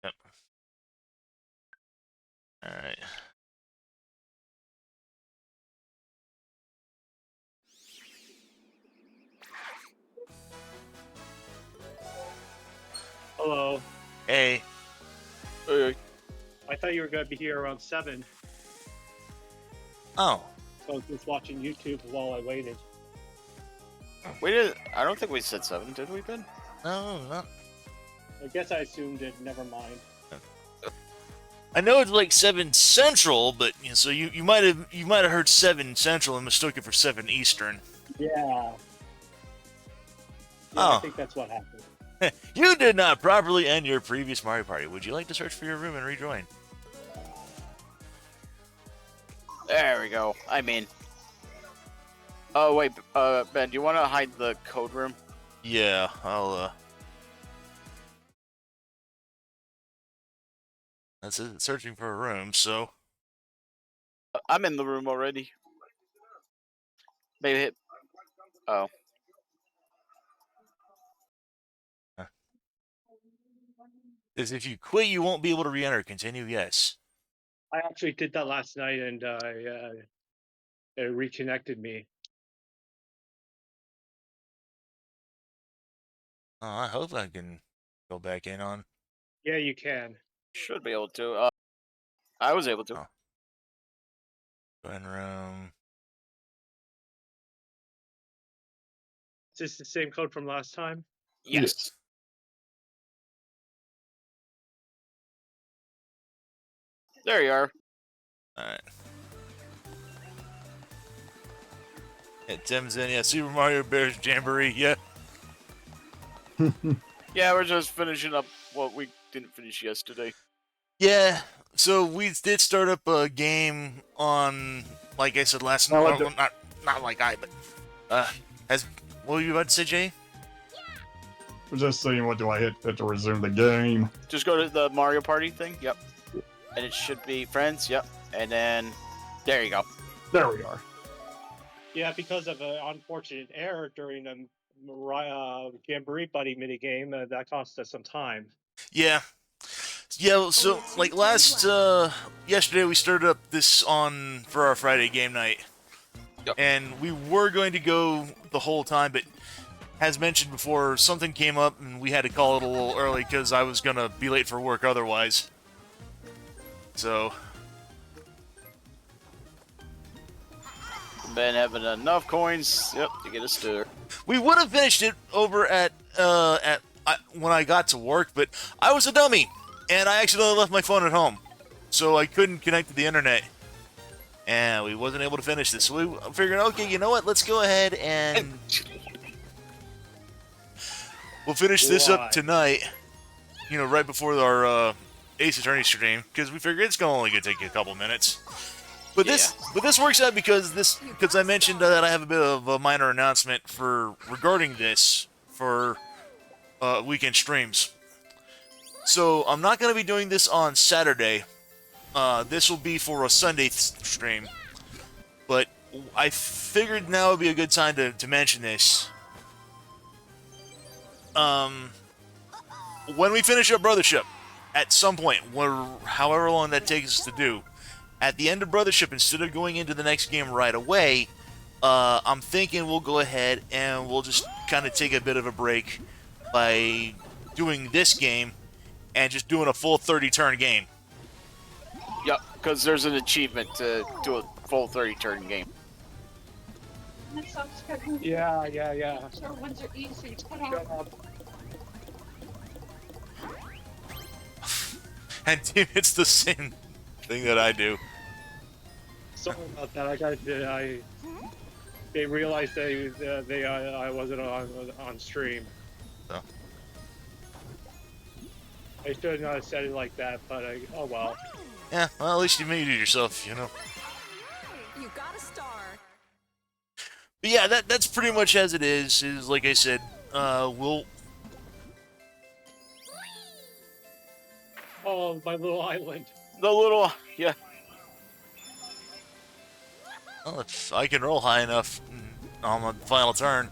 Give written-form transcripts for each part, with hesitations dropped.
Yep. All right. Hello. Hey. I thought you were going to be here around 7, Oh. so I was just watching YouTube while I waited. We did. I don't think we said 7, did we, Ben? No, no. I guess I assumed it. Never mind. I know it's like 7 Central, but so you might have heard 7 Central and mistook it for 7 Eastern. Yeah. Oh. I think that's what happened. You did not properly end your previous Mario Party. Would you like to search for your room and rejoin? There we go. Oh wait, Ben, do you want to hide the code room? Yeah, I'll. That's it. Searching for a room. So. I'm in the room already. Maybe hit. Oh. Is if you quit, you won't be able to re-enter. Continue. Yes. I actually did that last night, and it reconnected me. Oh, I hope I can go back in on. Yeah, you can. Should be able to. I was able to. Oh. Join room. Is this the same code from last time? Yes. There you are. Alright. Yeah, Tim's in. Yeah, Super Mario Bros. Jamboree. Yeah. Yeah, we're just finishing up what we didn't finish yesterday. Yeah. So we did start up a game on, like I said last night. Well, not like I, but what were you about to say, Jay? I was just saying, what do I hit to resume the game? Just go to the Mario Party thing. Yep. And it should be friends. Yep. And then there you go. There we are. Yeah, because of an unfortunate error during the Jamboree Buddy minigame, that cost us some time. Yeah. Yeah, so, like, yesterday we started up this on for our Friday game night. Yep. And we were going to go the whole time, but as mentioned before, something came up and we had to call it a little early because I was going to be late for work otherwise. So... Ben having enough coins, yep, to get a stir. We would have finished it over at when I got to work, but I was a dummy, and I accidentally left my phone at home, so I couldn't connect to the internet, and we wasn't able to finish this. So we figured, okay, you know what? Let's go ahead and we'll finish this up tonight. You know, right before our Ace Attorney stream, because we figured it's only gonna take a couple minutes. But this works out because I mentioned that I have a bit of a minor announcement regarding this for weekend streams. So I'm not going to be doing this on Saturday. This will be for a Sunday stream. But I figured now would be a good time to mention this. When we finish up Brothership, at some point, however long that takes us to do, at the end of Brothership, instead of going into the next game right away, I'm thinking we'll go ahead and we'll just kind of take a bit of a break by doing this game and just doing a full 30-turn game. Yep, because there's an achievement to do a full 30-turn game. Yeah. And Team, it's the same thing that I do. Sorry about that. They realized I wasn't on stream. So. I should not have said it like that, but oh well. Yeah, well, at least you made it yourself, you know. You got a star. But yeah, that's pretty much as it is. Is like I said, we'll. Oh, my little island. Yeah. Well, if I can roll high enough on the final turn,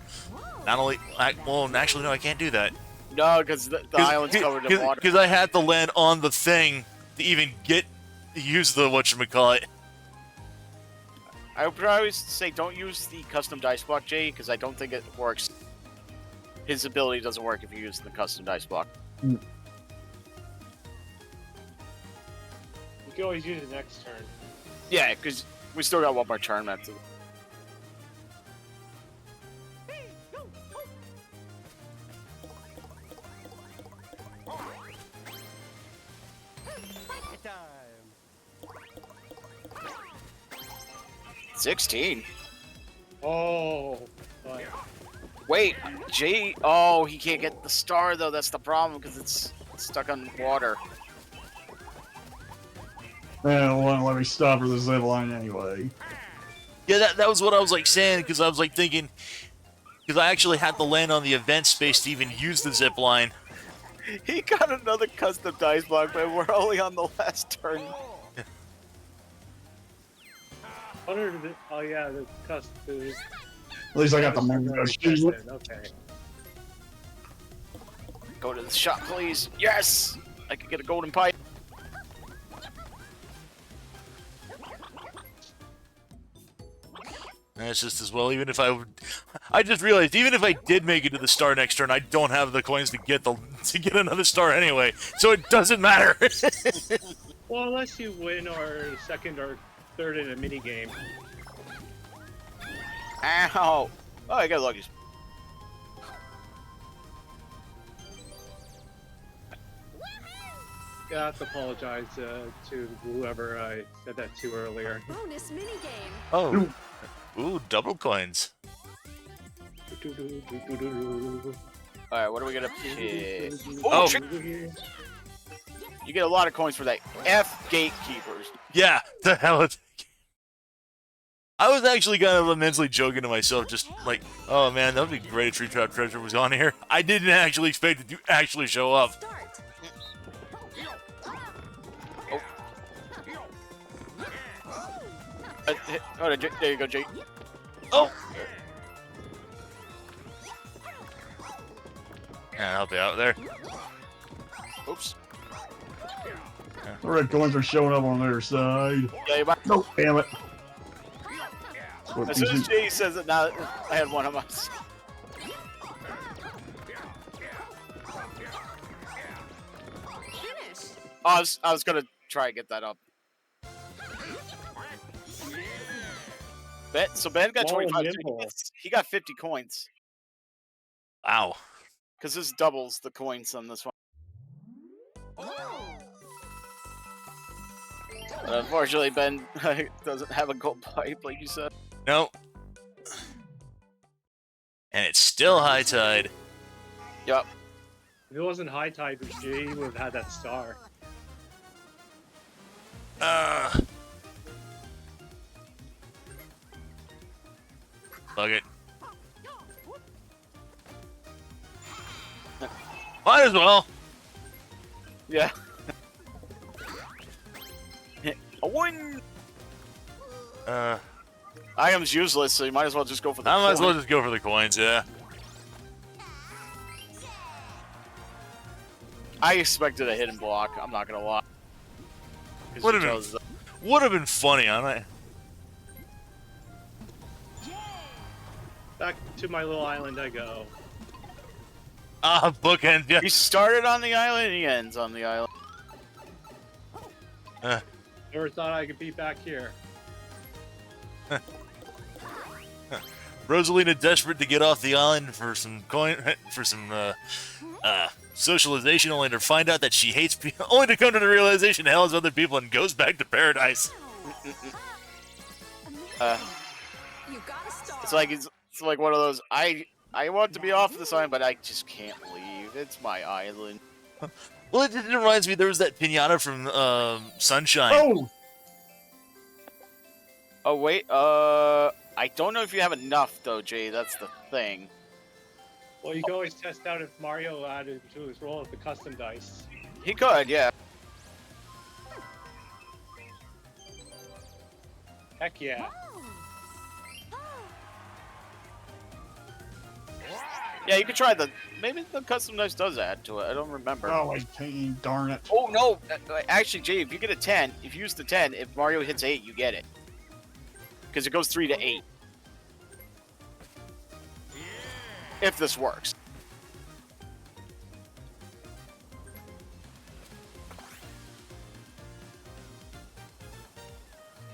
not only... Well, actually, no, I can't do that. No, because the island's covered in water. Because I had to land on the thing to even use the whatchamacallit. I would probably say don't use the custom dice block, Jay, because I don't think it works. His ability doesn't work if you use the custom dice block. You can always use it next turn. Yeah, because we still got one more turn after. Time. 16. Oh, but Wait, Jay. Oh, he can't get the star though. That's the problem because it's stuck on water. Man, it won't let me stop for the zip line anyway. Yeah, that was what I was like saying, because I was like thinking, because I actually had to land on the event space to even use the zip line. He got another custom dice block, but we're only on the last turn. oh yeah, the custom. At least I got the mango shield. Okay. Go to the shop, please. Yes, I could get a golden pipe. That's just as well. Even if I just realized, even if I did make it to the star next turn, I don't have the coins to get another star anyway, so it doesn't matter. Well, unless you win or second or third in a mini game. Ow! Oh, I got lucky. Yeah, I have to apologize to whoever I said that to earlier. Bonus mini game. Oh, ooh, double coins. All right, what are we gonna pick? Oh. You get a lot of coins for that. F gatekeepers. Yeah, the hell it's. I was actually kind of immensely joking to myself, just like, oh man, that would be great if Tree Trap Treasure was on here. I didn't actually expect it to actually show up. Start. Oh, there you go, Jake. Oh! Yeah, I'll be out there. Oops. The red coins are showing up on their side. Yeah, you might. Nope, damn it. As soon as Jay says it, now I had one of us. Finish. Oh, I was gonna try and get that up. Ben got Whoa, 25. nimble. He got 50 coins Wow. because this doubles the coins on this one. But unfortunately, Ben doesn't have a gold pipe like you said. No. And it's still high tide. Yep. If it wasn't high tide, G would have had that star. Fuck it. Might as well. Yeah. A win. Item's useless, so you might as well just go for the. I might as well coin. just go for the coins, yeah. I expected a hidden block. I'm not gonna lie. 'Cause Would you have chose been funny, huh? Back to my little island I go. Ah, bookend, yeah. He started on the island and he ends on the island. Never thought I could be back here. Rosalina desperate to get off the island for some socialization, only to find out that she hates people, only to come to the realization hell is other people and goes back to paradise. You got a star. It's like one of those. I want to be off this island, but I just can't leave. It's my island. Well, it reminds me, there was that pinata from Sunshine. Oh! Oh wait, I don't know if you have enough though, Jay. That's the thing. Well, you can always test out if Mario added to his roll of the custom dice. He could, yeah. Heck yeah. Yeah, you could try the. Maybe the custom dice does add to it. I don't remember. Oh, 18, darn it. Oh no! Actually, Jay, if you get a 10, if you use the 10, if Mario hits 8, you get it. Because it goes 3 to 8. If this works.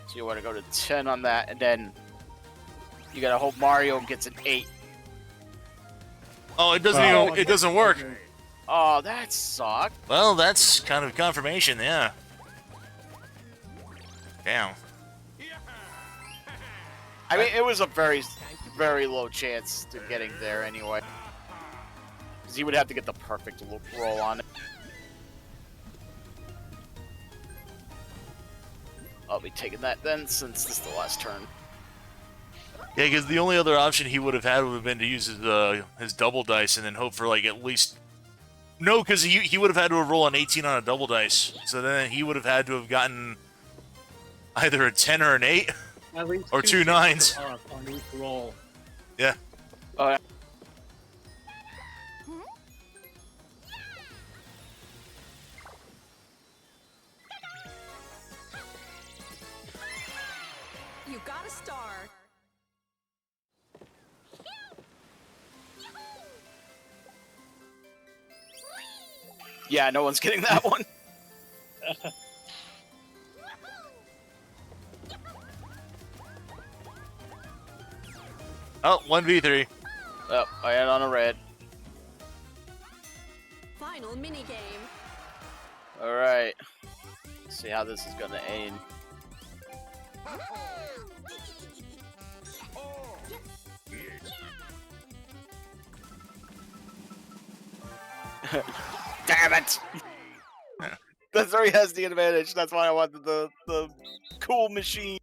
So you want to go to 10 on that, and then you gotta hope Mario gets an 8. Oh, it doesn't even, it doesn't work. Oh, that sucked. Well, that's kind of confirmation, yeah. Damn. I mean, it was a very, very low chance to getting there anyway. Because he would have to get the perfect roll on it. I'll be taking that then, since this is the last turn. Yeah, because the only other option he would have had would have been to use his double dice and then hope for like at least. No, because he would have had to have rolled an 18 on a double dice. So then he would have had to have gotten either a 10 or an 8. At least Or 2 9s. up on each roll. Yeah. Oh, yeah. You got a star. Yeah, no one's getting that one. Oh, 1v3. Oh, I had on a red. Final minigame. Alright. See how this is gonna end. Damn it! That's where he has the advantage. That's why I wanted the cool machine.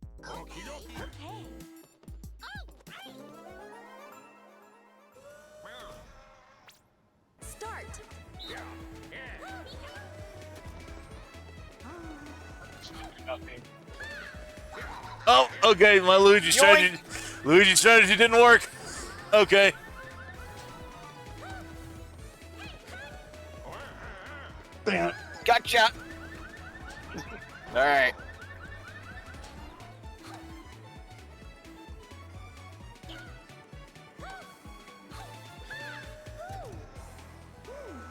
Start. Nothing. Oh, okay, my Luigi strategy didn't work. Okay. Damn it. Gotcha! Alright.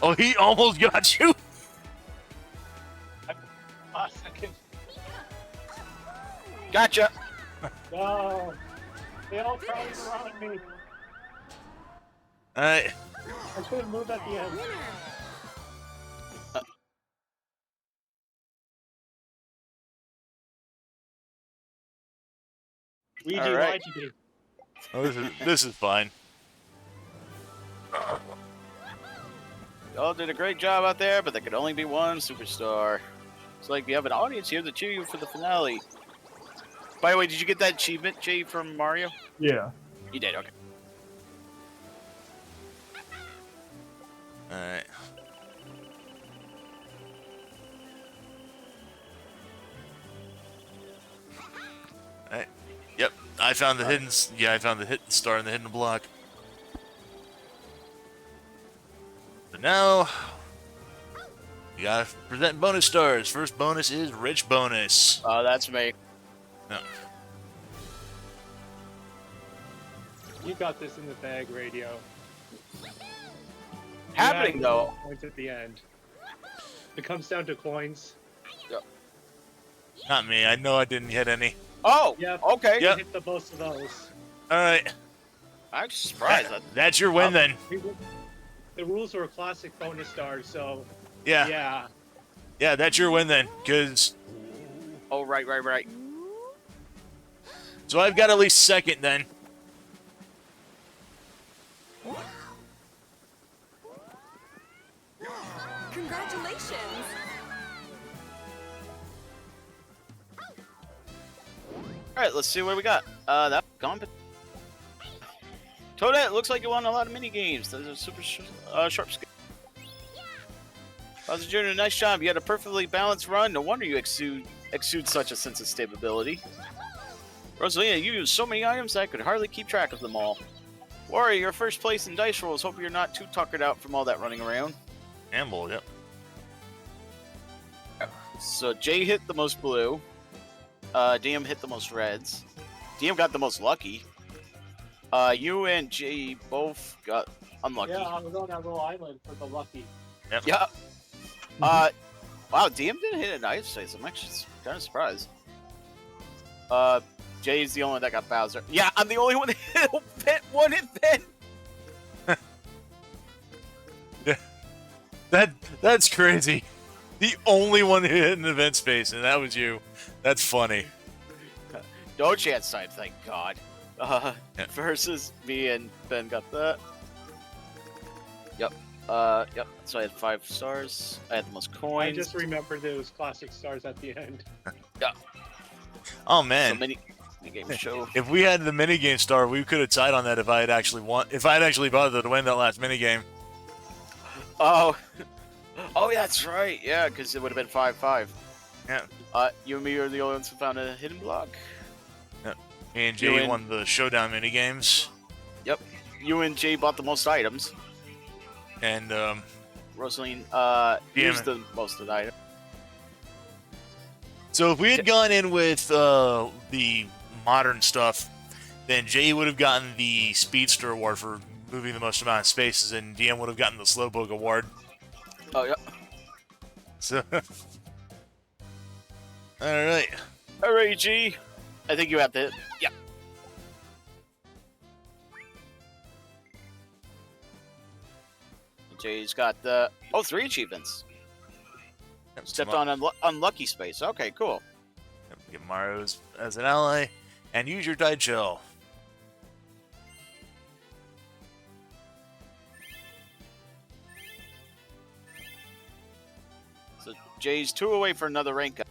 Oh, he almost got you. A second. Gotcha! No. They all crowded around me. Alright. I couldn't move at the end. Winner. Luigi, All right. why'd you do? Oh, this is fine. Y'all did a great job out there, but there could only be one superstar. It's like you have an audience here to cheer you for the finale. By the way, did you get that achievement, Jay, from Mario? Yeah. You did, okay. Alright. Alright. Yep, I found the hidden. Yeah, I found the hidden star in the hidden block. So now we gotta present bonus stars. First bonus is rich bonus. Oh, that's me. No. You got this in the bag, Radio. Happening, Yeah, though. Points at the end. It comes down to coins. Not me. I know I didn't hit any. Oh, Yep. okay. Yep. Hit the most of those. Alright. I'm surprised. That's your win then. The rules were a classic bonus star, so Yeah. yeah. Yeah, that's your win then. Because. Oh, right. So I've got at least second then. Congratulations. Alright, let's see what we got. That Toadette, it looks like you won a lot of mini games. Those are super sharp skill. Bowser Jr., nice job. You had a perfectly balanced run. No wonder you exude such a sense of stability. Rosalina, you used so many items that I could hardly keep track of them all. Warrior, you're first place in dice rolls. Hope you're not too tuckered out from all that running around. Amble, yep. So Jay hit the most blue. DM hit the most reds. DM got the most lucky. You and Jay both got unlucky. Yeah, I was on that little island for the lucky. Yep. Yeah. Wow, DM didn't hit a nice dice. I'm actually kind of surprised. Jay's the only one that got Bowser. Yeah, I'm the only one that hit one hit Ben. That's crazy. The only one who hit an event space, and that was you. That's funny. No chance time, thank God. Yeah. Versus me and Ben got that. Yep. Yep. So I had 5 stars. I had the most I coins. just remembered there was classic stars at the end. Oh So man, mini game show. if we had the minigame star, we could have tied on that if I had actually bothered to win that last minigame. Oh. Oh, yeah, that's right. Yeah, because it would have been 5-5. Yeah. You and me are the only ones who found a hidden block. Me and You Jay and- won the showdown minigames, You and Jay bought the most items. and Rosaline Damn used it. the most of the items. so if we had gone in with the modern stuff, then Jay would have gotten the Speedster Award for moving the most amount of spaces, and DM would have gotten the Slowpoke Award. Oh, yeah. So, all right. Alright, G. I think you have to hit. Yeah. Jay's got the 3 achievements. Stepped on unlucky space. Okay, cool. Get Mario as an ally, and use your Tide Shell. So Jay's 2 away for another rank up.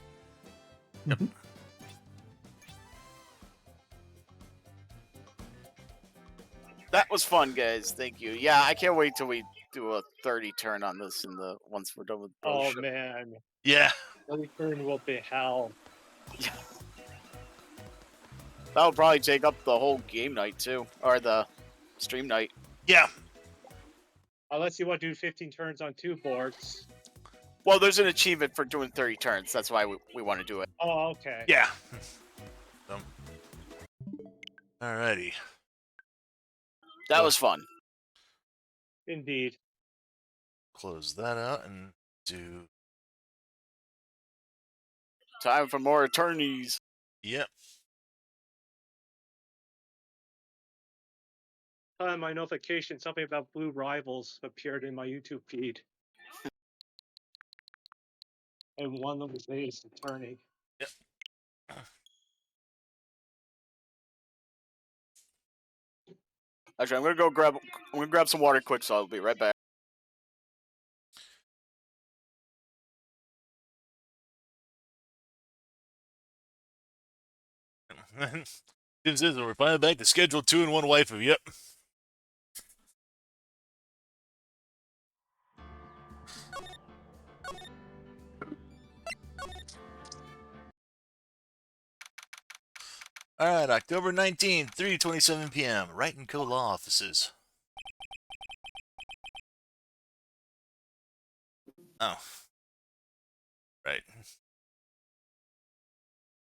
That was fun, guys. Thank you. Yeah, I can't wait till we do a 30 turn on this once we're done with Pro Oh Show. man, Yeah. the turn will be hell. That'll probably take up the whole game night too, or the stream night. Yeah. Unless you want to do 15 turns on 2 boards. Well, there's an achievement for doing 30 turns. That's why we want to do it. Oh, okay. Yeah. Alrighty. That was fun. Indeed. Close that out and do. Time for more attorneys. Yep. My notification, something about Blue Rivals appeared in my YouTube feed. And one of them was Ace Attorney. Actually, I'm gonna grab some water quick, so I'll be right back. Tim says we're finally back to schedule 2 and 1 waifu. Yep. Alright, October 19th, 3:27 p.m. Wright & Co. Law Offices. Oh. Right.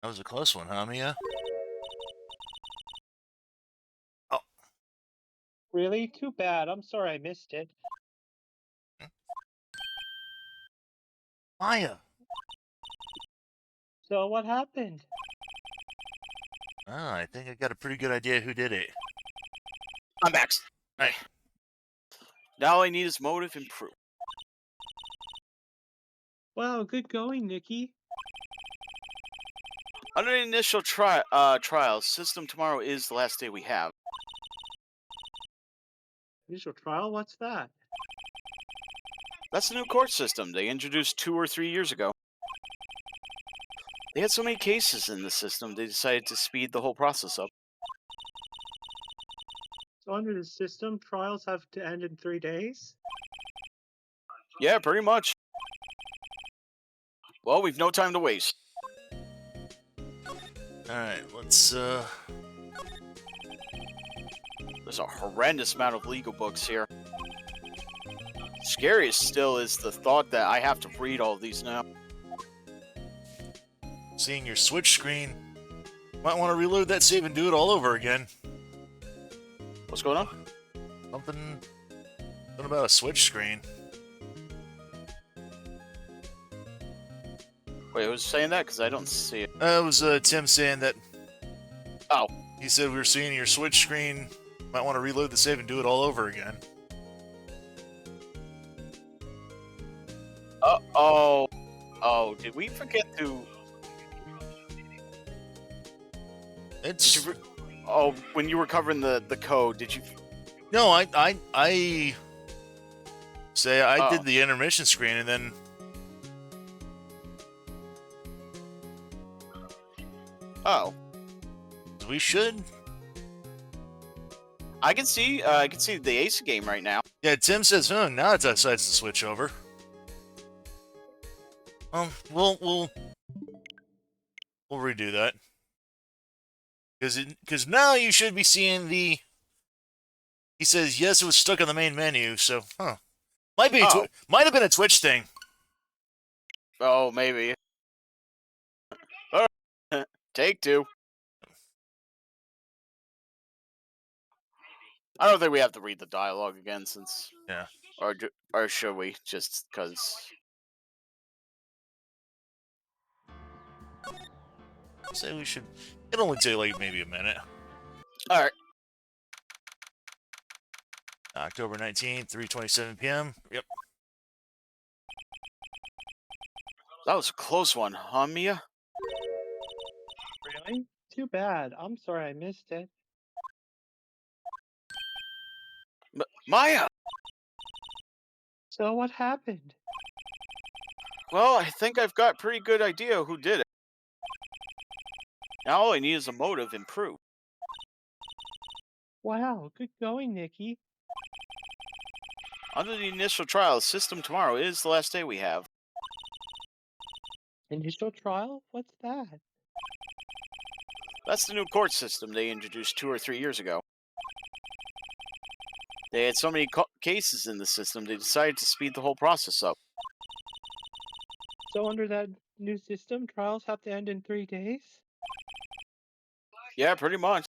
That was a close one, huh, Mia? Oh. Really? Too bad. I'm sorry I missed it. Maya! So what happened? Oh, I think I got a pretty good idea who did it. I'm back. Right. Now all I need is motive and proof. Wow, good going, Nikki. Under the initial trial, system tomorrow is the last day we have. Initial trial? What's that? That's the new court system they introduced 2 or 3 years ago. They had so many cases in the system, they decided to speed the whole process up. So under the system, trials have to end in 3 days? Yeah, pretty much. Well, we've no time to waste. Alright, let's The There's a horrendous amount of legal books here. Scariest still is the thought that I have to read all these now. Seeing your Switch screen. Might want to reload that save and do it all over again. What's going on? Something about a Switch screen. Wait, who's saying that? Because I don't see it. It was Tim saying that. Oh. He said we were seeing your Switch screen. Might want to reload the save and do it all over again. Oh. Oh, did we forget to... It's... Oh, when you were covering the code, did you... No, I say I Oh. did the intermission screen and then... Oh. We should... I can see the Ace game right now. Yeah, Tim says, oh, now it decides to switch over. We'll redo that. Because now you should be seeing the... He says, yes, it was stuck on the main menu, so, huh. Might have been a Twitch thing. Oh, maybe. Alright. Take two. I don't think we have to read the dialogue again since... Yeah. Or should we? Just because... Say we should... It'll only take, like, maybe a minute. Alright. October 19th, 3:27 p.m. Yep. That was a close one, huh, Mia? Really? Too bad. I'm sorry I missed it. Maya! So what happened? Well, I think I've got a pretty good idea who did it. Now all I need is a motive and proof. Wow, good going, Nikki. Under the initial trial system tomorrow is the last day we have. Initial trial? What's that? That's the new court system they introduced 2 or 3 years ago. They had so many cases in the system, they decided to speed the whole process up. So under that new system, trials have to end in 3 days? Yeah, pretty much.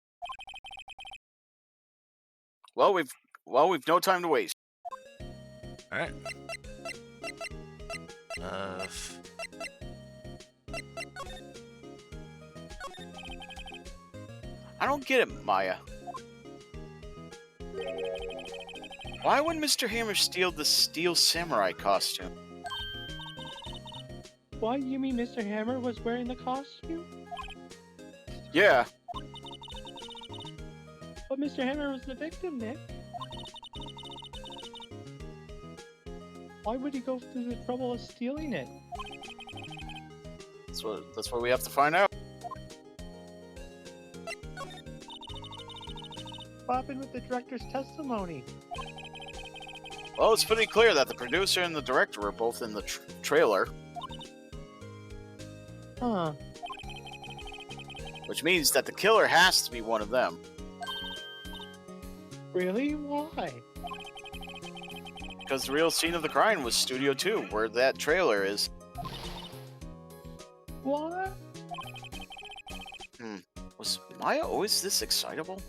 Well, we've no time to waste. All right. I don't get it, Maya. Why would Mr. Hammer steal the Steel Samurai costume? What, you mean Mr. Hammer was wearing the costume? Yeah. But Mr. Hammer was the victim, Nick. Why would he go through the trouble of stealing it? That's what we have to find out. What happened with the director's testimony? Well, it's pretty clear that the producer and the director are both in the trailer, Huh. which means that the killer has to be one of them. Really? Why? Because the real scene of the crime was Studio 2, where that trailer is. What? Was Maya always this excitable?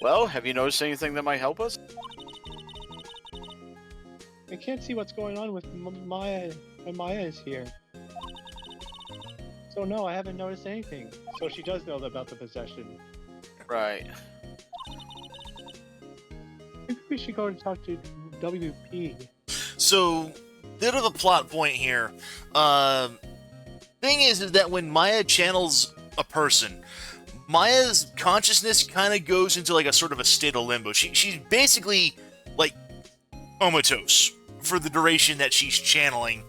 Well, have you noticed anything that might help us? I can't see what's going on with Maya when Maya is here. So no, I haven't noticed anything. So she does know about the possession. Right. Maybe we should go and talk to WP. So, bit of a plot point here. Thing is that when Maya channels a person, Maya's consciousness kind of goes into like a sort of a state of limbo. She's basically like comatose for the duration that she's channeling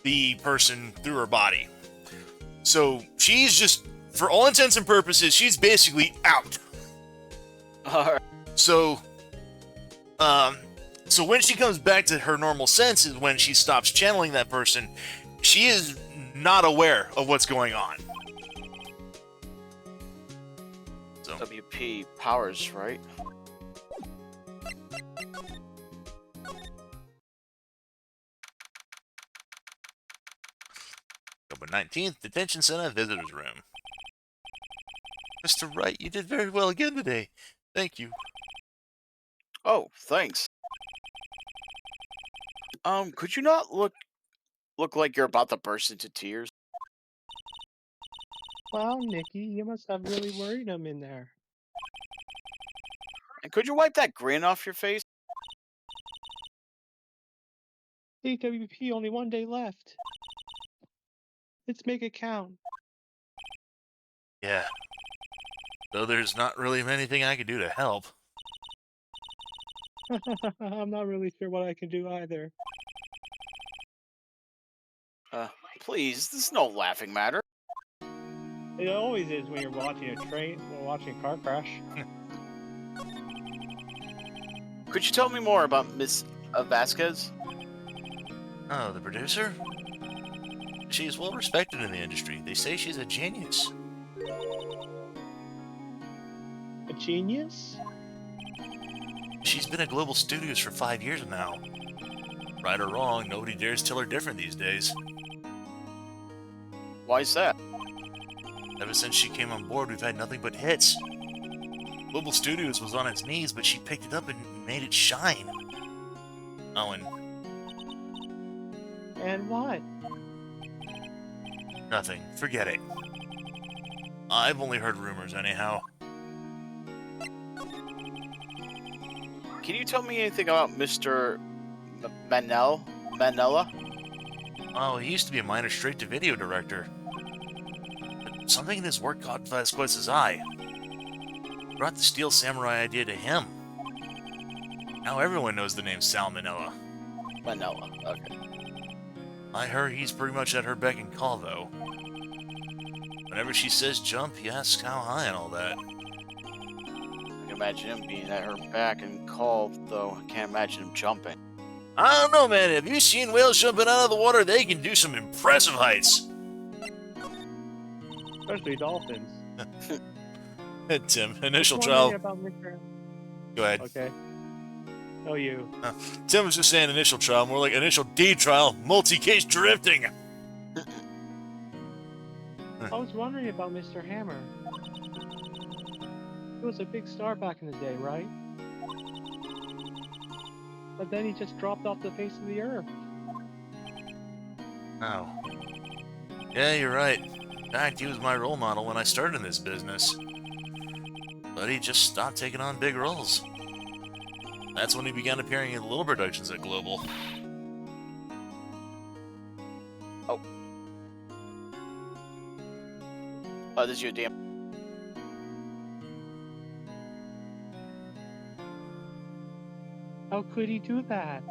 the person through her body. So she's just, for all intents and purposes, she's basically out. Alright. So when she comes back to her normal senses, when she stops channeling that person, she is not aware of what's going on. So, WP Powers, right? October 19th, Detention Center Visitors Room. Mr. Wright, you did very well again today. Thank you. Oh, thanks. Could you not look like you're about to burst into tears? Wow, Nikki, you must have really worried him in there. And could you wipe that grin off your face? AWP, only 1 day left. Let's make it count. Yeah. Though there's not really anything I could do to help. I'm not really sure what I can do either. Please, this is no laughing matter. It always is when you're watching a car crash. Could you tell me more about Miss Vasquez? Oh, the producer? She is well respected in the industry. They say she's a genius. A genius? She's been at Global Studios for 5 years now. Right or wrong, nobody dares tell her different these days. Why is that? Ever since she came on board, we've had nothing but hits. Global Studios was on its knees, but she picked it up and made it shine. Oh, and And what? nothing. Forget it. I've only heard rumors, anyhow. Can you tell me anything about Mr. Manella? Oh, he used to be a minor straight-to-video director. But something in his work caught Vasquez's eye. Brought the Steel Samurai idea to him. Now everyone knows the name Sal Manella. Manella, okay. I heard he's pretty much at her beck and call, though. Whenever she says jump, he asks how high and all that. I can imagine him being at her back and call, though I can't imagine him jumping. I don't know, man. Have you seen whales jumping out of the water? They can do some impressive heights. Especially dolphins. Tim, initial Just trial. wondering about Mr. Go ahead. Okay. Oh, you. Tim was just saying initial trial, more like initial D trial, multi-case drifting. I was wondering about Mr. Hammer. He was a big star back in the day, right? But then he just dropped off the face of the earth. Oh. Yeah, you're right. In fact, he was my role model when I started in this business. But he just stopped taking on big roles. That's when he began appearing in little productions at Global. Oh, this is your damn. How could he do that?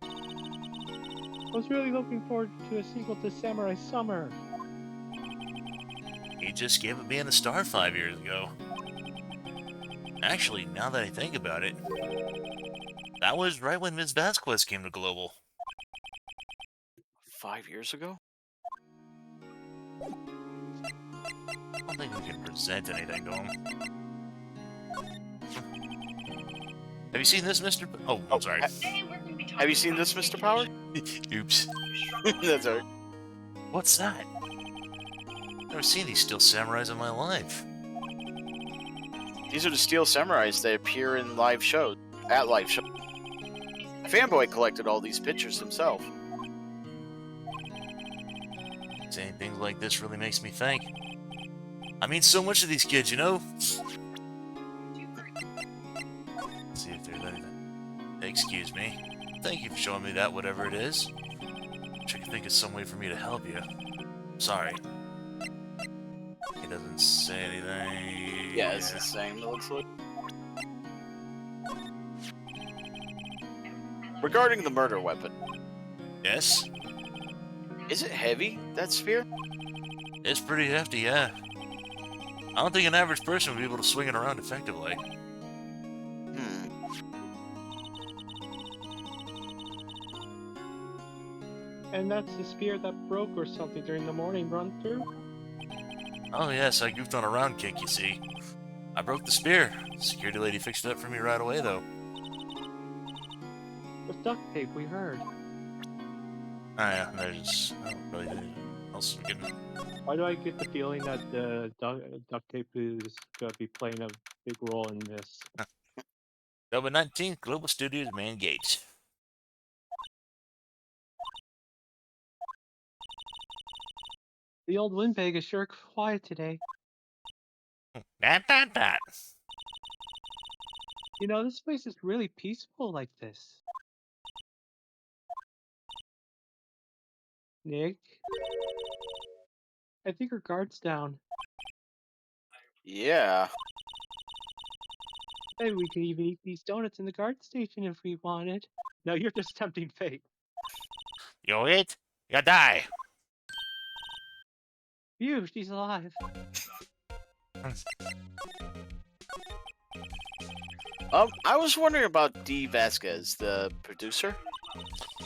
I was really looking forward to a sequel to Samurai Summer. He just gave up being a star 5 years ago. Actually, now that I think about it, that was right when Ms. Vasquez came to Global. 5 years ago? I don't think we can present anything to him. Have you seen this, Mr. Oh, I'm sorry. Have you seen this, Mr. Power? Oops. That's alright. What's that? Never seen these Steel Samurais in my life. These are the Steel Samurais that appear in live shows. At live shows. Fanboy collected all these pictures himself. Saying things like this really makes me think. I mean, so much of these kids, you know? Let's see if there's anything. Excuse me. Thank you for showing me that, whatever it is. Wish I could think of some way for me to help you. Sorry. He doesn't say anything. Yeah, it's the same, it looks like. Regarding the murder weapon, Yes? is it heavy, that spear? It's pretty hefty, yeah. I don't think an average person would be able to swing it around effectively. And that's the spear that broke or something during the morning run through? Oh yes, I goofed on a round kick, you see. I broke the spear. Security lady fixed it up for me right away, though. With duct tape, we heard. Ah, yeah, there's... I don't really know what else we can... Why do I get the feeling that the duct tape is going to be playing a big role in this? October 19th, Global Studios main gate. The old windbag is sure quiet today. That. You know, this place is really peaceful like this. Nick, I think her guard's down. Yeah. Maybe we could even eat these donuts in the guard station if we wanted. No, you're just tempting fate. You eat, you die. Phew, she's alive. I was wondering about Dee Vasquez, the producer.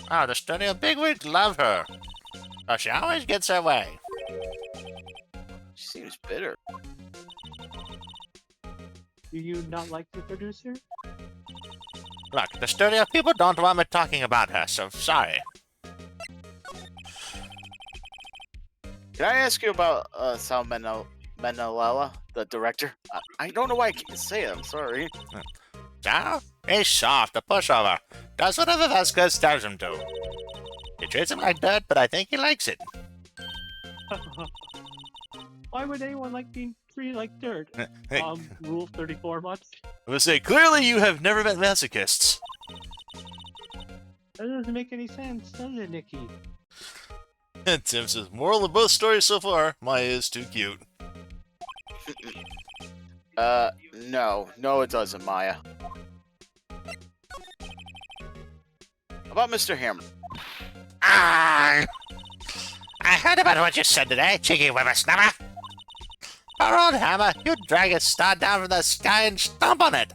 Oh, the studio bigwigs love her. Oh, she always gets her way. She seems bitter. Do you not like the producer? Look, the studio people don't want me talking about her, so sorry. Can I ask you about Sal Menalella, the director? I don't know why I can't say it. I'm sorry. Sal? He's soft, a pushover. Does whatever Vasquez tells him to. He treats him like dirt, but I think he likes it. Why would anyone like being treated like dirt? Rule 34 much? I would say, clearly you have never met masochists. That doesn't make any sense, does it, Nikki? Tim says, moral of both stories so far, Maya is too cute. No, it doesn't, Maya. How about Mr. Hammer? Ah! I heard about what you said today, cheeky whippersnapper. Poor old Hammer, you drag a star down from the sky and stomp on it.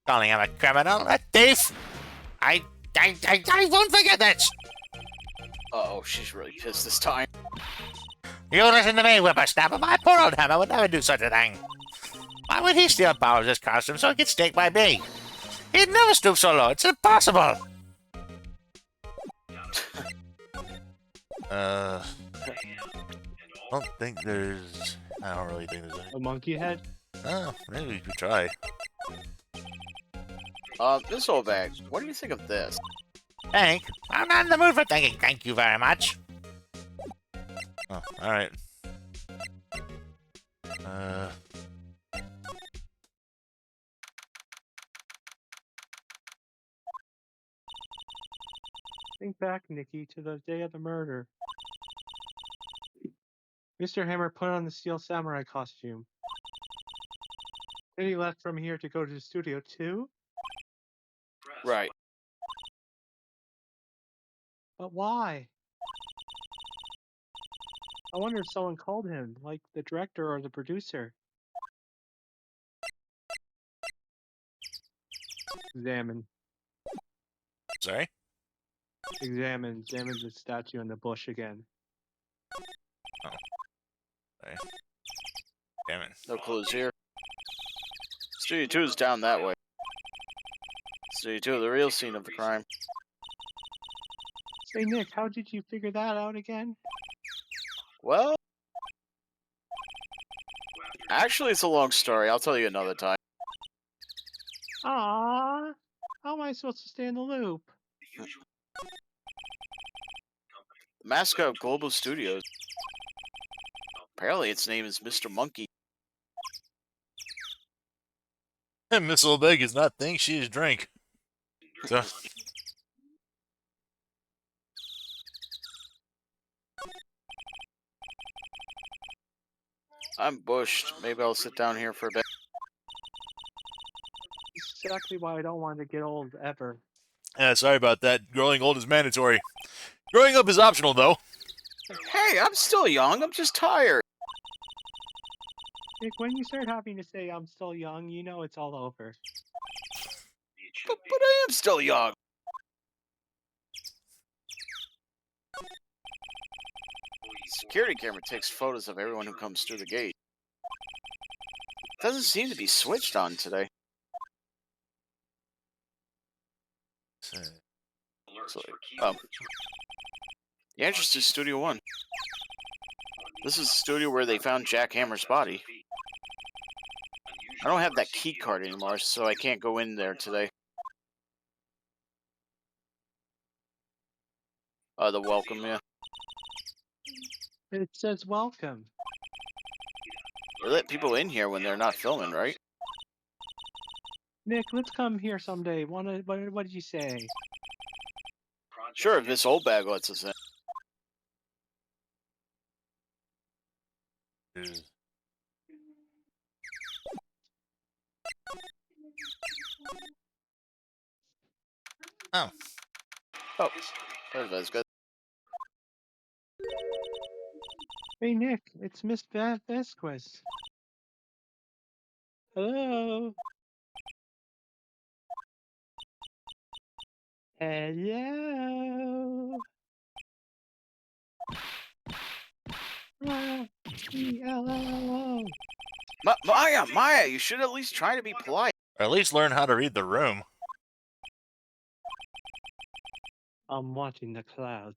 Calling him a criminal, a thief. I won't forget this. Uh-oh, she's really pissed this time. You listen to me, whippersnapper. My poor old Hammer would never do such a thing. Why would he steal Bowser's costume so he could stake by me? He'd never stoop so low. It's impossible. I don't think there's... I don't really think there's any... A monkey head? Oh, maybe we could try. Miss Olbag, what do you think of this? Hank, I'm not in the mood for thinking thank you very much. Oh, alright. Think back, Nikki, to the day of the murder. Mr. Hammer put on the steel samurai costume. Then he left from here to go to the studio too? Right. But why? I wonder if someone called him, like the director or the producer. Examine. Sorry? Examine the statue in the bush again. Sorry. Damn it. No clues here. Studio 2 is down that way. Studio 2, the real scene of the crime. Say, Nick, how did you figure that out again? Well, actually, it's a long story. I'll tell you another time. Ah, how am I supposed to stay in the loop? The mascot of Global Studios. Apparently, its name is Mr. Monkey. Miss Olbeg is not think, she is drink. So... I'm bushed. Maybe I'll sit down here for a bit. This is exactly why I don't want to get old ever. sorry about that. Growing old is mandatory. Growing up is optional, though. Hey, I'm still young. I'm just tired. Nick, when you start having to say I'm still young, you know it's all over. But I am still young. Security camera takes photos of everyone who comes through the gate. Doesn't seem to be switched on today. So, So, the entrance to Studio 1. This is the studio where they found Jack Hammer's body. I don't have that key card anymore, so I can't go in there today. The welcome, yeah. It says welcome. They let people in here when they're not filming, right? Nick, let's come here someday. What did you say? Sure, if this old bag lets us in. oh, Oh, that's good. Hey, Nick, it's Miss Vasquez. Hello. Hello. Hello. Maya, you should at least try to be polite. or at least learn how to read the room. I'm watching the clouds.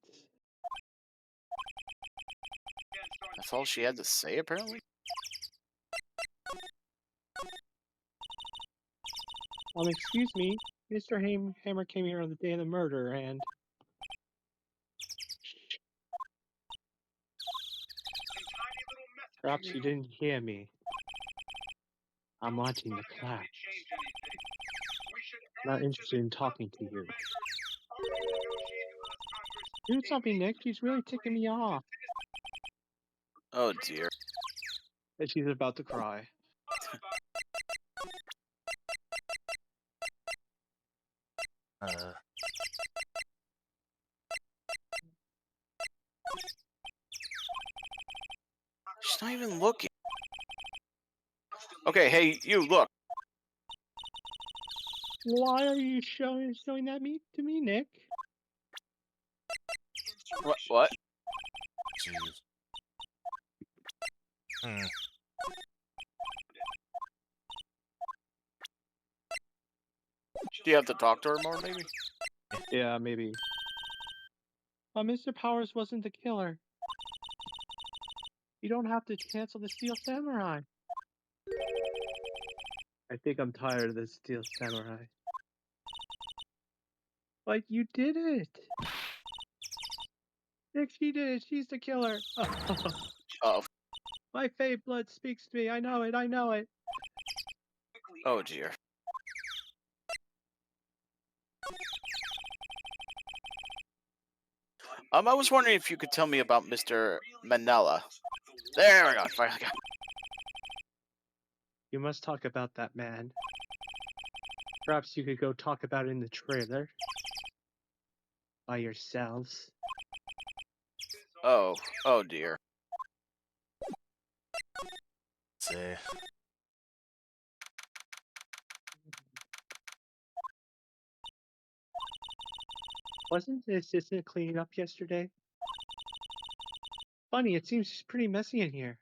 That's all she had to say, apparently. Excuse me. Mr. Hammer came here on the day of the murder, and perhaps you didn't hear me. I'm watching the clouds. Not interested in talking to you. Do something, Nick. She's really ticking me off. Oh dear. And she's about to cry. She's not even looking. Okay, hey, you, look. Why are you showing that to me, Nick? What? Jeez. Hmm. Do you have to talk to her more, maybe? Yeah, maybe. Mr. Powers wasn't the killer. You don't have to cancel the Steel Samurai. I think I'm tired of the Steel Samurai. But you did it! Nick, she did it! She's the killer! Oh. My fake blood speaks to me. I know it. I know it. Oh dear. I was wondering if you could tell me about Mr. Manella. There we go. Finally got. You must talk about that man. Perhaps you could go talk about it in the trailer. By yourselves. Oh dear. Let's see. Wasn't the assistant cleaning up yesterday? Funny, it seems pretty messy in here.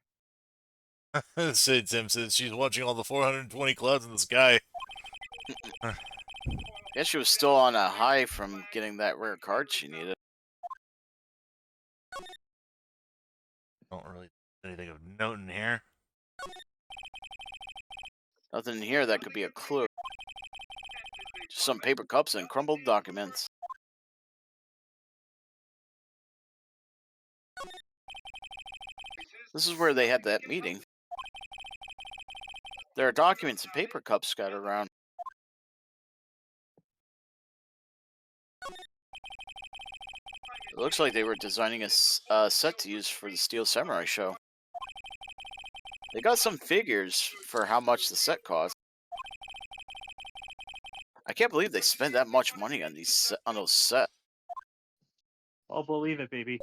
Sid Tim says she's watching all the 420 clouds in the sky. Guess she was still on a high from getting that rare card she needed. Don't really anything of note in here. Nothing in here that could be a clue. Just some paper cups and crumbled documents. This is where they had that meeting. There are documents and paper cups scattered around. It looks like they were designing a set to use for the Steel Samurai show. They got some figures for how much the set cost. I can't believe they spent that much money on those sets. I'll believe it, baby.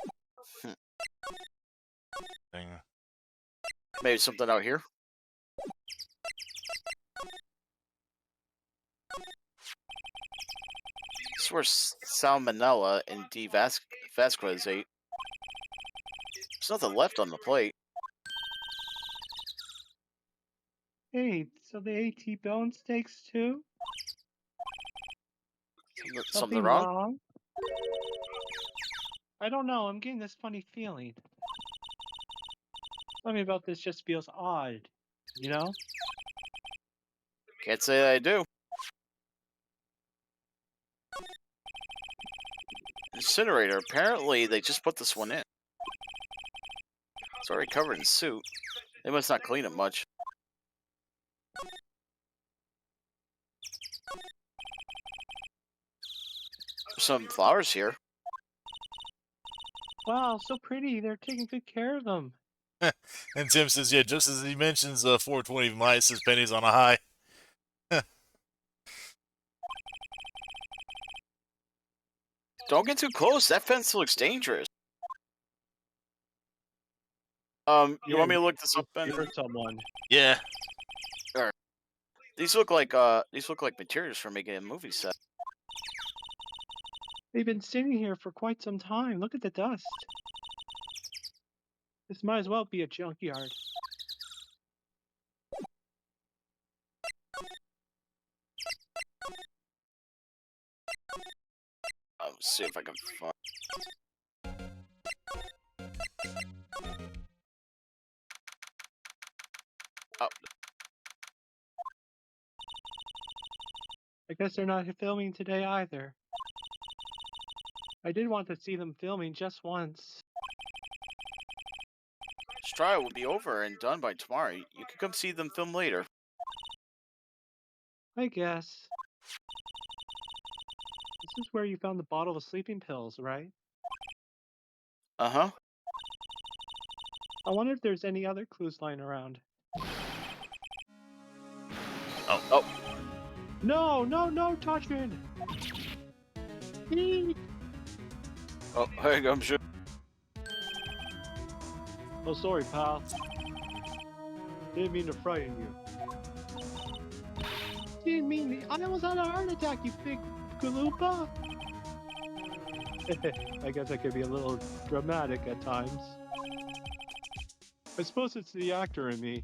Thing. Maybe something out here. This is where Salmonella and D. Vasquez ate. There's nothing left on the plate. Hey, so they ate T-bone steaks too? Something wrong? wrong? I don't know. I'm getting this funny feeling. Something about this just feels odd. You know? Can't say I do. Incinerator. Apparently, they just put this one in. It's already covered in soot. They must not clean it much. There's some flowers here. Wow, so pretty. They're taking good care of them. And Tim says, yeah, just as he mentions 420 mice, his penny's on a high. Don't get too close. That fence looks dangerous. You want me to look this up? You hurt someone. Yeah. These look like materials for making a movie set. They've been sitting here for quite some time. Look at the dust. This might as well be a junkyard. I'll see if I can find. Oh, I guess they're not filming today either. I did want to see them filming just once. this trial will be over and done by tomorrow. You can come see them film later. I guess. This is where you found the bottle of sleeping pills, right? Uh-huh. I wonder if there's any other clues lying around. Oh. No, no, no, Tajin! Eek. Oh, hey, I'm sure. Oh, sorry, pal. Didn't mean to frighten you. Didn't mean to. I almost had a heart attack, you big galupa! I guess I could be a little dramatic at times. I suppose it's the actor in me.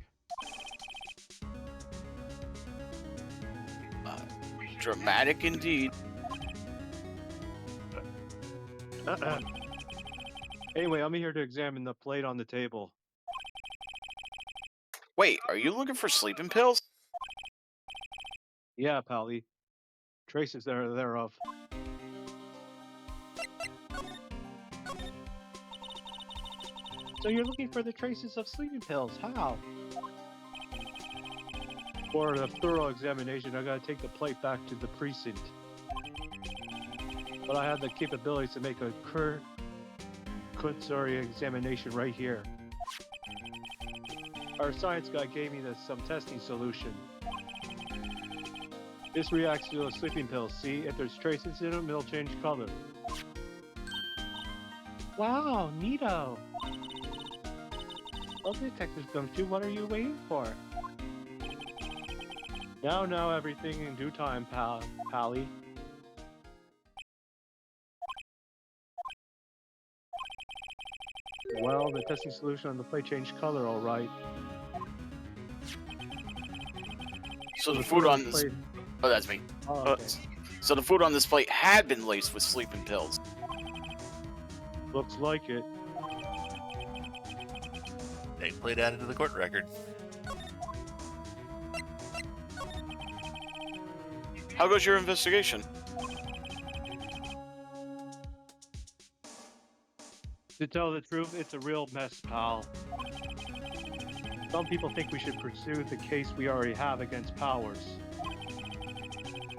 Dramatic indeed. Anyway, I'm here to examine the plate on the table. Wait, are you looking for sleeping pills? Yeah, Pally. Traces thereof. So you're looking for the traces of sleeping pills. How? For a thorough examination, I gotta take the plate back to the precinct. But I have the capabilities to make a cursory examination right here. Our science guy gave me some testing solution. This reacts to those sleeping pills. See, if there's traces in them, it'll change color. Wow, neato. Well, Detective Gumshoe, what are you waiting for? Now, everything in due time, Pally. Well, the testing solution on the plate changed color, all right. So the food on this... plate. Oh, that's me. Oh, okay. So the food on this plate had been laced with sleeping pills. Looks like it. They played out into the court record. How goes your investigation? To tell the truth, it's a real mess, pal. Some people think we should pursue the case we already have against Powers.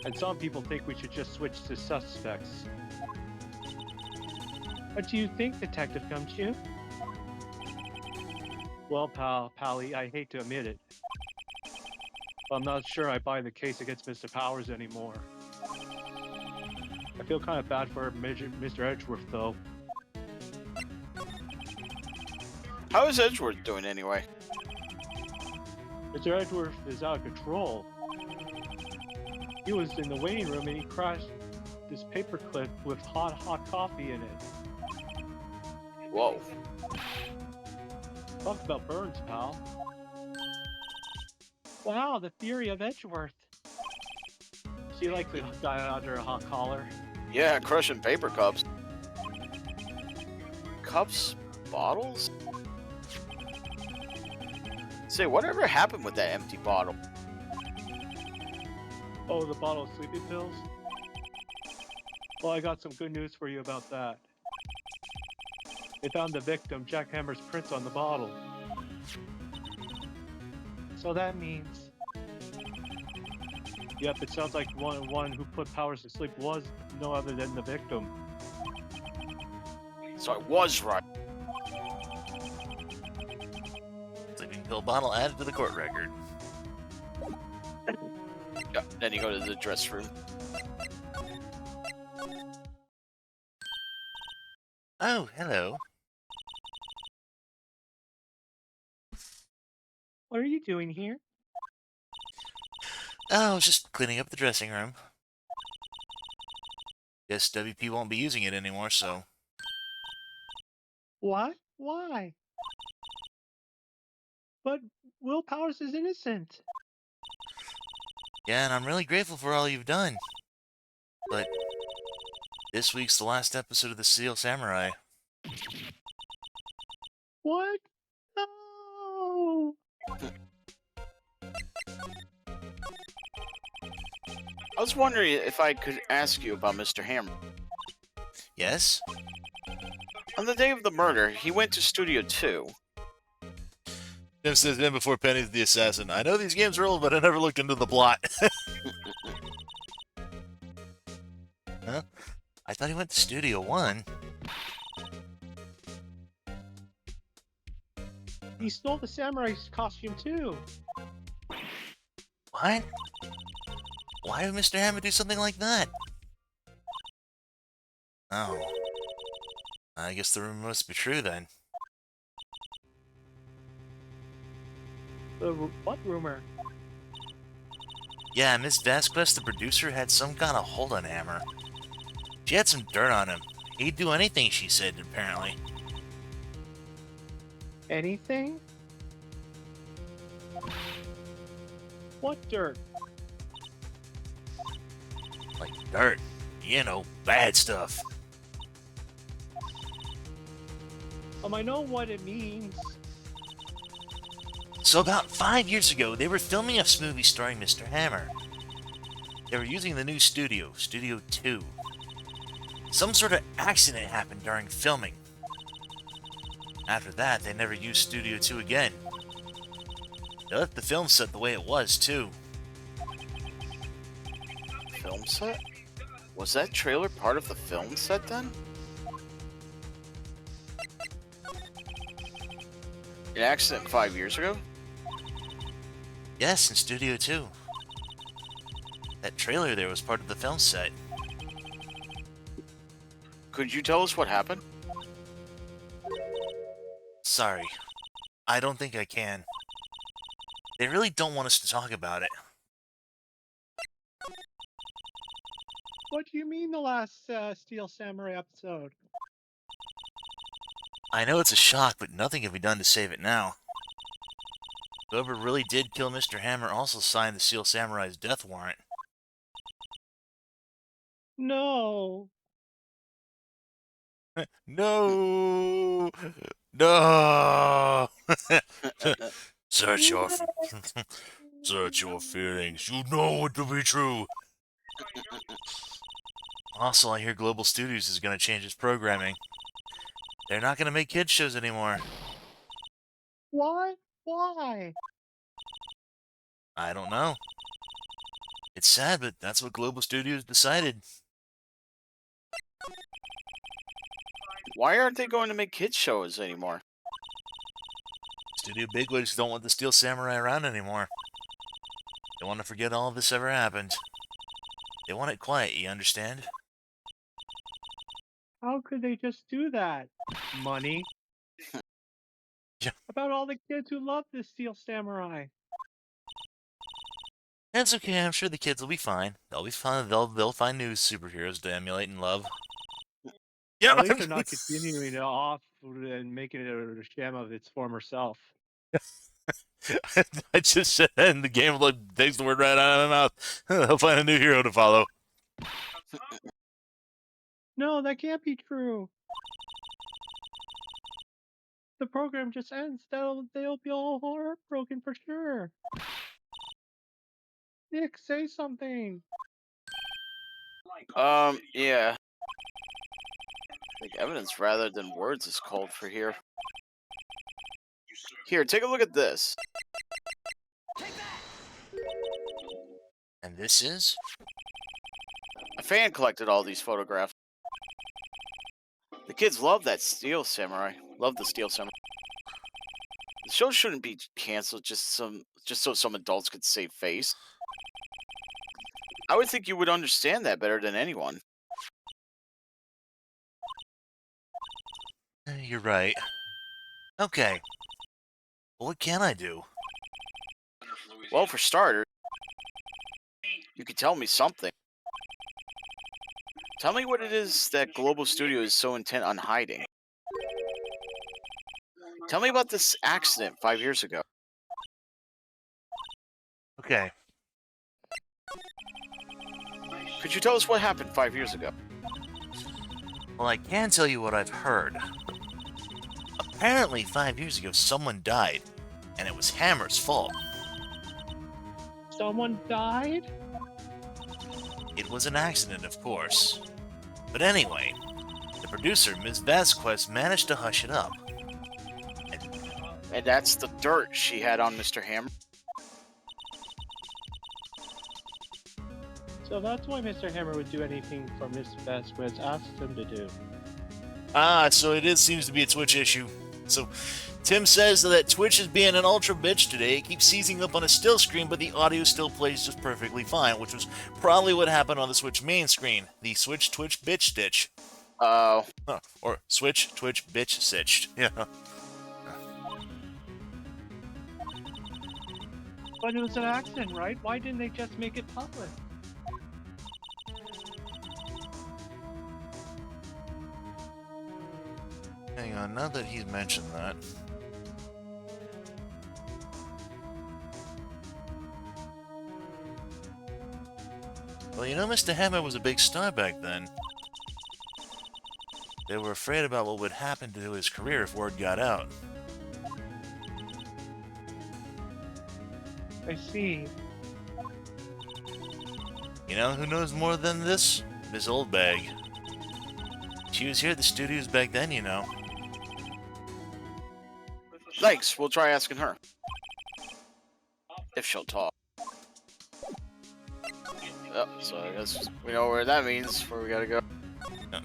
And some people think we should just switch to suspects. What do you think, Detective Gumshoe? Well, Pally, I hate to admit it. But I'm not sure I buy the case against Mr. Powers anymore. I feel kind of bad for Mr. Edgeworth, though. How is Edgeworth doing anyway? Mr. Edgeworth is out of control. He was in the waiting room and he crashed this paperclip with hot coffee in it. Whoa. Talk about burns, pal. Wow, the Fury of Edgeworth. She likes to die under a hot collar. Yeah, crushing paper cups. Cups? Bottles? Say, whatever happened with that empty bottle? Oh, the bottle of sleeping pills? Well, I got some good news for you about that. They found the victim, Jack Hammer's prints on the bottle. So that means... Yep, it sounds like one who put Powers to sleep was no other than the victim. So I was right. Sleeping pill bottle added to the court record. Yeah, then you go to the dress room. Oh, hello. What are you doing here? Oh, I was just cleaning up the dressing room. Guess WP won't be using it anymore, so... What? Why? But Will Powers is innocent. Yeah, and I'm really grateful for all you've done. But this week's the last episode of the Steel Samurai. What? No! I was wondering if I could ask you about Mr. Hammer. Yes? On the day of the murder, he went to Studio 2. Tim says, then before Penny's the assassin. I know these games are old, but I never looked into the plot. Huh? I thought he went to Studio 1. He stole the samurai's costume too. What? Why would Mr. Hammer do something like that? Oh. I guess the rumor must be true then. What rumor? Yeah, Miss Vasquez, the producer, had some kind of hold on Hammer. She had some dirt on him. He'd do anything, she said, apparently. Anything? What dirt? Like dirt. You know, bad stuff. I know what it means. So about 5 years ago, they were filming a movie starring Mr. Hammer. They were using the new studio, Studio 2. Some sort of accident happened during filming. After that, they never used Studio 2 again. They left the film set the way it was, too. Film set? Was that trailer part of the film set then? An accident 5 years ago? Yes, in Studio 2. That trailer there was part of the film set. Could you tell us what happened? Sorry. I don't think I can. They really don't want us to talk about it. What do you mean the last Steel Samurai episode? I know it's a shock, but nothing can be done to save it now. Whoever really did kill Mr. Hammer also signed the Steel Samurai's death warrant. No. No! No! Search your... Search your feelings. You know it to be true. Also, I hear Global Studios is going to change its programming. They're not going to make kids shows anymore. What? Why? I don't know. It's sad, but that's what Global Studios decided. Why aren't they going to make kids shows anymore? Studio bigwigs don't want the Steel Samurai around anymore. They want to forget all of this ever happened. They want it quiet, you understand? How could they just do that? Money. Yeah. About all the kids who love the Steel Samurai. That's okay, I'm sure the kids will be fine. They'll be fine. They'll find new superheroes to emulate and love. Yeah, At least they're not continuing it off and making it a sham of its former self. I just said that and the game like takes the word right out of my mouth. I'll find a new hero to follow. No, that can't be true. The program just ends. They'll be all heartbroken for sure. Nick, say something. Yeah. I think evidence rather than words is called for here. Here, take a look at this. And this is? A fan collected all these photographs. The kids love that Steel Samurai. Love the Steel Samurai. The show shouldn't be canceled just so some adults could save face. I would think you would understand that better than anyone. You're right. Okay. What can I do? Well, for starters, you could tell me something. Tell me what it is that Global Studio is so intent on hiding. Tell me about this accident 5 years ago. Okay. Could you tell us what happened 5 years ago? Well, I can tell you what I've heard. Apparently, 5 years ago, someone died, and it was Hammer's fault. Someone died? It was an accident, of course. But anyway, the producer, Ms. Vasquez, managed to hush it up. And that's the dirt she had on Mr. Hammer. So that's why Mr. Hammer would do anything for Miss Vasquez asked him to do. So it seems to be a Twitch issue. So, Tim says that Twitch is being an ultra bitch today. It keeps seizing up on a still screen, but the audio still plays just perfectly fine, which was probably what happened on the Switch main screen. The Switch Twitch bitch stitch. Oh. Or Switch Twitch bitch stitched. Yeah. But it was an accident, right? Why didn't they just make it public? Hang on, now that he's mentioned that. Well, you know, Mr. Hammer was a big star back then. They were afraid about what would happen to his career if word got out. I see. You know who knows more than this? Miss Oldbag. She was here at the studios back then, you know. Thanks, we'll try asking her. If she'll talk. Oh, so I guess we know where that means, where we gotta go. No.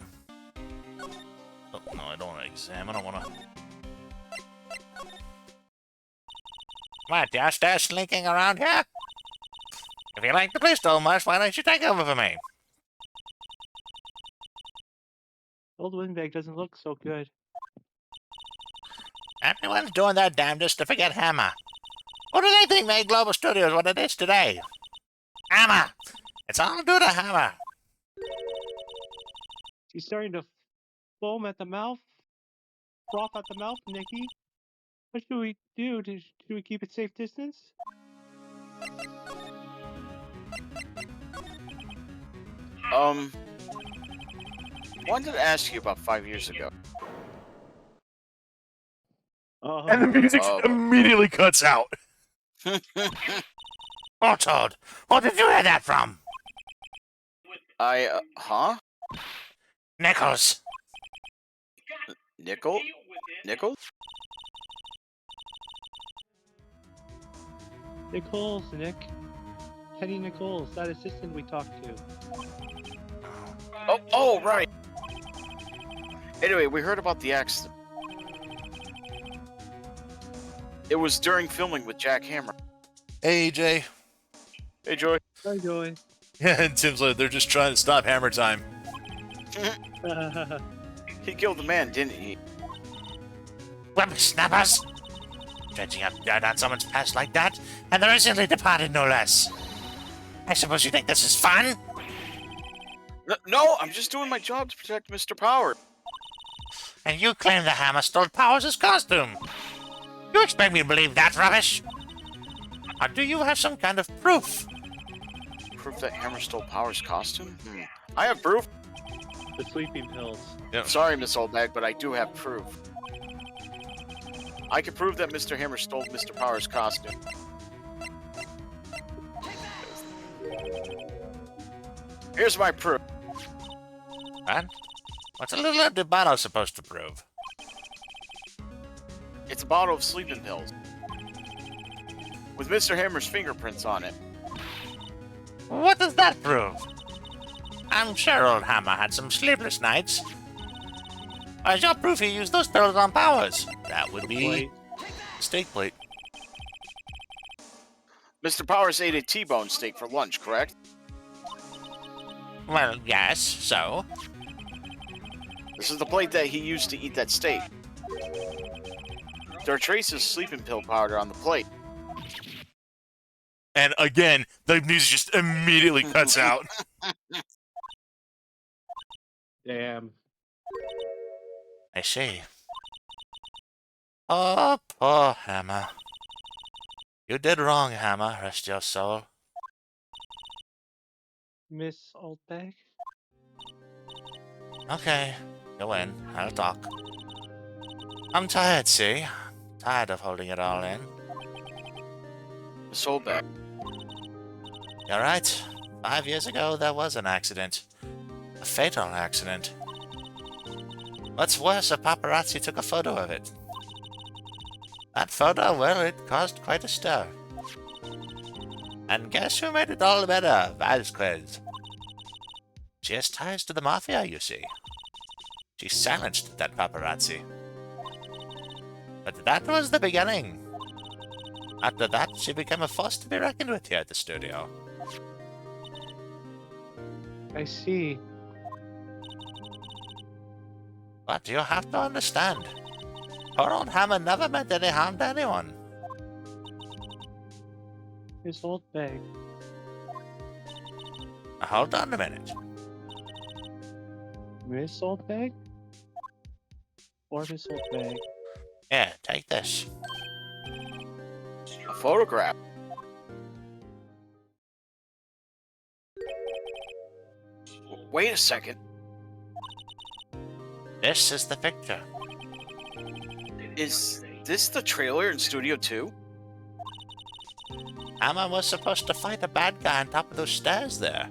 Oh, no, I don't want to examine, I want to... What, you're still slinking around here? If you like the place so much, why don't you take over for me? Old Windbag doesn't look so good. Everyone's doing their damnedest to forget Hammer. What do they think made Global Studios what it is today? Hammer! It's all due to Hammer. He's starting to foam at the mouth. Froth at the mouth, Nikki. What should we do? Should we keep it safe distance? Wanted to ask you about 5 years ago. And the music immediately cuts out. Oh, Toad, where did you hear that from? Huh? Nichols. Nichols? Nichols, Nick. Kenny Nichols, that assistant we talked to. Oh, right. Anyway, we heard about the accident. It was during filming with Jack Hammer. Hey, EJ. Hey, Joy. Hi, Joy. Yeah, and Tim's like, they're just trying to stop Hammer time. He killed the man, didn't he? Whippersnappers! Dredging up dirt on someone's past like that, and the recently departed no less. I suppose you think this is fun? No, I'm just doing my job to protect Mr. Power. And you claim the Hammer stole Powers' costume. You expect me to believe that rubbish? Or do you have some kind of proof? Proof that Hammer stole Power's costume? I have proof. The sleeping pills. Yep. Sorry, Miss Oldbag, but I do have proof. I can prove that Mr. Hammer stole Mr. Power's costume. Here's my proof. And what's a little empty bottle supposed to prove? It's a bottle of sleeping pills. With Mr. Hammer's fingerprints on it. What does that prove? I'm sure old Hammer had some sleepless nights. As your proof he used those pills on Powers? That would be Wait. steak plate. Mr. Powers ate a T-bone steak for lunch, correct? Well, yes, so? This is the plate that he used to eat that steak. There are traces of sleeping pill powder on the plate. And again, the music just immediately cuts out. Damn. I see. Oh, poor Hammer. You did wrong, Hammer. Rest your soul. Miss Oldbag? Okay, go in. I'll talk. I'm tired, see? Tired of holding it all in. Miss Oldbag. You're right. 5 years ago, there was an accident. A fatal accident. What's worse, a paparazzi took a photo of it. That photo, well, it caused quite a stir. And guess who made it all better? Vasquez. She has ties to the Mafia, you see. She silenced that paparazzi. But that was the beginning. After that, she became a force to be reckoned with here at the studio. I see. But you have to understand, her old Hammer never meant any harm to anyone. Miss Oldbag. Now, hold on a minute. Miss Oldbag? Or Miss Oldbag? Here, take this. A photograph. Wait a second. This is the picture. Is this the trailer in Studio 2? Hammer was supposed to fight a bad guy on top of those stairs there.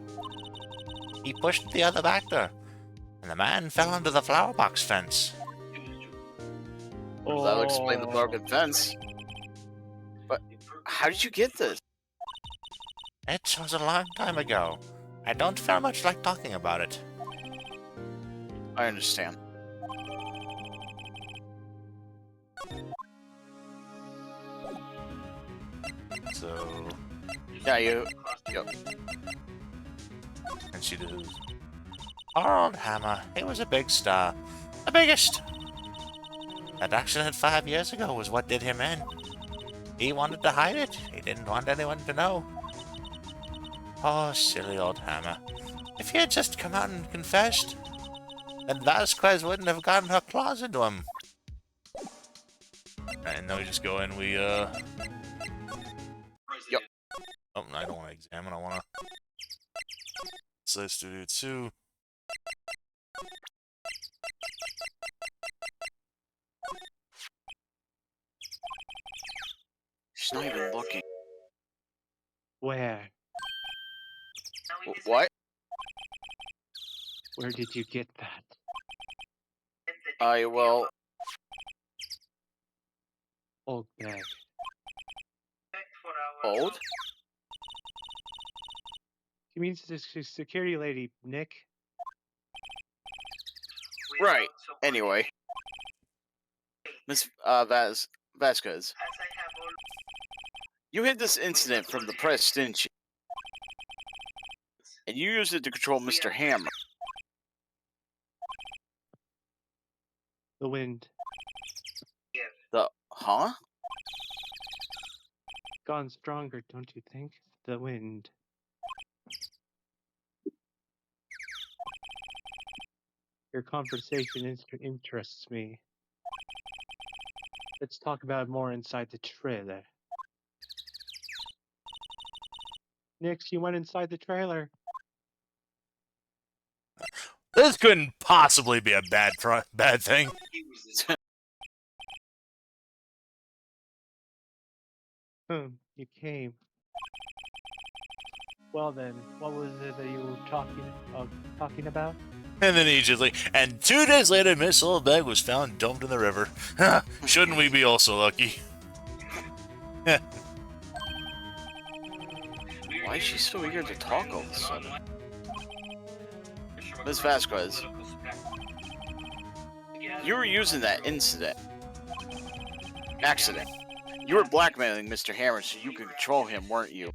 He pushed the other actor, and the man fell under the flower box fence. Well, that'll explain the broken fence. But how did you get this? It was a long time ago. I don't very much like talking about it. I understand. So, Yeah, you. Yep. and she did. Our old Hammer, he was a big star. The biggest! That accident 5 years ago was what did him in. He wanted to hide it. He didn't want anyone to know. Oh, silly old Hammer. If he had just come out and confessed, then Vasquez wouldn't have gotten her claws into him. And then we just go in, we, Yep. Oh, I don't want to examine, I want to... Slay Studio 2. She's not even looking. Where? What? Where did you get that? Well, Oldbag. old? He means the security lady, Nick. Right. Anyway. Miss, Vasquez. You hid this incident from the press, didn't you? And you used it to control Mr. Hammer. The wind. Huh? Gone stronger, don't you think? The wind. Your conversation interests me. Let's talk about it more inside the trailer. Nick, she went inside the trailer. This couldn't possibly be a bad thing. You came. Well then, what was it that you were talking about? And then immediately, and 2 days later, Miss Solveig was found dumped in the river. Shouldn't we be also lucky? Why is she so eager to talk all of a sudden? Ms. Vasquez, you were using that accident. You were blackmailing Mr. Hammer so you could control him, weren't you?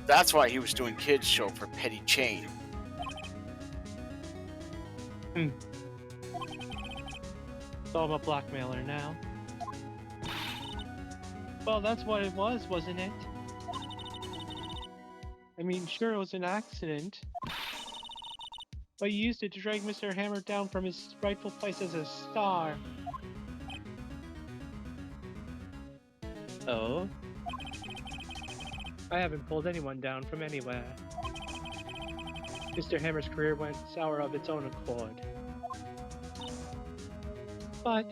That's why he was doing kids' show for petty change. So I'm a blackmailer now. Well, that's what it was, wasn't it? I mean, sure, it was an accident. But you used it to drag Mr. Hammer down from his rightful place as a star. Oh? I haven't pulled anyone down from anywhere. Mr. Hammer's career went sour of its own accord. But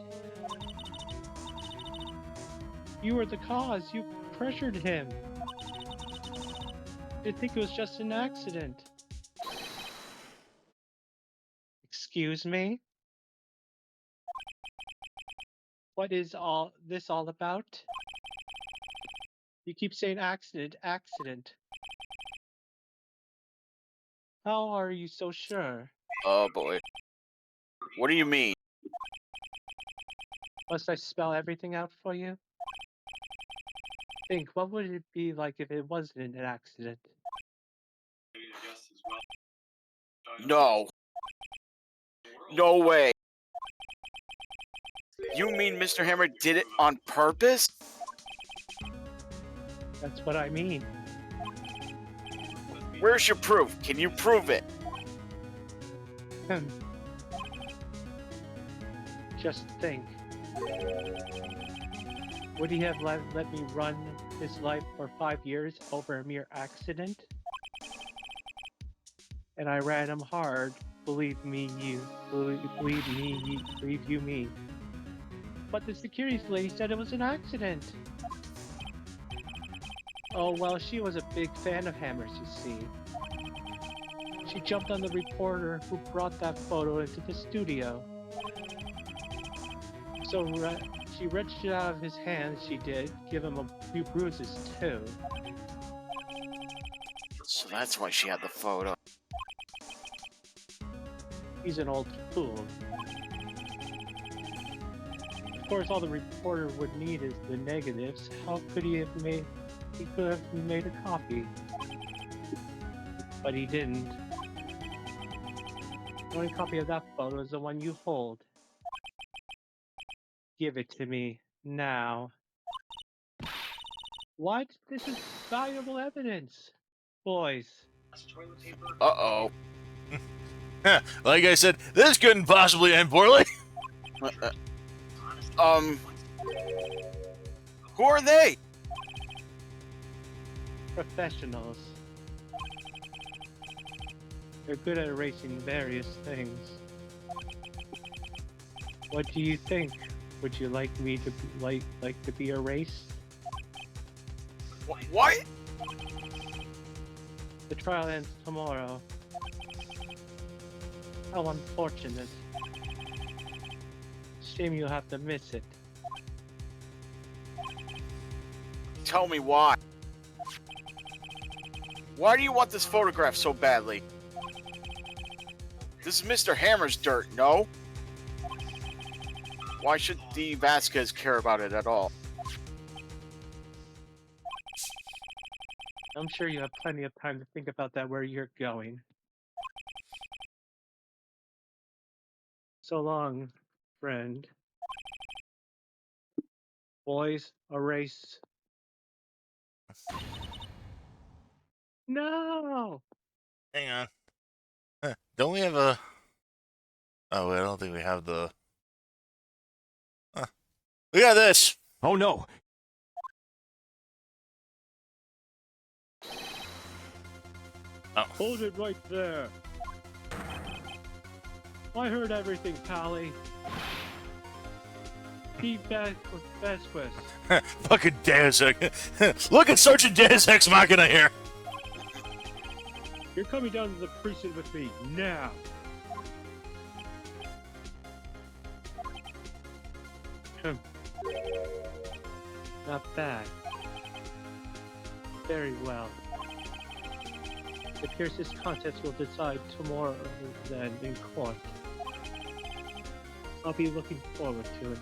you were the cause. You pressured him. You'd think it was just an accident. Excuse me? What is all this all about? You keep saying accident, accident. How are you so sure? Oh boy. What do you mean? Must I spell everything out for you? Think, what would it be like if it wasn't an accident? No. No way. You mean Mr. Hammer did it on purpose? That's what I mean. Where's your proof? Can you prove it? Just think. Would he have let me run his life for 5 years over a mere accident? And I ran him hard. Believe you me. But the securities lady said it was an accident. Oh, well, she was a big fan of Hammer's, you see. She jumped on the reporter who brought that photo into the studio. So she wrenched it out of his hands, she did. Give him a few bruises, too. So that's why she had the photo. He's an old fool. Of course, all the reporter would need is the negatives. How could he have made... He could have made a copy. But he didn't. The only copy of that photo is the one you hold. Give it to me, now. What? This is valuable evidence. Boys. Uh-oh. Like I said, this couldn't possibly end poorly. Who are they? Professionals. They're good at erasing various things. What do you think? Would you like me to like to be erased? What? The trial ends tomorrow. How unfortunate. Shame you'll have to miss it. Tell me why. Why do you want this photograph so badly? This is Mr. Hammer's dirt, no? Why should the Vasquez care about it at all? I'm sure you have plenty of time to think about that where you're going. So long, friend. Boys, a race. No! Hang on. Don't we have a... Oh, wait, I don't think we have the... We got this! Oh no! Hold it right there. I heard everything, Pally. Feedback with Vasquez. Fucking Deus Ex. Look at Sergeant Deus Ex Machina here. You're coming down to the precinct with me now. Not bad. Very well. It appears this contest will decide tomorrow then in court. I'll be looking forward to it.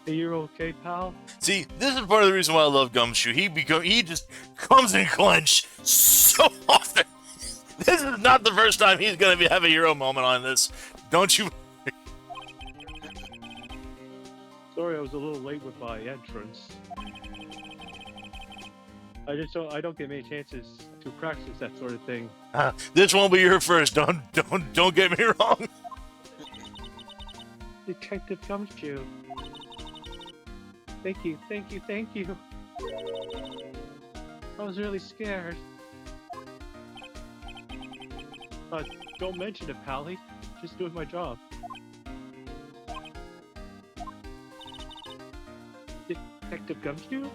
Hey, you're okay, pal? See, this is part of the reason why I love Gumshoe. He just comes in clinch so often. This is not the first time he's gonna have a hero moment on this. Don't you? Sorry, I was a little late with my entrance. I don't get many chances to practice that sort of thing. This won't be your first. Don't get me wrong. Detective Gumshoe. Thank you. I was really scared. Don't mention it, Pally. Just doing my job. Detective Gumshoe?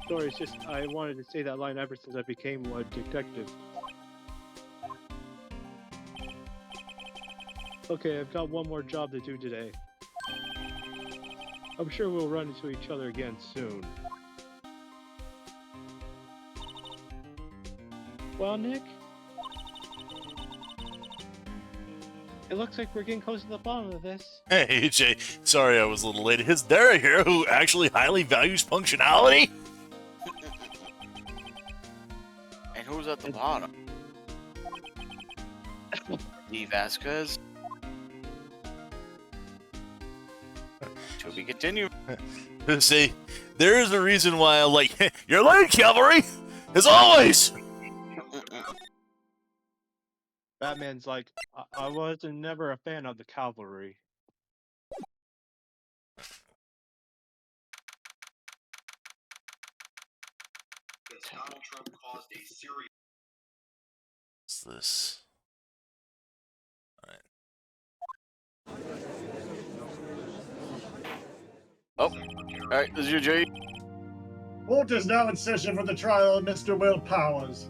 Sorry, it's just I wanted to say that line ever since I became a detective. Okay, I've got one more job to do today. I'm sure we'll run into each other again soon. Well, Nick? It looks like we're getting close to the bottom of this. Hey, Jay. Sorry I was a little late. Is there a hero who actually highly values functionality? And who's at the bottom? D. Vasquez. To be continued. See, there is a reason why I like you're late, cavalry, as always. Batman's like, I wasn't never a fan of the cavalry. Donald Trump caused a serious. What's this? Alright, this is your Jay. Court is now in session for the trial of Mr. Will Powers.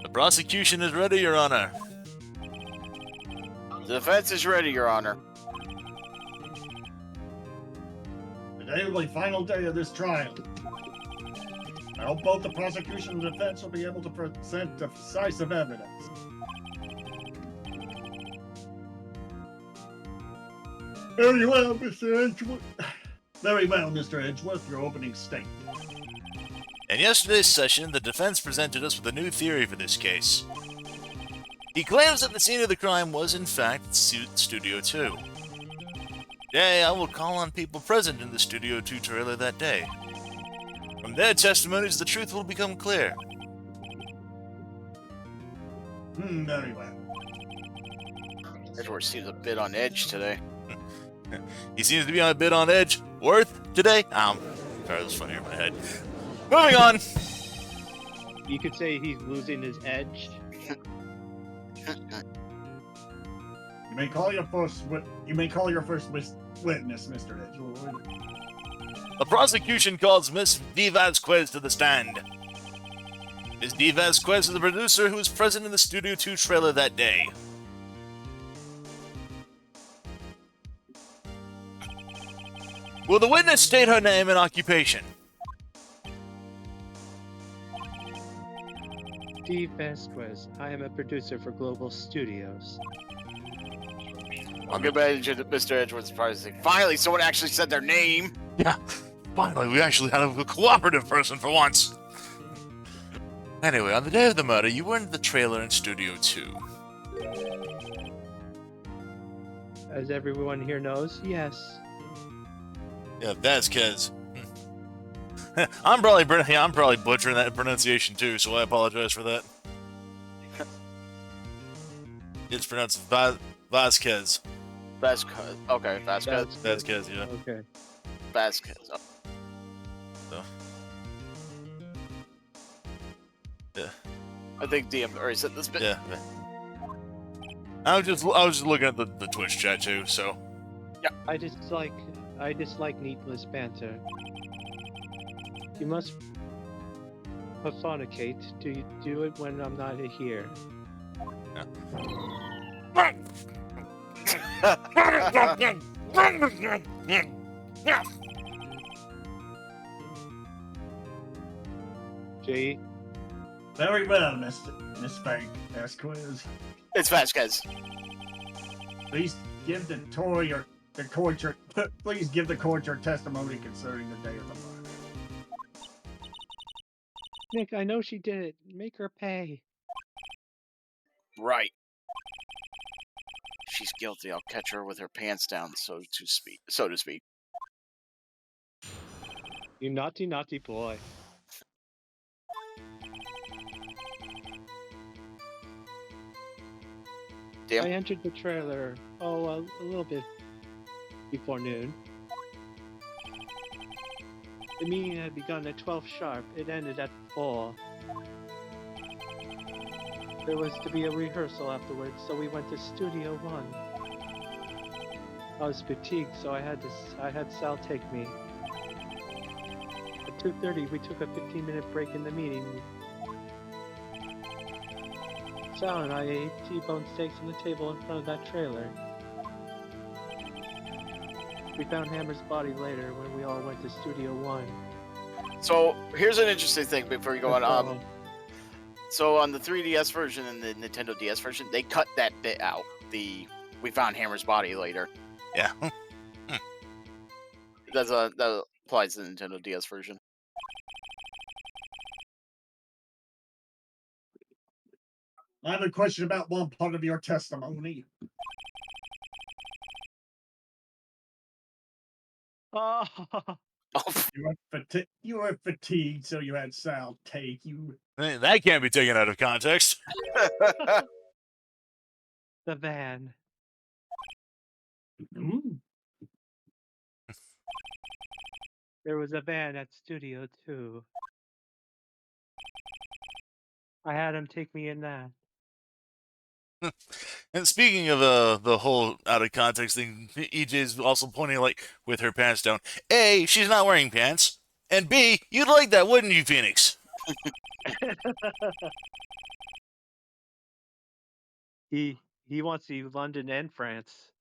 The prosecution is ready, Your Honor. The defense is ready, Your Honor. Today will be the final day of this trial. I hope both the prosecution and the defense will be able to present decisive evidence. Very well, Mr. Edgeworth. Very well, Mr. Edgeworth, your opening statement. In yesterday's session, the defense presented us with a new theory for this case. He claims that the scene of the crime was, in fact, Studio 2. Today, I will call on people present in the Studio 2 trailer that day. From their testimonies, the truth will become clear. Very well. Edward seems a bit on edge today. He seems to be on a bit on edge. Worth today? Sorry, that's funny in my head. Moving on. You could say he's losing his edge. You may call your first witness, Mr. Edgeworth. The prosecution calls Miss D. Vasquez to the stand. Miss D. Vasquez is the producer who was present in the Studio 2 trailer that day. Will the witness state her name and occupation? Steve Vasquez. I am a producer for Global Studios. I'll get back to Mr. Edgeworth's surprising. Finally, someone actually said their name. Yeah, finally, we actually had a cooperative person for once. Anyway, on the day of the murder, you were in the trailer in Studio 2. As everyone here knows, yes. Yeah, Vasquez. I'm probably butchering that pronunciation too, so I apologize for that. It's pronounced Vasquez. Vasquez. Okay, Vasquez. That's Kez, yeah. Okay. Vasquez. Oh, So. Yeah. I think DM already said this bit. Yeah. I was just looking at the Twitch chat too, so I dislike needless banter. You must perfornicate. Do you do it when I'm not here? G. Very well, Miss Bank Vasquez. It's Vasquez. Please give the court your testimony concerning the day of the murder. Nick, I know she did it. Make her pay. Right. She's guilty. I'll catch her with her pants down, so to speak. You naughty, naughty boy. Damn. I entered the trailer, a little bit before noon. The meeting had begun at 12 sharp. It ended at 4. There was to be a rehearsal afterwards, so we went to Studio 1. I was fatigued, so I had Sal take me. At 2:30, we took a 15-minute break in the meeting. Sal and I ate T-bone steaks on the table in front of that trailer. We found Hammer's body later when we all went to Studio 1. So here's an interesting thing before you go on. So on the 3DS version and the Nintendo DS version, they cut that bit out. We found Hammer's body later. yeah. That applies to the Nintendo DS version. I have a question about one part of your testimony. Oh, You were fatigued, so you had Sal take you. That can't be taken out of context. the van. Mm. There was a van at Studio 2. I had him take me in that. And speaking of the whole out of context thing, EJ's also pointing like with her pants down. A, she's not wearing pants, and B, you'd like that, wouldn't you, Phoenix? He wants to London and France.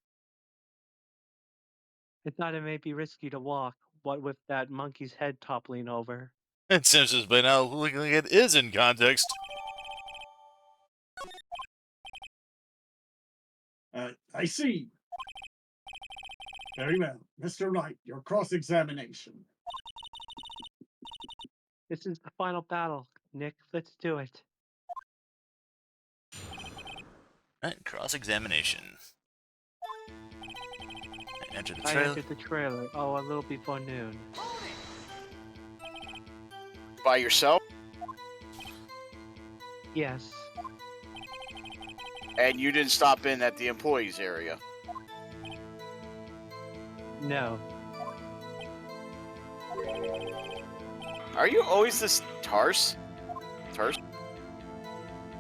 I thought it may be risky to walk, what with that monkey's head toppling over. And Simpsons by now looking like it is in context. I see. Very well. Mr. Wright, your cross-examination. This is the final battle, Nick. Let's do it. Right, cross-examination. Enter the I trailer. entered the trailer, a little before noon. By yourself? Yes. And you didn't stop in at the employees area? No. Are you always this Tarse? Tarse?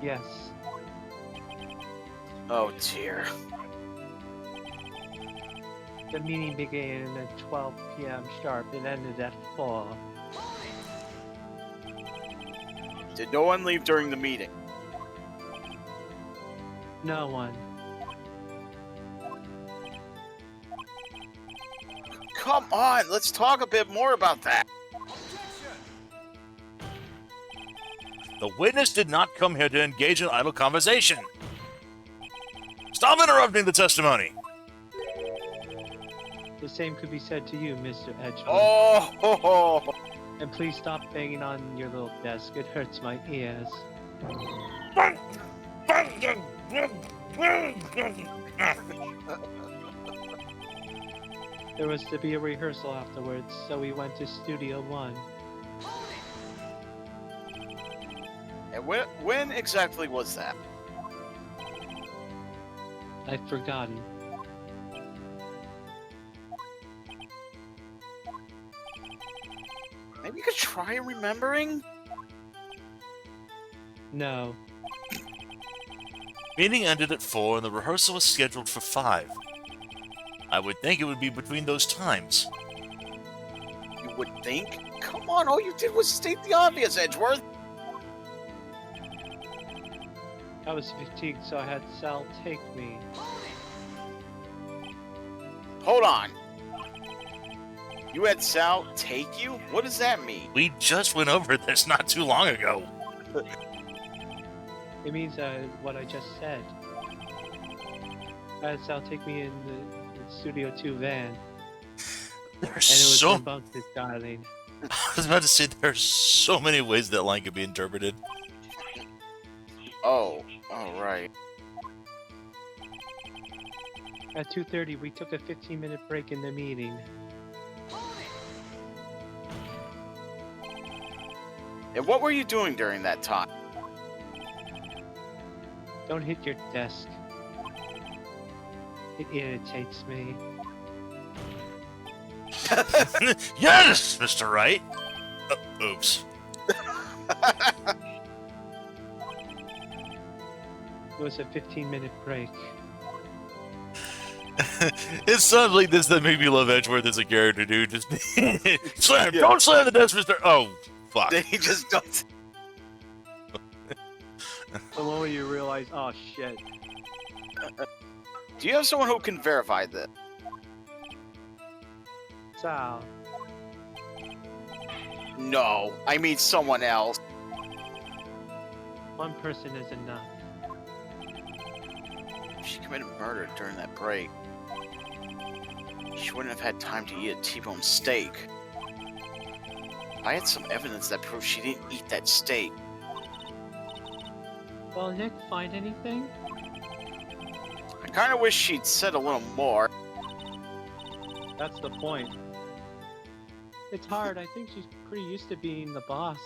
Yes. Oh dear. The meeting began at 12 p.m. sharp and ended at 4. Did no one leave during the meeting? No one. Come on, let's talk a bit more about that. The witness did not come here to engage in idle conversation. Stop interrupting the testimony. The same could be said to you, Mr. Edgewood. Oh! And please stop banging on your little desk. It hurts my ears. There was to be a rehearsal afterwards, so we went to Studio 1. And when exactly was that? I've forgotten. try remembering? No. Meeting ended at 4 and the rehearsal was scheduled for 5. I would think it would be between those times. You would think? Come on, all you did was state the obvious, Edgeworth. I was fatigued, so I had Sal take me. Hold on. You had Sal take you? What does that mean? We just went over this not too long ago. It means what I just said. I had Sal take me in the Studio 2 van. There's And it was so... rambunctious, darling. I was about to say there's so many ways that line could be interpreted. Oh, right. At 2:30, we took a 15-minute break in the meeting. And what were you doing during that time? Don't hit your desk. It irritates me. Yes, Mr. Wright! Oops. It was a 15-minute break. It sounds like this that made me love Edgeworth as a character, dude. Just slam! Don't slam the desk, Mr. Oh, fuck. He just does. The moment you realize, oh shit. Do you have someone who can verify this? Sal. No, I mean someone else. One person is enough. If she committed murder during that break, she wouldn't have had time to eat a T-bone steak. I had some evidence that proved she didn't eat that steak. Well, Nick, find anything? I kind of wish she'd said a little more. That's the point. It's hard. I think she's pretty used to being the boss.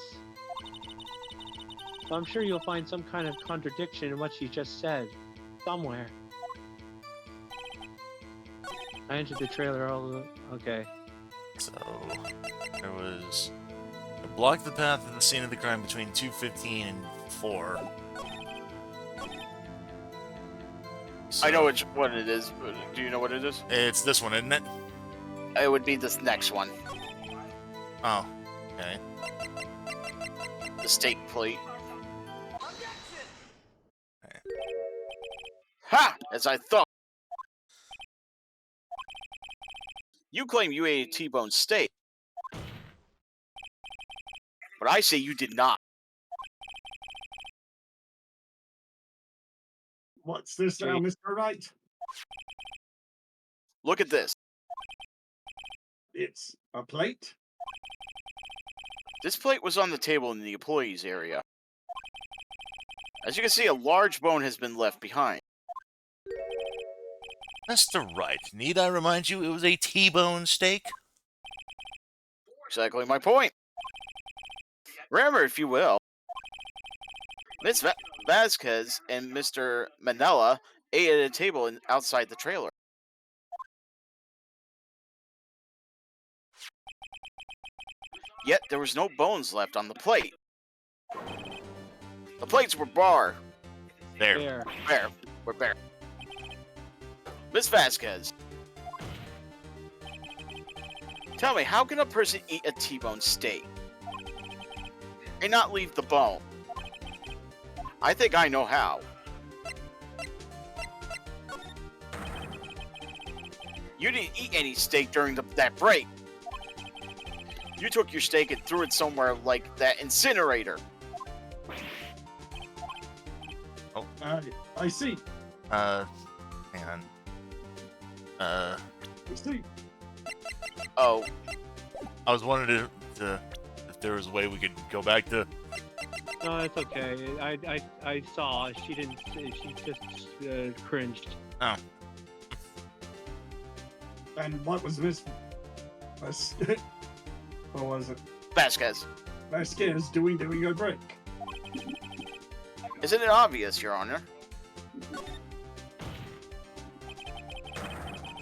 So I'm sure you'll find some kind of contradiction in what she just said. Somewhere. I entered the trailer okay. So, there was... I blocked the path to the scene of the crime between 2:15 and 4. So, I know what it is, but do you know what it is? It's this one, isn't it? It would be this next one. Oh, okay. The steak plate. Ha! As I thought. You claim you ate a T-bone steak. But I say you did not. What's this now, Mr. Wright? Look at this. It's a plate? This plate was on the table in the employees area. As you can see, a large bone has been left behind. Mr. Wright, need I remind you it was a T-bone steak? Exactly my point. Remember, if you will, Miss Vasquez and Mr. Manella ate at a table outside the trailer. Yet there was no bones left on the plate. The plates were bare. There. Bare. We're bare. Miss Vasquez, tell me, how can a person eat a T-bone steak and not leave the bone? I think I know how. You didn't eat any steak during that break. You took your steak and threw it somewhere like that incinerator. I see. Hang on. I see. Oh, I was wondering if there was a way we could go back to... No, it's okay. I saw. She didn't. She just cringed. Oh. And what was Miss... what was it? Vasquez. Vasquez doing a break? Isn't it obvious, Your Honor?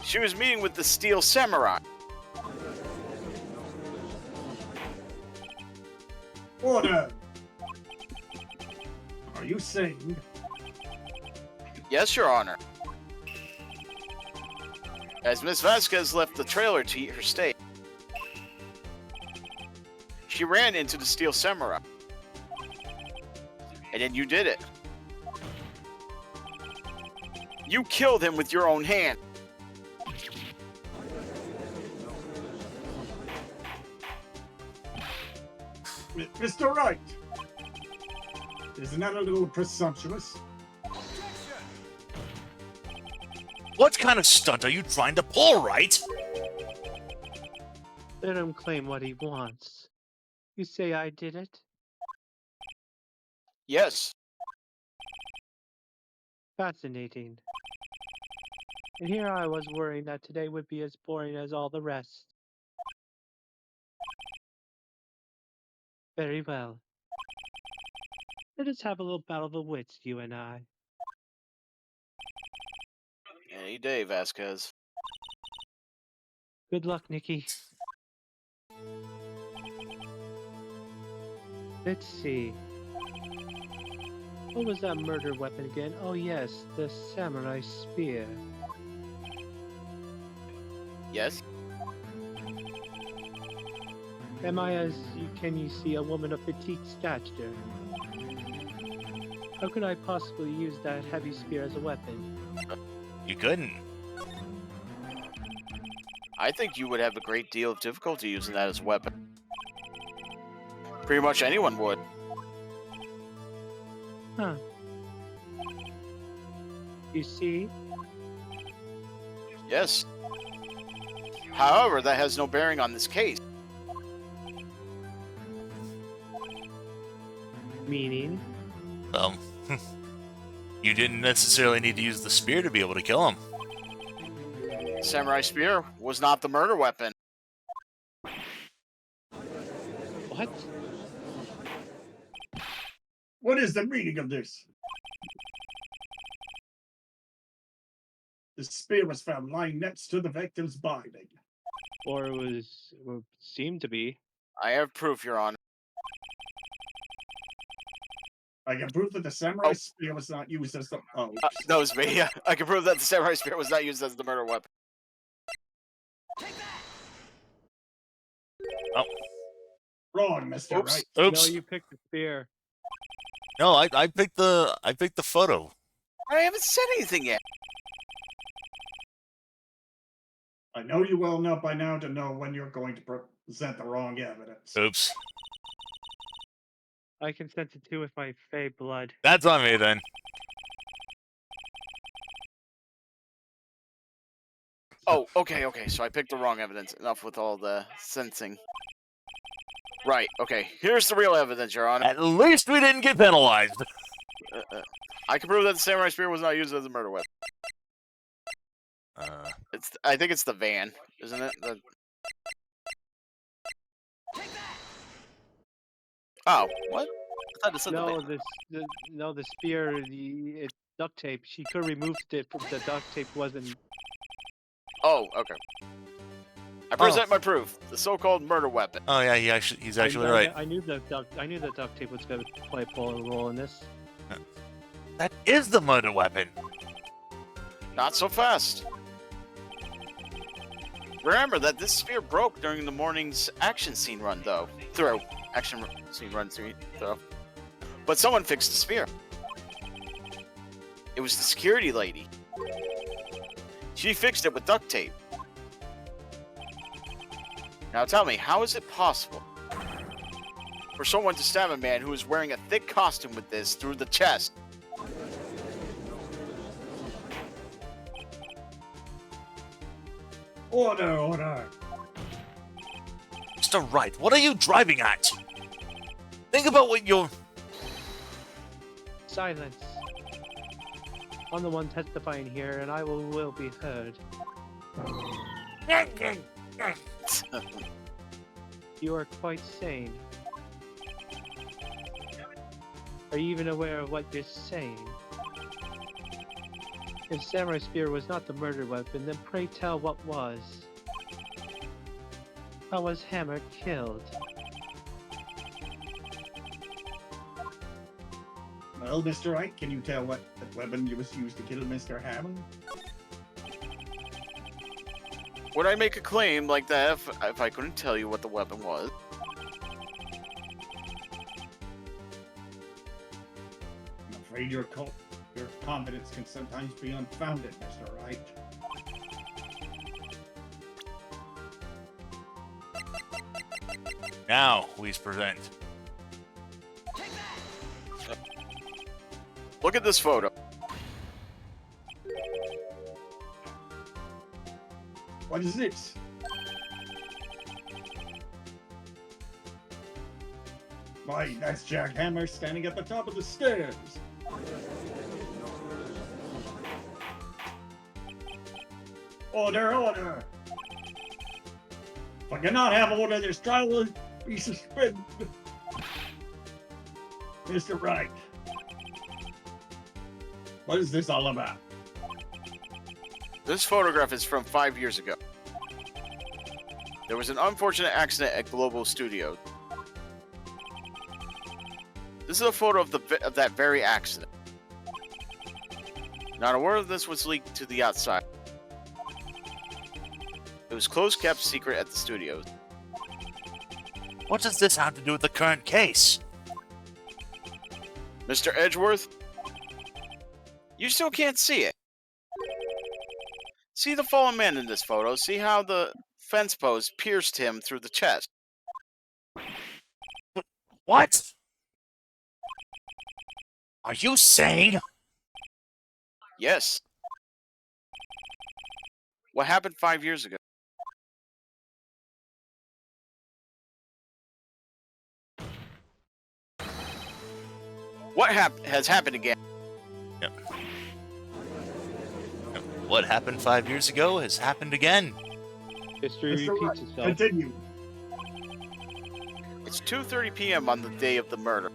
She was meeting with the Steel Samurai. Order! Are you saying Yes, Your Honor. As Miss Vasquez left the trailer to eat her steak, she ran into the Steel Samurai. And then you did it. You killed him with your own hand. Mr. Wright? Isn't that a little presumptuous? What kind of stunt are you trying to pull, right? Let him claim what he wants. You say I did it? Yes. Fascinating. And here I was worrying that today would be as boring as all the rest. Very well. Let us have a little battle of the wits, you and I. Any day, Vasquez. Good luck, Nikki. Let's see. What was that murder weapon again? Oh yes, the samurai spear. Yes? Am I, as can you see, a woman of petite stature? How could I possibly use that heavy spear as a weapon? You couldn't. I think you would have a great deal of difficulty using that as a weapon. Pretty much anyone would. Huh. You see? Yes. However, that has no bearing on this case. Meaning? Well, you didn't necessarily need to use the spear to be able to kill him. Samurai spear was not the murder weapon. What? What is the meaning of this? The spear was found lying next to the victim's body. Or it was, or seemed to be. I have proof, Your Honor. I can prove that the samurai spear was not used as the... Oh, That was me. I can prove that the samurai spear was not used as the murder weapon. Oh, wrong, Mr. Oops. Wright. oops. No, you picked the spear. No, I picked the photo. I haven't said anything yet. I know you well enough by now to know when you're going to present the wrong evidence. Oops. I can sense it too with my fey blood. That's on me then. Oh, okay. So I picked the wrong evidence. Enough with all the sensing. Right, okay. Here's the real evidence, Your Honor. At least we didn't get penalized. I can prove that the samurai spear was not used as a murder weapon. I think it's the van, isn't it? Oh, what? I thought it said the No, van. the spear, it's duct tape. She could have removed it, but the duct tape wasn't. Oh, okay. I present my proof. The so-called murder weapon. Oh yeah, he's actually right. I knew the duct tape was going to play a role in this. That is the murder weapon. Not so fast. Remember that this spear broke during the morning's action scene run, though. Action scene run through. But someone fixed the spear. It was the security lady. She fixed it with duct tape. Now tell me, how is it possible for someone to stab a man who is wearing a thick costume with this through the chest? Order. Mr. Wright, what are you driving at? Think about what you're... Silence. I'm the one testifying here, and I will be heard. You are quite sane. Are you even aware of what you're saying? If Samurai Spear was not the murder weapon, then pray tell what was. How was Hammer killed? Well, Mr. Wright, can you tell what weapon was used to kill Mr. Hammond? Would I make a claim like that if I couldn't tell you what the weapon was? I'm afraid your confidence can sometimes be unfounded, Mr. Wright. Now, please present. Look at this photo. What is this? Why, that's Jack Hammer standing at the top of the stairs. Order, order! If I cannot have order, this trial will be suspended. Mr. Wright, what is this all about? This photograph is from 5 years ago. There was an unfortunate accident at Global Studios. This is a photo of that very accident. Not a word of this was leaked to the outside. It was closed, kept secret at the studios. What does this have to do with the current case? Mr. Edgeworth, you still can't see it. See the fallen man in this photo. See how the fence post pierced him through the chest. What? Are you saying? Yes. What happened 5 years ago? What has happened again? Yep. What happened 5 years ago has happened again. History Mr. repeats Wright, itself. continue. It's 2:30 p.m. on the day of the murder.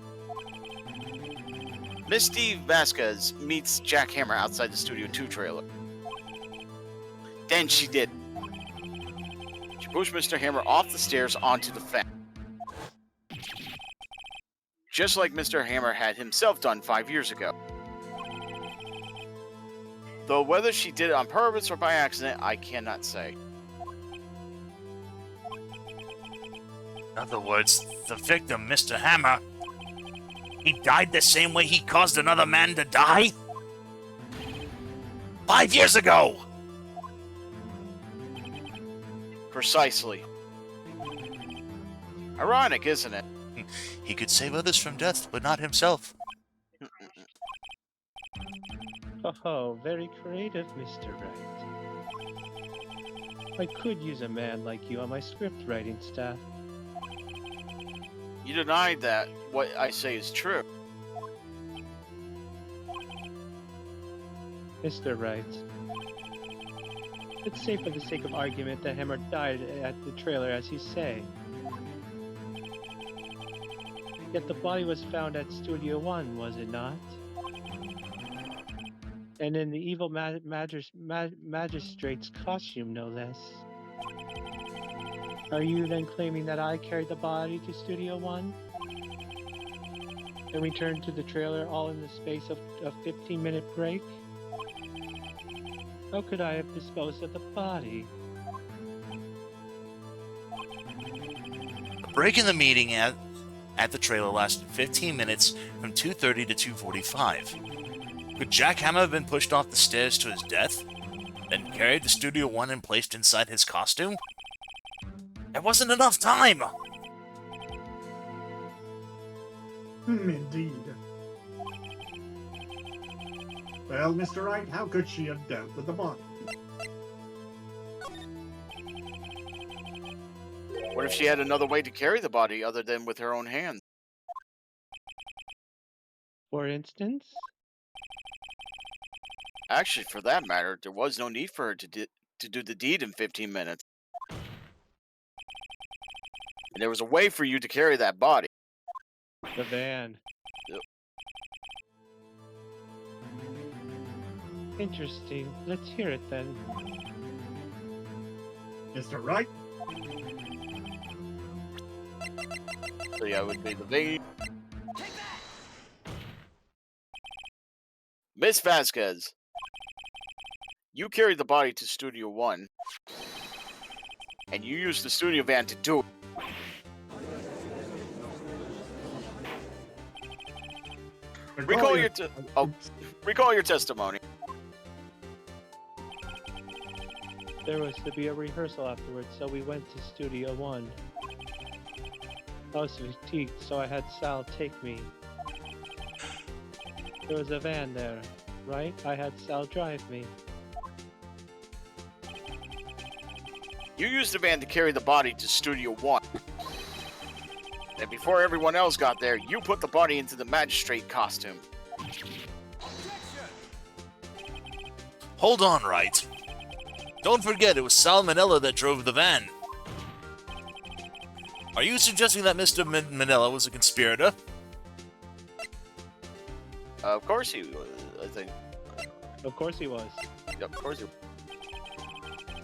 Miss Steve Vasquez meets Jack Hammer outside the Studio 2 trailer. Then she did. She pushed Mr. Hammer off the stairs onto the fence. Just like Mr. Hammer had himself done 5 years ago. Though whether she did it on purpose or by accident, I cannot say. In other words, the victim, Mr. Hammer, he died the same way he caused another man to die? 5 years ago! Precisely. Ironic, isn't it? He could save others from death, but not himself. Oh, very creative, Mr. Wright. I could use a man like you on my script writing staff. You denied that what I say is true. Mr. Wright. Let's say for the sake of argument that Hammer died at the trailer as you say. Yet the body was found at Studio 1, was it not? And in the evil magistrate's costume, no less. Are you then claiming that I carried the body to Studio 1? And returned to the trailer all in the space of a 15-minute break? How could I have disposed of the body? A break in the meeting at the trailer lasted 15 minutes from 2:30 to 2:45. Could Jack Hammer have been pushed off the stairs to his death, then carried to Studio 1 and placed inside his costume? There wasn't enough time! Indeed. Well, Mr. Wright, how could she have dealt with the body? What if she had another way to carry the body other than with her own hands? For instance? Actually, for that matter, there was no need for her to do the deed in 15 minutes. And there was a way for you to carry that body. The van. Yep. Interesting. Let's hear it then. Mr. Wright? So yeah, it would be the van. Miss Vasquez, you carried the body to Studio 1, and you used the studio van to do it. Recall your testimony. There was to be a rehearsal afterwards, so we went to Studio 1. I was fatigued, so I had Sal take me. There was a van there, right? I had Sal drive me. You used the van to carry the body to Studio 1. And before everyone else got there, you put the body into the magistrate costume. Hold on, right? Don't forget, it was Salmonella that drove the van. Are you suggesting that Mr. Manila was a conspirator? Of course he was, I think. Of course he was. Yep, of course he was.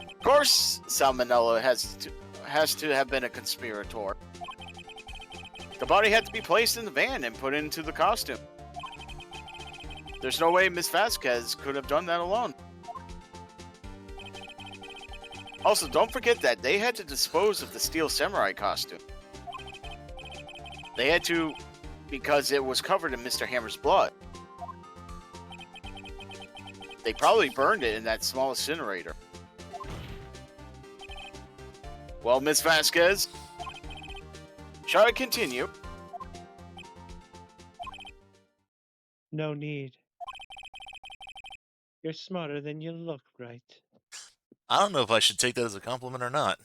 Of course, Salmonella has to have been a conspirator. The body had to be placed in the van and put into the costume. There's no way Miss Vasquez could have done that alone. Also, don't forget that they had to dispose of the Steel Samurai costume. They had to because it was covered in Mr. Hammer's blood. They probably burned it in that small incinerator. Well, Miss Vasquez, shall I continue? No need. You're smarter than you look, right? I don't know if I should take that as a compliment or not.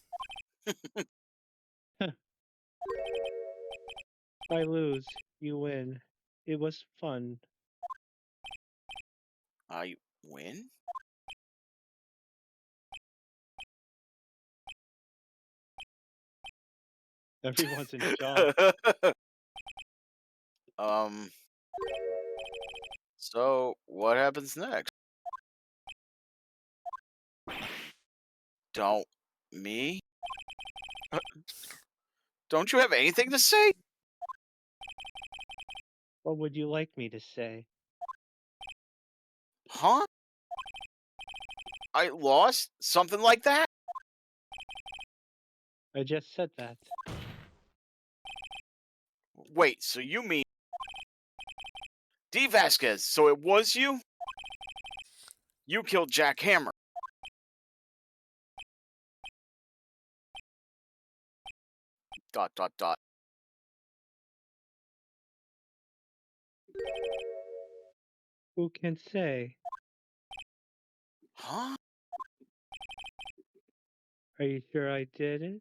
I lose, you win. It was fun. I win? Everyone's in shock. So what happens next? Don't me? Don't you have anything to say? What would you like me to say? Huh? I lost? Something like that? I just said that. Wait, so you mean D. Vasquez, so it was you? You killed Jack Hammer. Dot dot dot. Who can say? Huh? Are you sure I did it?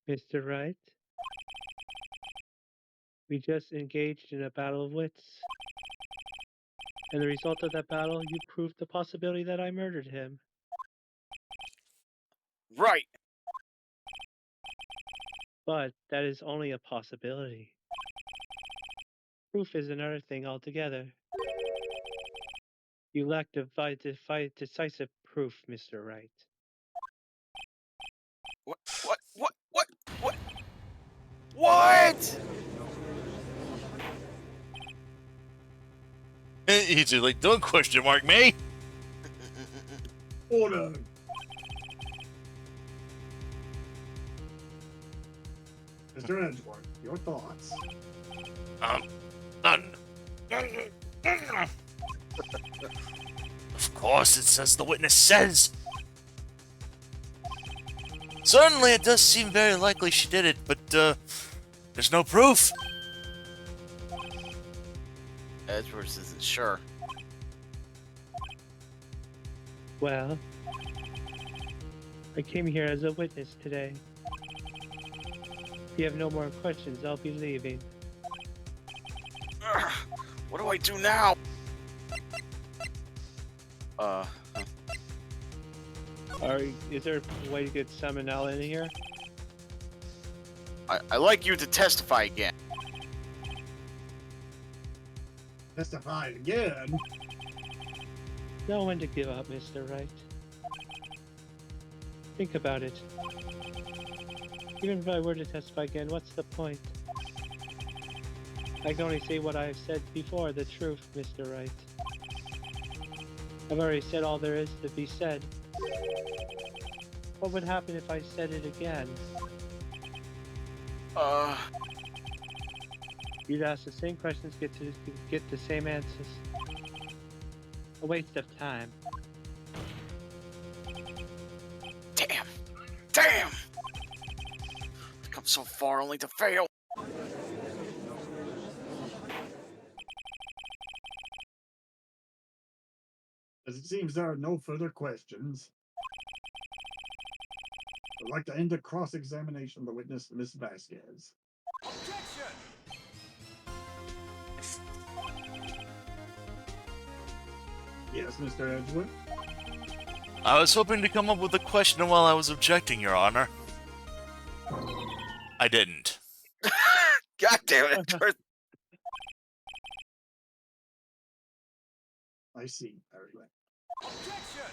Mr. Wright? We just engaged in a battle of wits. And the result of that battle, you proved the possibility that I murdered him. Right. But that is only a possibility. Proof is another thing altogether. You lack decisive proof, Mr. Wright. What? He's just like, don't question mark me. Order. Mr. Edgeworth, your thoughts. Of course, it's as the witness says. Certainly, it does seem very likely she did it, but there's no proof. Edgeworth isn't sure. Well, I came here as a witness today. If you have no more questions, I'll be leaving. What do I do now? Is there a way to get Salmonella in here? I like you to testify again. Testify again. Know when to give up, Mr. Wright. Think about it. Even if I were to testify again, what's the point? I can only say what I've said before, the truth, Mr. Wright. I've already said all there is to be said. What would happen if I said it again? You'd ask the same questions, get the same answers. A waste of time. Damn! Damn! Come so far only to fail. As it seems there are no further questions, I'd like to end the cross-examination of the witness, Miss Vasquez. Objection! Yes, Mr. Edgewood? I was hoping to come up with a question while I was objecting, Your Honor. I didn't. God damn it! Edgeworth. I see. Very well. Objection!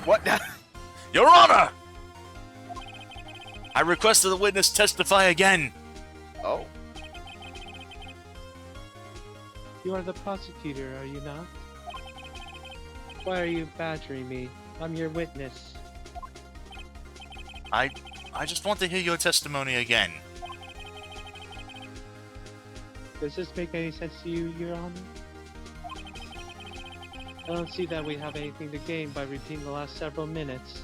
What now? Your Honor! I request that the witness testify again. Oh. You are the prosecutor, are you not? Why are you badgering me? I'm your witness. I just want to hear your testimony again. Does this make any sense to you, Your Honor? I don't see that we have anything to gain by repeating the last several minutes.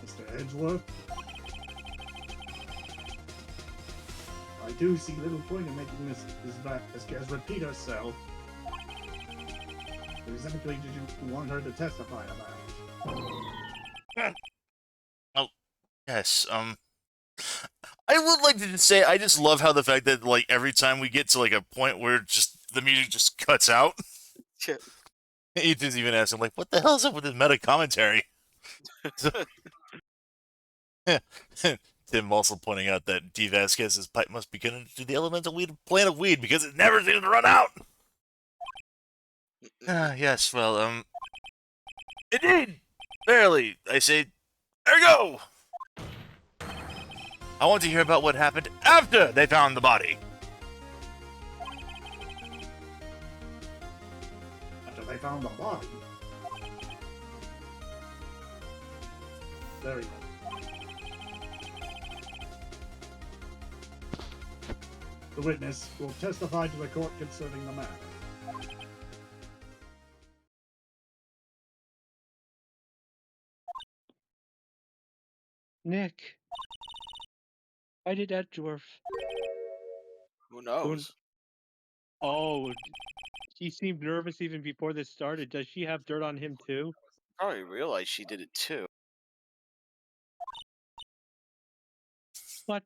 Mr. Edgeworth? I do see little point in making Miss Vasquez repeat herself. What exactly did you want her to testify about? Yes, I would like to just say I just love how the fact that, like, every time we get to, like, a point where just the music just cuts out, Ethan's even asking, like, what the hell is up with this meta commentary? Tim also pointing out that D. Vasquez's pipe must be connected to the elemental weed plant of weed because it never seems to run out. Yes, well, indeed, barely. I say, there you go. I want to hear about what happened after they found the body. After they found the body? Very well. The witness will testify to the court concerning the matter. Nick. Why did Edgeworth? Who knows? Oh, he seemed nervous even before this started. Does she have dirt on him too? Probably realized she did it too. But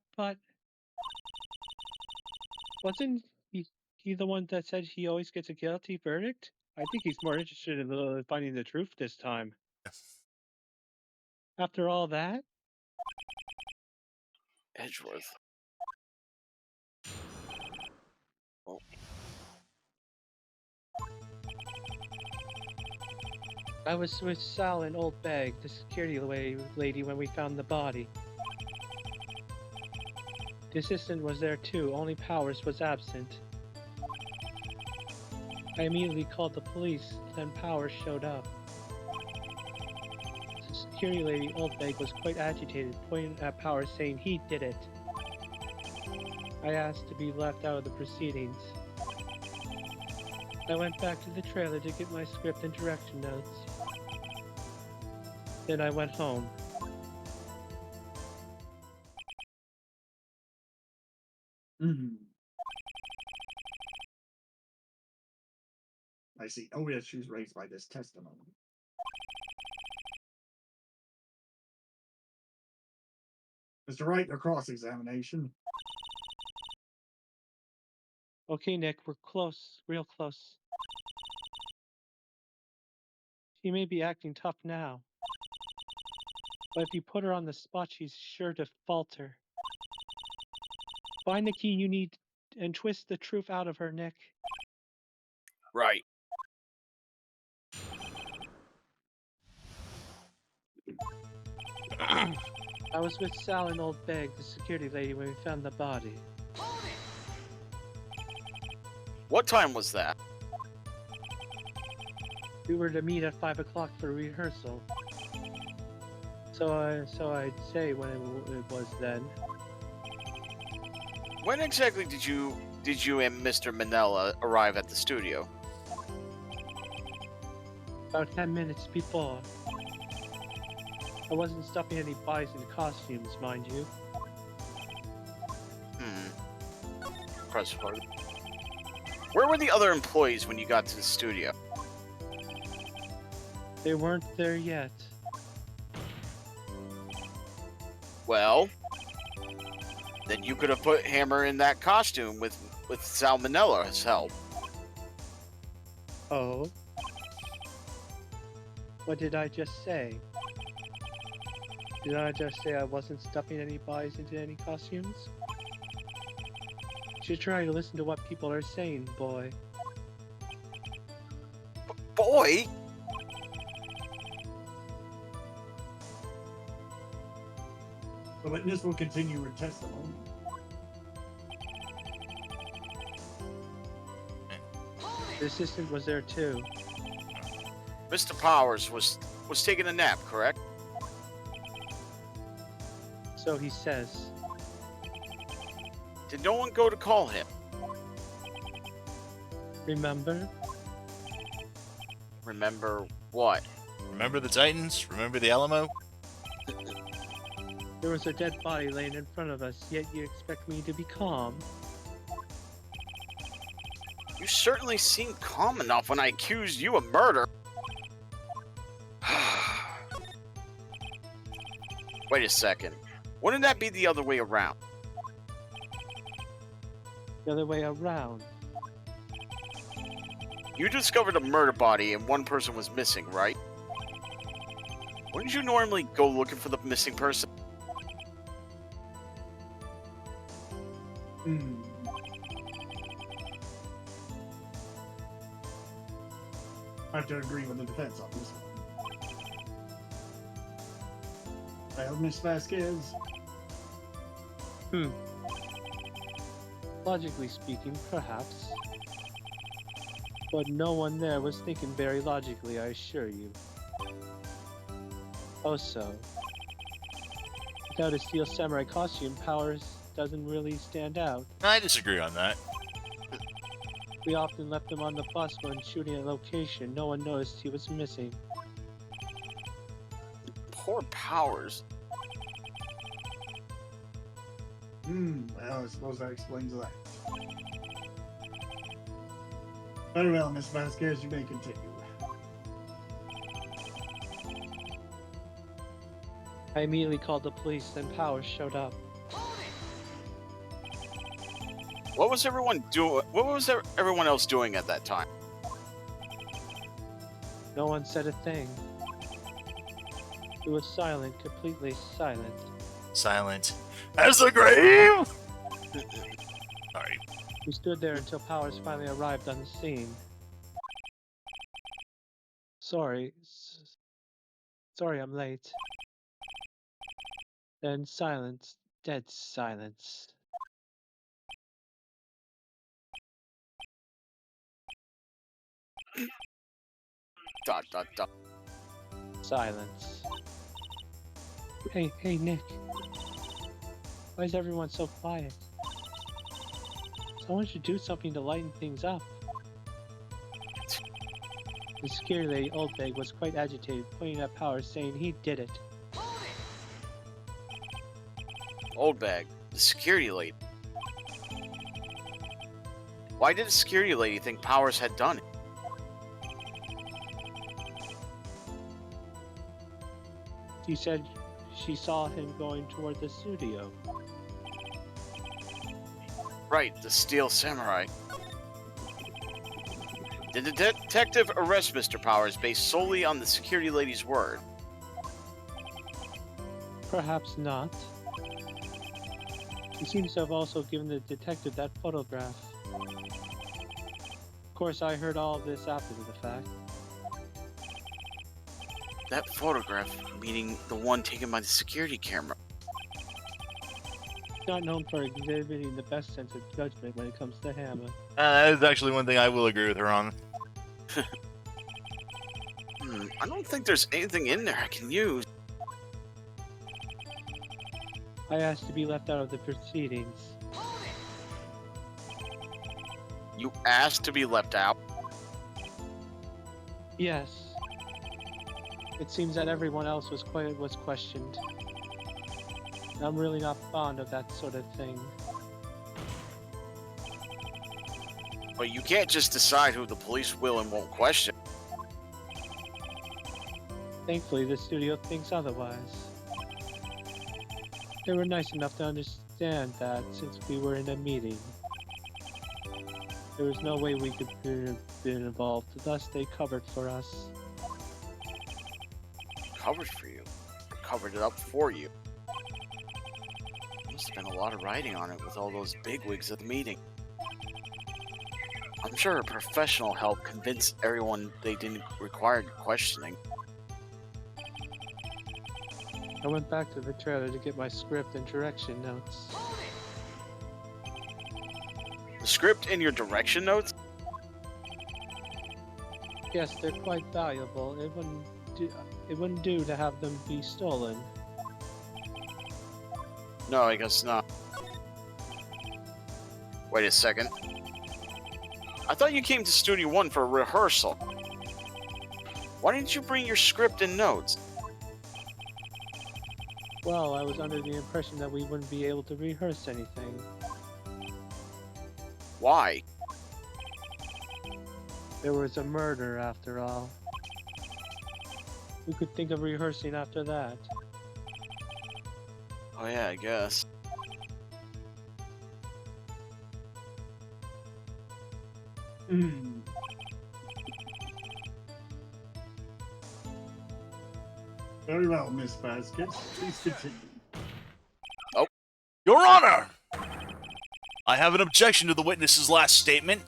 wasn't he the one that said he always gets a guilty verdict? I think he's more interested in finding the truth this time. After all that? Edgeworth. Oh. I was with Sal and Old Bag, the security lady, when we found the body. The assistant was there too, only Powers was absent. I immediately called the police, then Powers showed up. The security lady, Old Bag, was quite agitated, pointing at Powers saying he did it. I asked to be left out of the proceedings. I went back to the trailer to get my script and direction notes. Then I went home. I see no issues raised by this testimony. Mr. Wright, your cross-examination. Okay, Nick, we're close, real close. She may be acting tough now, but if you put her on the spot, she's sure to falter. Find the key you need and twist the truth out of her, Nick. Right. I was with Sal and Old Beg, the security lady, when we found the body. What time was that? We were to meet at 5 o'clock for rehearsal. So I'd say when it was then. When exactly did you and Mr. Manella arrive at the studio? About 10 minutes before. I wasn't stuffing any bodies in costumes, mind you. Press forward. Where were the other employees when you got to the studio? They weren't there yet. Well, then you could have put Hammer in that costume with Salmonella's help. Oh? What did I just say? Did I just say I wasn't stuffing any bodies into any costumes? You should try to listen to what people are saying, boy. Boy! The witness will continue her testimony. The assistant was there too. Mr. Powers was taking a nap, correct? So he says. Did no one go to call him? Remember? Remember what? Remember the Titans? Remember the Alamo? There was a dead body laying in front of us, yet you expect me to be calm? You certainly seemed calm enough when I accused you of murder. Wait a second. Wouldn't that be the other way around? The other way around. You discovered a murder body and one person was missing, right? Wouldn't you normally go looking for the missing person? I have to agree with the defense on this one. Well, Miss Vasquez, Logically speaking, perhaps. But no one there was thinking very logically, I assure you. Also, without a steel samurai costume, Powers doesn't really stand out. I disagree on that. We often left him on the bus when shooting at location. No one noticed he was missing. Poor Powers. well, I suppose that explains that. Very well, Miss Vasquez, you may continue. I immediately called the police, then Powers showed up. What was everyone doing? What was everyone else doing at that time? No one said a thing. It was silent, completely silent. Silent as the grave! Sorry. We stood there until Powers finally arrived on the scene. Sorry. Sorry I'm late. Then silence. Dead silence. Dot dot dot. Silence. Hey, Nick. Why is everyone so quiet? Someone should do something to lighten things up. The security lady, Oldbag, was quite agitated, pointing at Powers, saying he did it. Old bag. The security lady. Why did the security lady think Powers had done it? She said she saw him going toward the studio. Right, the Steel Samurai. Did the detective arrest Mr. Powers based solely on the security lady's word? Perhaps not. He seems to have also given the detective that photograph. Of course, I heard all of this after the fact. That photograph, meaning the one taken by the security camera. not known for exhibiting the best sense of judgment when it comes to Hammer. That is actually one thing I will agree with her on. I don't think there's anything in there I can use. I asked to be left out of the proceedings. You asked to be left out. Yes. It seems that everyone else was questioned. I'm really not fond of that sort of thing. But you can't just decide who the police will and won't question. Thankfully, the studio thinks otherwise. They were nice enough to understand that since we were in a meeting, there was no way we could have been involved, thus they covered for us. Covered for you. Covered it up for you. Must have been a lot of writing on it with all those bigwigs at the meeting. I'm sure a professional helped convince everyone they didn't require questioning. I went back to the trailer to get my script and direction notes. The script and your direction notes? Yes, they're quite valuable. It wouldn't do to have them be stolen. No, I guess not. Wait a second. I thought you came to Studio One for a rehearsal. Why didn't you bring your script and notes? Well, I was under the impression that we wouldn't be able to rehearse anything. Why? There was a murder, after all. Who could think of rehearsing after that? Oh yeah, I guess. Very well, Miss Vasquez. Please continue. Your Honor! I have an objection to the witness's last statement.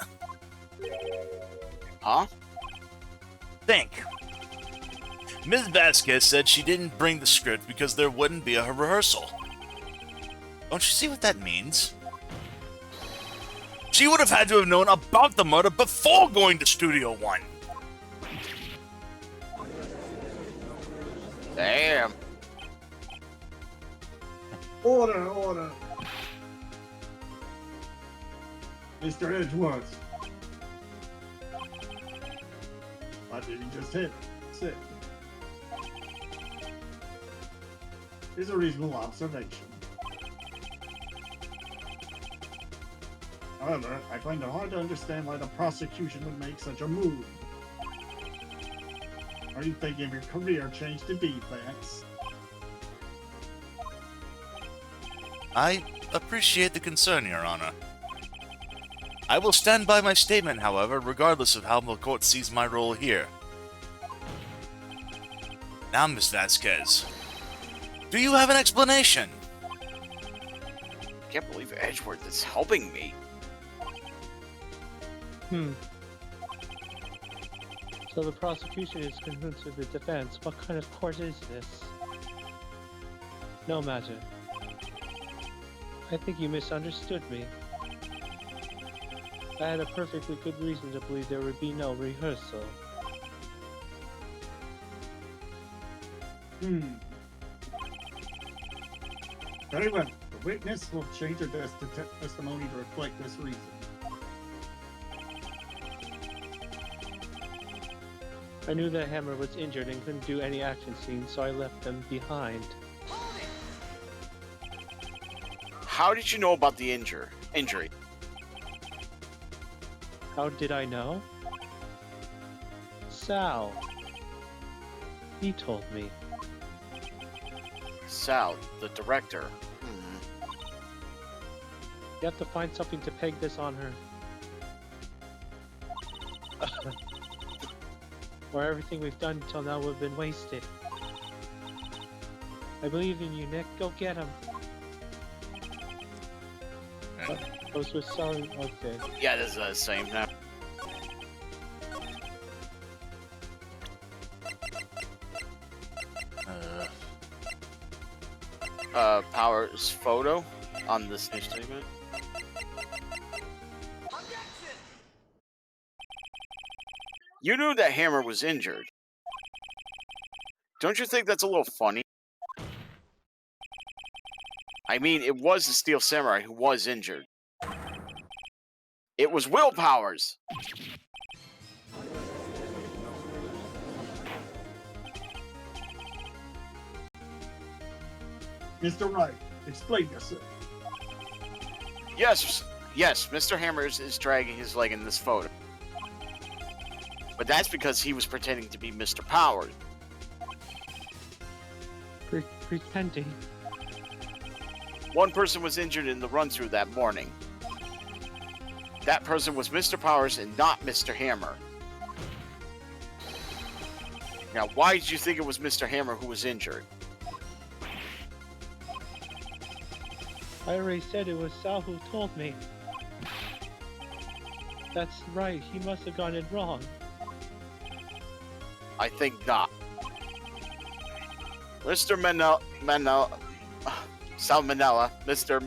Huh? Think. Ms. Vasquez said she didn't bring the script because there wouldn't be a rehearsal. Don't you see what that means? She would have had to have known about the murder before going to Studio One. Damn. Order! Mr. Edgeworth. Why did he just hit? Sit. Is a reasonable observation. However, I find it hard to understand why the prosecution would make such a move. Are you thinking your career changed to defense? I appreciate the concern, Your Honor. I will stand by my statement, however, regardless of how the court sees my role here. Now, Miss Vasquez, do you have an explanation? I can't believe Edgeworth is helping me. So the prosecution is convinced of the defense. What kind of court is this? No matter. I think you misunderstood me. I had a perfectly good reason to believe there would be no rehearsal. Very well. The witness will change her testimony to reflect this reason. I knew that Hammer was injured and couldn't do any action scenes, so I left them behind. How did you know about the injury? How did I know? Sal. He told me. Sal, the director. You have to find something to peg this on her. Or everything we've done until now would have been wasted. I believe in you, Nick. Go get him. Those were selling. Okay. Yeah, it is the same now. Power's photo. on this new statement. Objection! You knew that Hammer was injured. Don't you think that's a little funny? I mean, it was the Steel Samurai who was injured. It was Willpower's. Mr. Wright, explain yourself. Yes, Mr. Hammers is dragging his leg in this photo. But that's because he was pretending to be Mr. Powers. Pretending. One person was injured in the run-through that morning. That person was Mr. Powers and not Mr. Hammer. Now, why did you think it was Mr. Hammer who was injured? I already said it was Sal who told me. That's right, he must have gotten it wrong. I think not. Mr. Salmonella, Mr.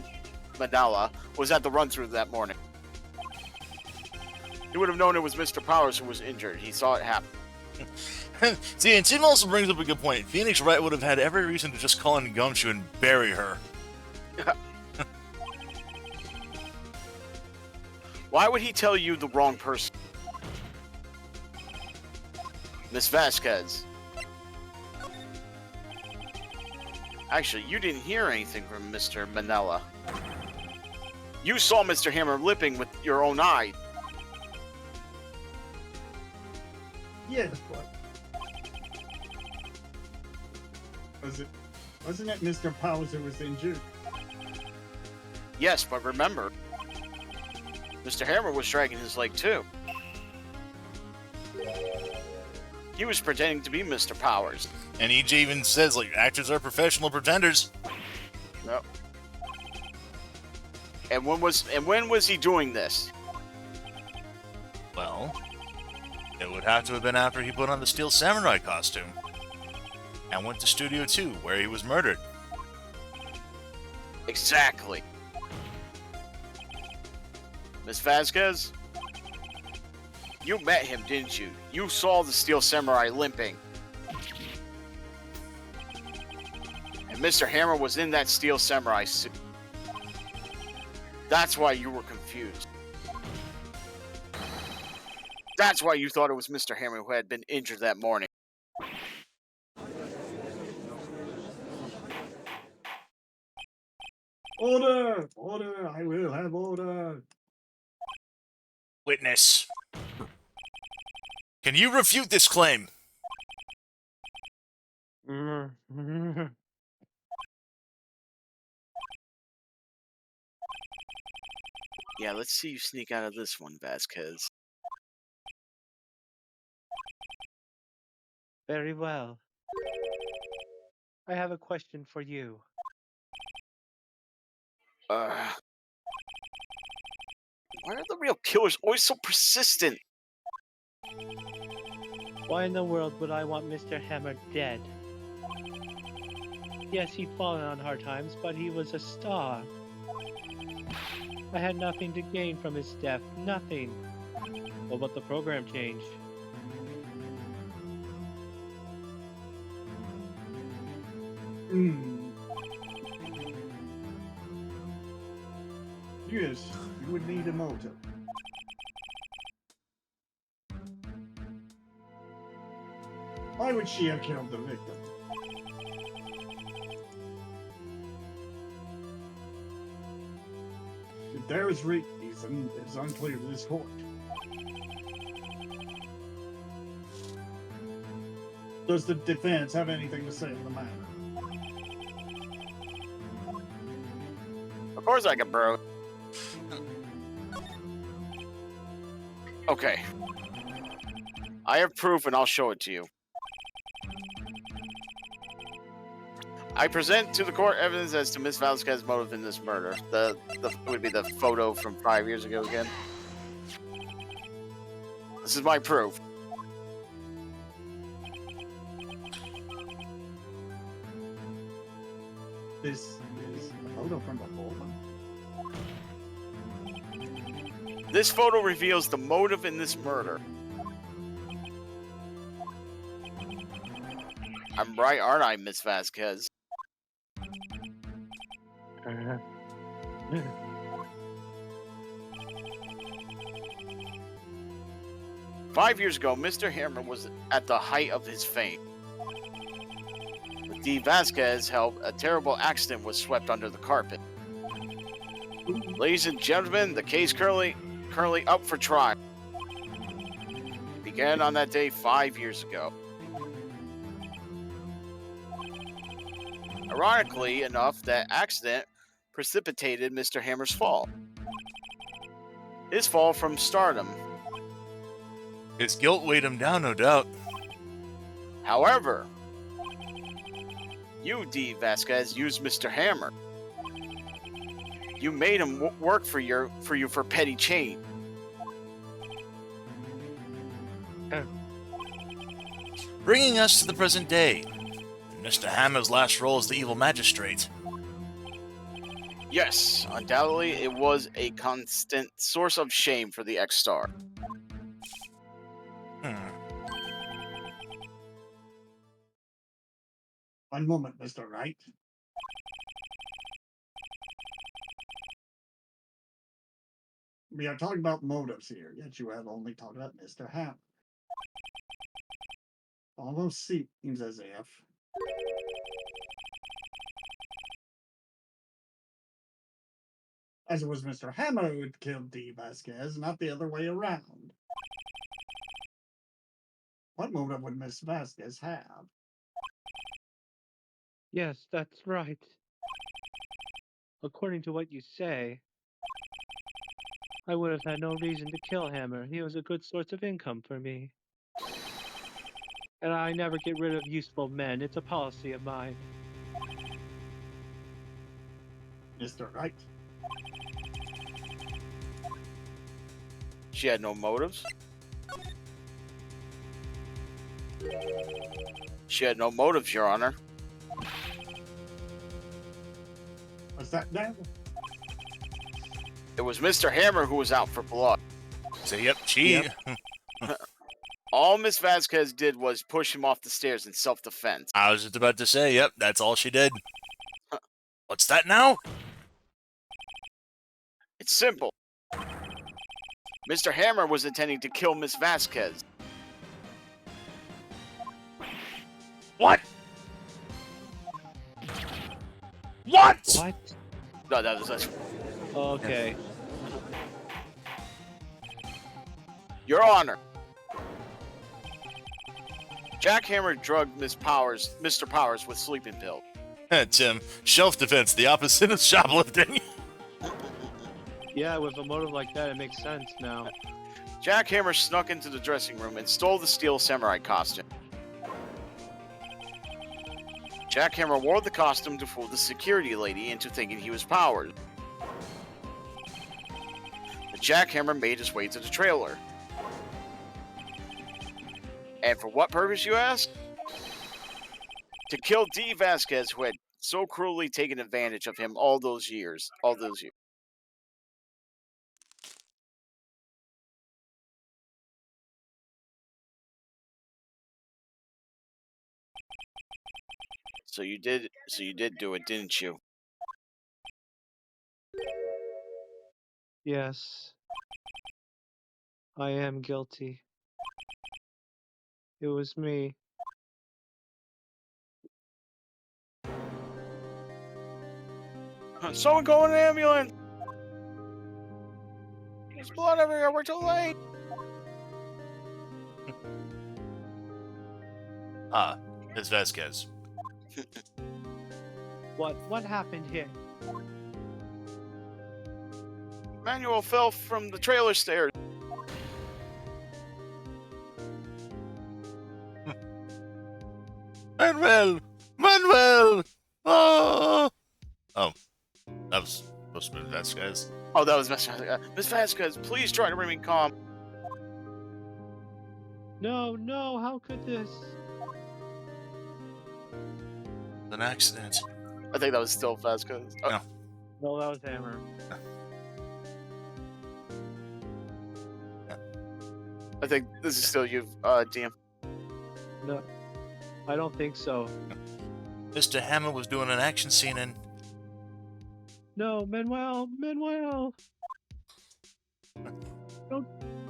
Manella, was at the run-through that morning. He would have known it was Mr. Powers who was injured. He saw it happen. See, and Tim also brings up a good point. Phoenix Wright would have had every reason to just call in Gumshoe and bury her. Why would he tell you the wrong person? Miss Vasquez. Actually, you didn't hear anything from Mr. Manella. You saw Mr. Hammer lipping with your own eye. Yes, but wasn't it Mr. Powers who was injured? Yes, but remember, Mr. Hammer was dragging his leg too. He was pretending to be Mr. Powers. And EJ even says, like, actors are professional pretenders. Yep. And when was he doing this? Well, it would have to have been after he put on the Steel Samurai costume and went to Studio 2, where he was murdered. Exactly. Miss Vasquez? You met him, didn't you? You saw the Steel Samurai limping. And Mr. Hammer was in that Steel Samurai suit. That's why you were confused. That's why you thought it was Mr. Hammer who had been injured that morning. Order! Order! I will have order! Witness. Can you refute this claim? Yeah, let's see you sneak out of this one, Vasquez. Very well. I have a question for you. Why are the real killers always so persistent? Why in the world would I want Mr. Hammer dead? Yes, he'd fallen on hard times, but he was a star. I had nothing to gain from his death. Nothing. What about the program change? Yes, you would need a motive. Why would she have killed the victim? If there is reason, it's unclear to this court. Does the defense have anything to say on the matter? Of course I can, bro. Okay. I have proof and I'll show it to you. I present to the court evidence as to Miss Vasquez's motive in this murder. The would be the photo from 5 years ago again. This is my proof. This is a photo from before. This photo reveals the motive in this murder. I'm right, aren't I, Miss Vasquez? Uh, 5 years ago, Mr. Hammer was at the height of his fame. With D. Vasquez's help, a terrible accident was swept under the carpet. Ladies and gentlemen, the case currently up for trial. It began on that day 5 years ago. Ironically enough, that accident precipitated Mr. Hammer's fall. His fall from stardom. His guilt weighed him down, no doubt. However, you, D. Vasquez, used Mr. Hammer. You made him work for you for petty change. Bringing us to the present day. Mr. Hammer's last role as the evil magistrate. Yes, undoubtedly it was a constant source of shame for the ex-star. One moment, Mr. Wright. We are talking about motives here, yet you have only talked about Mr. Hammer. Almost seems as if it was Mr. Hammer who had killed D. Vasquez, not the other way around. What motive would Miss Vasquez have? yes, that's right. According to what you say, I would have had no reason to kill Hammer. He was a good source of income for me. And I never get rid of useful men. It's a policy of mine. Mr. Wright. She had no motives. She had no motives, Your Honor. What's that now? It was Mr. Hammer who was out for blood. So, yep, she... All Miss Vasquez did was push him off the stairs in self-defense. I was just about to say, yep, that's all she did. What's that now? It's simple. Mr. Hammer was intending to kill Miss Vasquez. What? What? What? No, that was... Okay. Your Honor. Jack Hammer drugged Mr. Powers with sleeping pills. Tim, self-defense, the opposite of shoplifting. Yeah, with a motive like that, it makes sense now. Jack Hammer snuck into the dressing room and stole the steel samurai costume. Jack Hammer wore the costume to fool the security lady into thinking he was Powers. But Jack Hammer made his way to the trailer. And for what purpose, you ask? To kill D. Vasquez, who had so cruelly taken advantage of him all those years. So you did do it, didn't you? Yes. I am guilty. It was me. Someone call an ambulance! There's blood everywhere, we're too late! Miss Vasquez. What happened here? Manuel fell from the trailer stairs. Manuel! Manuel! Oh! Oh, that was supposed to be Miss Vasquez. Oh, that was Miss Vasquez. Miss Vasquez, please try to remain calm. No, how could this? An accident. I think that was still Vasquez. Oh. No. No, that was Hammer. I think this is still you, DM. No, I don't think so. Mr. Hammer was doing an action scene and... No, Manuel, Manuel.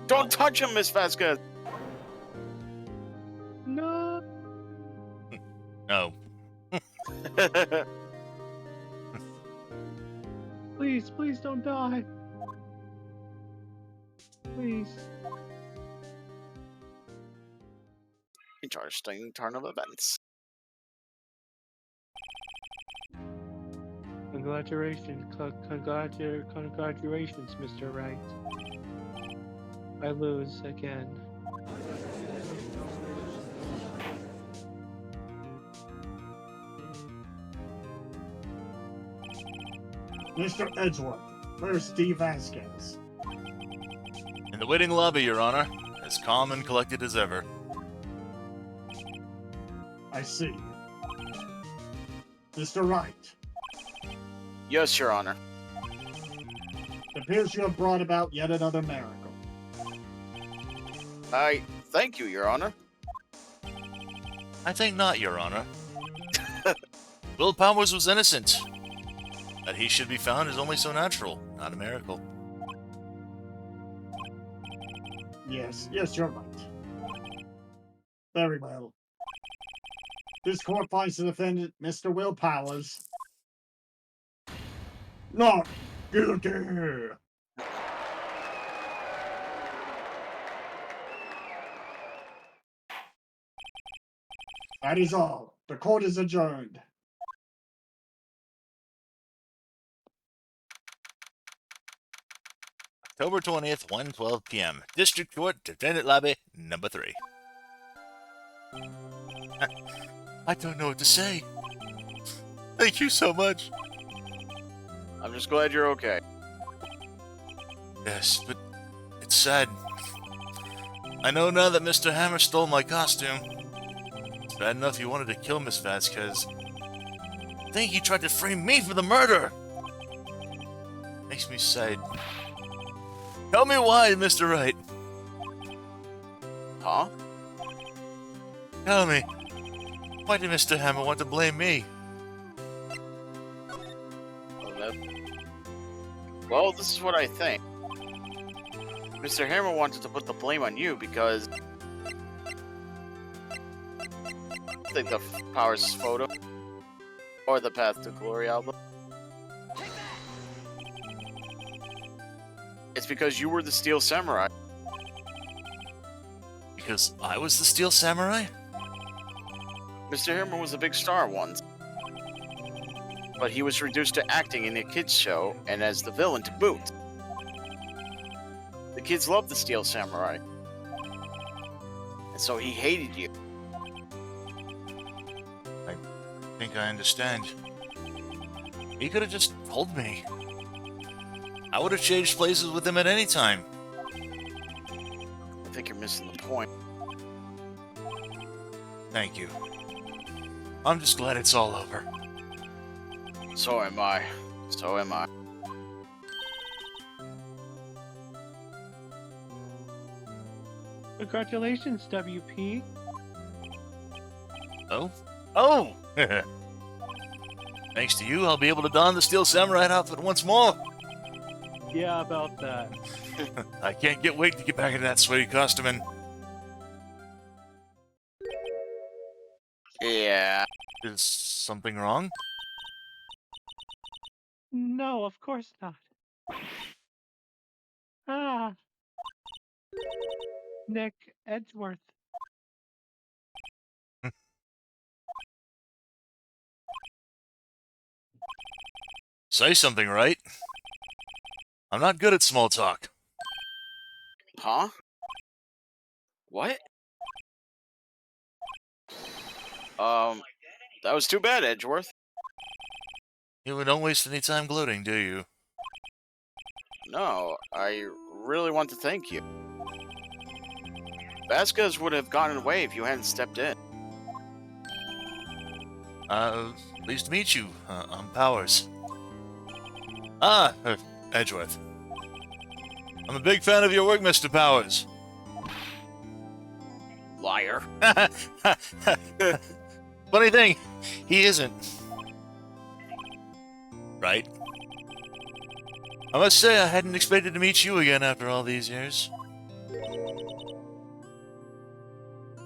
Don't touch him, Miss Vasquez. No. No. Please, please don't die. Please. Interesting turn of events. Congratulations, congratulations, Mr. Wright. I lose again. Mr. Edgeworth, where's Steve Vasquez? In the waiting lobby, Your Honor. As calm and collected as ever. I see. Mr. Wright, Yes, Your Honor. it appears you have brought about yet another miracle. I thank you, Your Honor. I think not, Your Honor. Will Powers was innocent. That he should be found is only so natural, not a miracle. Yes, you're right. Very well. This court finds the defendant, Mr. Will Powers, not guilty. That is all. The court is adjourned. October 20th, 1:12 p.m. District Court, Defendant Lobby, number 3. I don't know what to say. Thank you so much. I'm just glad you're okay. Yes, but it's sad. I know now that Mr. Hammer stole my costume. It's bad enough he wanted to kill Miss Vasquez. I think he tried to frame me for the murder. Makes me sad. Tell me why, Mr. Wright. Huh? Tell me. Why did Mr. Hammer want to blame me? Well, this is what I think. Mr. Hammer wanted to put the blame on you because I think the Powers photo or the Path to Glory album. It's because you were the Steel Samurai. Because I was the Steel Samurai? Mr. Hammer was a big star once, but he was reduced to acting in a kids show and as the villain to boot. The kids loved the Steel Samurai, and so he hated you. I think I understand. He could have just told me. I would have changed places with him at any time. I think you're missing the point. Thank you. I'm just glad it's all over. So am I. So am I. Congratulations, WP. Oh? Oh! Thanks to you, I'll be able to don the Steel Samurai outfit once more. Yeah, about that. I can't wait to get back into that sweaty costume. Yeah. Is something wrong? No, of course not. Ah. Nick Edgeworth. Say something, right? I'm not good at small talk. Huh? What? That was too bad, Edgeworth. You don't waste any time gloating, do you? No, I really want to thank you. Vasquez would have gotten away if you hadn't stepped in. Pleased to meet you. I'm Powers. Ah, Edgeworth. I'm a big fan of your work, Mr. Powers. Liar. Funny thing, he isn't. Right? I must say, I hadn't expected to meet you again after all these years.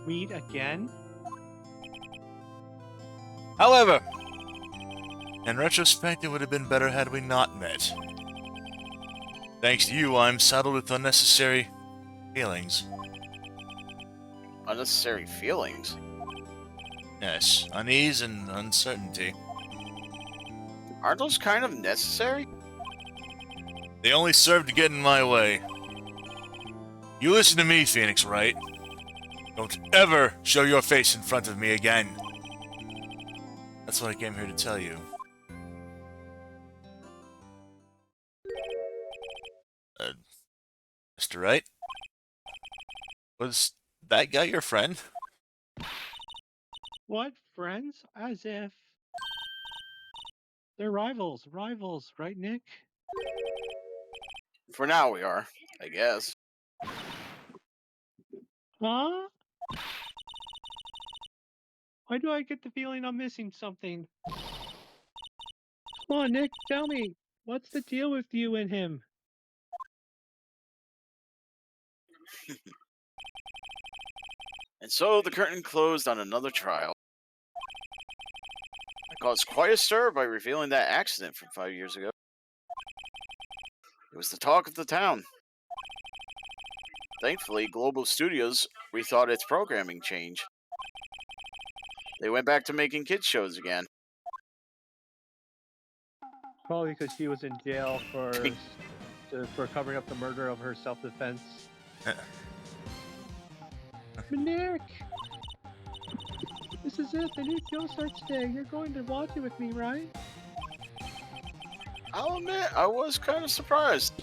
Meet again? However, in retrospect, it would have been better had we not met. Thanks to you, I'm saddled with unnecessary feelings. Unnecessary feelings. Yes, unease and uncertainty. Aren't those kind of necessary? They only serve to get in my way. You listen to me, Phoenix, right? Don't ever show your face in front of me again. That's what I came here to tell you. Mr. Wright? Was that guy your friend? What? Friends? As if... They're rivals. Rivals, right, Nick? For now, we are, I guess. Huh? Why do I get the feeling I'm missing something? Come on, Nick, tell me. What's the deal with you and him? And so the curtain closed on another trial. I caused quite a stir by revealing that accident from 5 years ago. It was the talk of the town. Thankfully, Global Studios rethought its programming change. They went back to making kids shows again. Probably because she was in jail for covering up the murder of her self-defense. Nick! This is it, the new show starts today. You're going to watch it with me, right? I'll admit, I was kind of surprised.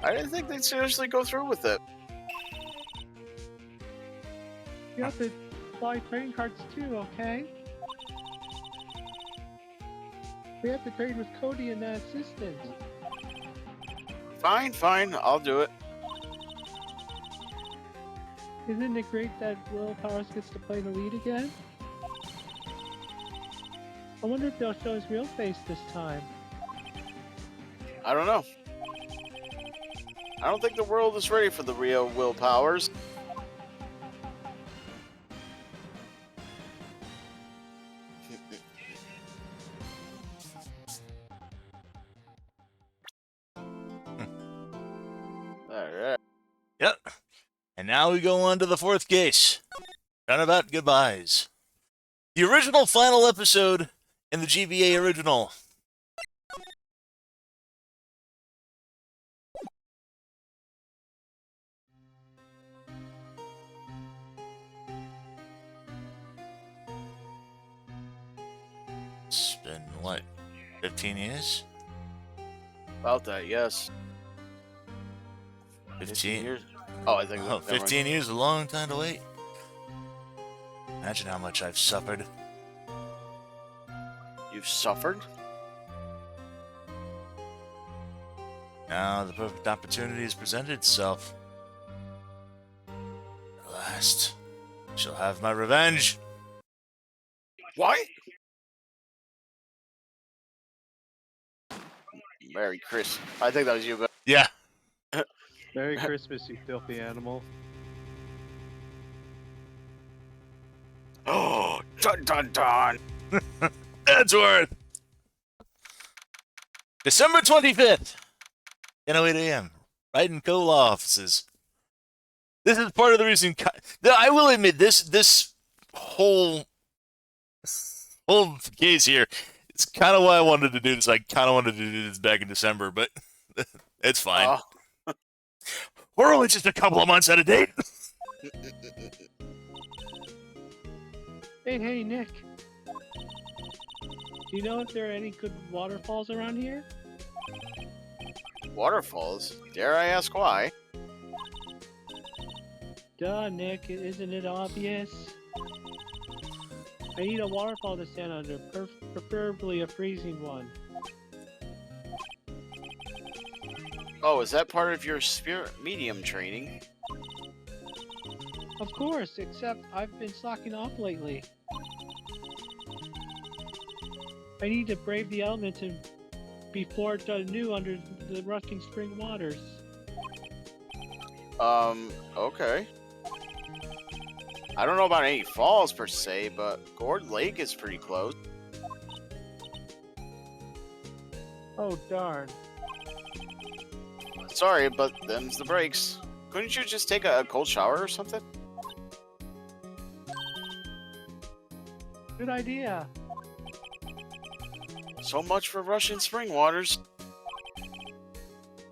I didn't think they'd seriously go through with it. You have to buy trading cards too, okay? We have to trade with Cody and that assistant. Fine, I'll do it. Isn't it great that Will Powers gets to play the lead again? I wonder if they'll show his real face this time. I don't know. I don't think the world is ready for the real Will Powers. Alright. Yep. And now we go on to the fourth case. Roundabout goodbyes. The original final episode in the GBA original. It's been, what, 15 years? About that, yes. 15 years. Oh, I think. Oh, 15 years is a long time to wait. Imagine how much I've suffered. You've suffered? Now the perfect opportunity has presented itself. At last, I shall have my revenge. What? Merry Christmas. I think that was you, but Yeah. Merry Christmas, you filthy animal. oh, dun dun dun. Edgeworth! December 25th, 10:08 a.m. Right in co-law offices. This is part of the reason. I will admit this whole case here. It's kind of why I wanted to do this. I kind of wanted to do this back in December, but it's fine. We're only just a couple of months out of date. Hey, Nick. Do you know if there are any good waterfalls around here? Waterfalls? Dare I ask why? Duh, Nick, isn't it obvious? I need a waterfall to stand under, preferably a freezing one. Oh, is that part of your spirit medium training? Of course, except I've been slacking off lately. I need to brave the elements and be forged anew under the rushing spring waters. Okay. I don't know about any falls per se, but Gourd Lake is pretty close. Oh darn. Sorry, but them's the breaks. Couldn't you just take a cold shower or something? Good idea. So much for Russian spring waters.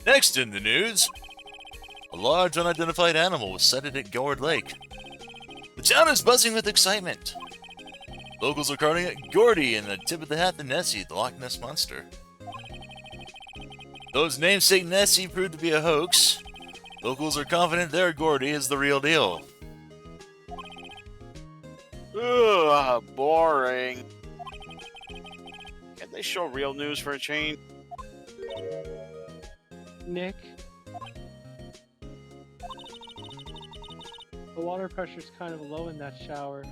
Next in the news, a large unidentified animal was sighted at Gourd Lake. The town is buzzing with excitement. Locals are calling it Gordy and the tip of the hat to Nessie, the Loch Ness Monster. Though its namesake Nessie proved to be a hoax, locals are confident their Gordy is the real deal. Ugh, boring. Can they show real news for a change? Nick. The water pressure's kind of low in that shower.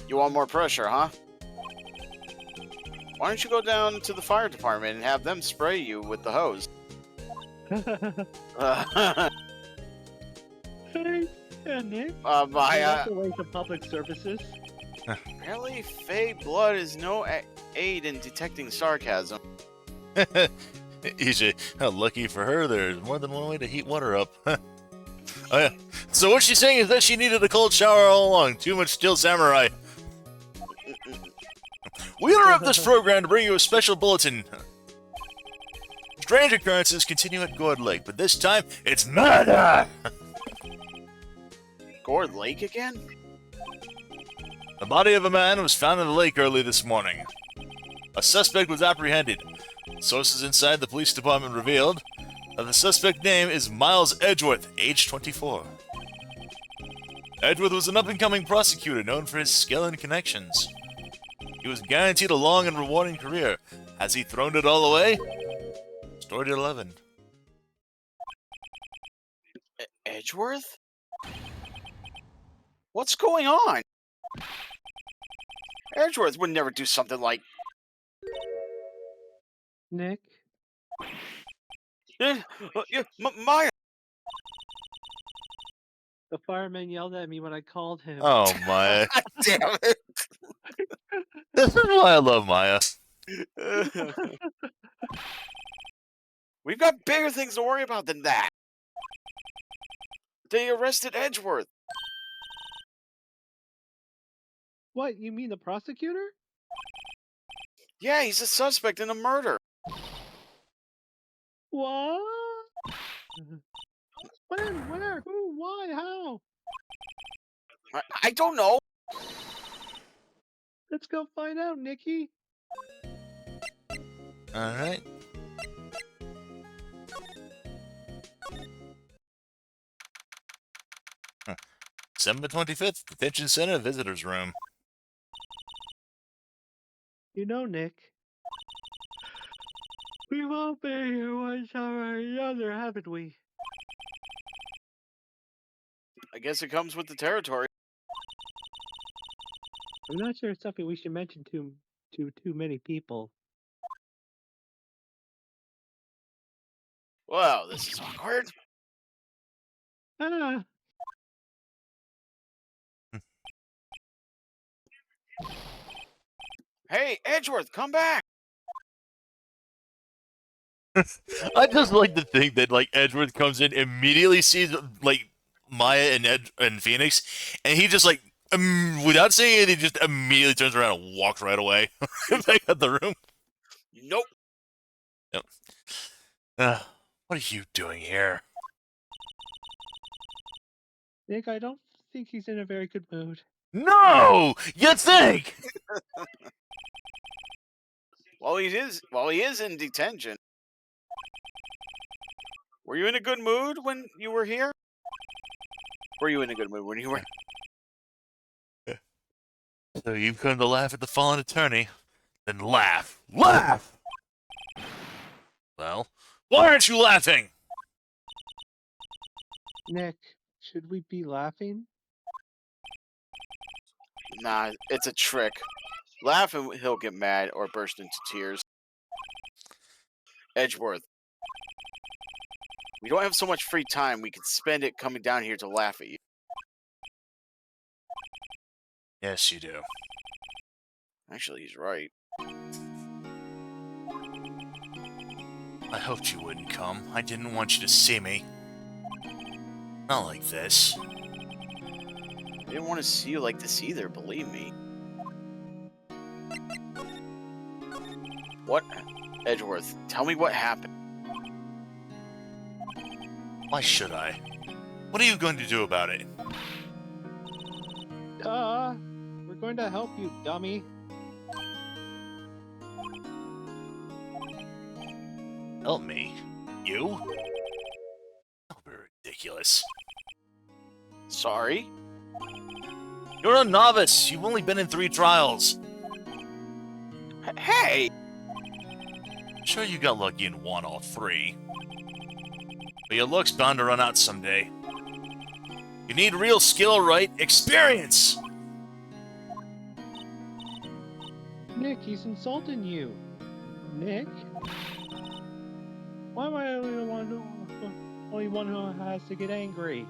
You want more pressure, huh? Why don't you go down to the fire department and have them spray you with the hose? Yeah, Nick. Maya, That's a waste of public services. apparently Fey blood is no aid in detecting sarcasm. Easy. Lucky for her, there's more than one way to heat water up. Oh, yeah. So what she's saying is that she needed a cold shower all along. Too much Steel Samurai. We interrupt this program to bring you a special bulletin. Strange occurrences continue at Gourd Lake, but this time it's murder! Gourd Lake again? The body of a man was found in the lake early this morning. A suspect was apprehended. Sources inside the police department revealed that the suspect name is Miles Edgeworth, age 24. Edgeworth was an up-and-coming prosecutor known for his skill and connections. He was guaranteed a long and rewarding career. Has he thrown it all away? Story 11. Edgeworth? What's going on? Edgeworth would never do something like... Nick. Maya! The fireman yelled at me when I called him. Oh, Maya. Damn it! This is why I love Maya. We've got bigger things to worry about than that. They arrested Edgeworth. What, you mean the prosecutor? Yeah, he's a suspect in a murder. What? When? Where? Who? Why? How? I don't know. Let's go find out, Nikki. Alright. December 25th, Detention Center Visitors Room. You know, Nick. We've all been here one summer or another, haven't we? I guess it comes with the territory. I'm not sure it's something we should mention to too many people. Wow, this is awkward. Ah, Hey, Edgeworth, come back! I just like to think that like Edgeworth comes in, immediately sees like Maya and Phoenix, and he just like without saying anything, just immediately turns around and walks right away back out the room. Nope. Yep. What are you doing here? Nick, I don't think he's in a very good mood. No, you think? Well, he is in detention. Were you in a good mood when you were here? Were you in a good mood when you were? So you've come to laugh at the fallen attorney? Then laugh, laugh. Well, why aren't you laughing? Nick, should we be laughing? Nah, it's a trick. Laugh and he'll get mad or burst into tears. Edgeworth, we don't have so much free time. We could spend it coming down here to laugh at you. Yes, you do. Actually, he's right. I hoped you wouldn't come. I didn't want you to see me. Not like this. I didn't want to see you like this either, believe me. What? Edgeworth, tell me what happened. Why should I? What are you going to do about it? We're going to help you, dummy. Help me? You? That'll be ridiculous. Sorry? You're a novice. You've only been in 3 trials. Hey! Sure, you got lucky and won all 3. But your luck's bound to run out someday. You need real skill, right? Experience! Nick, he's insulting you. Nick? Why am I the only one who has to get angry?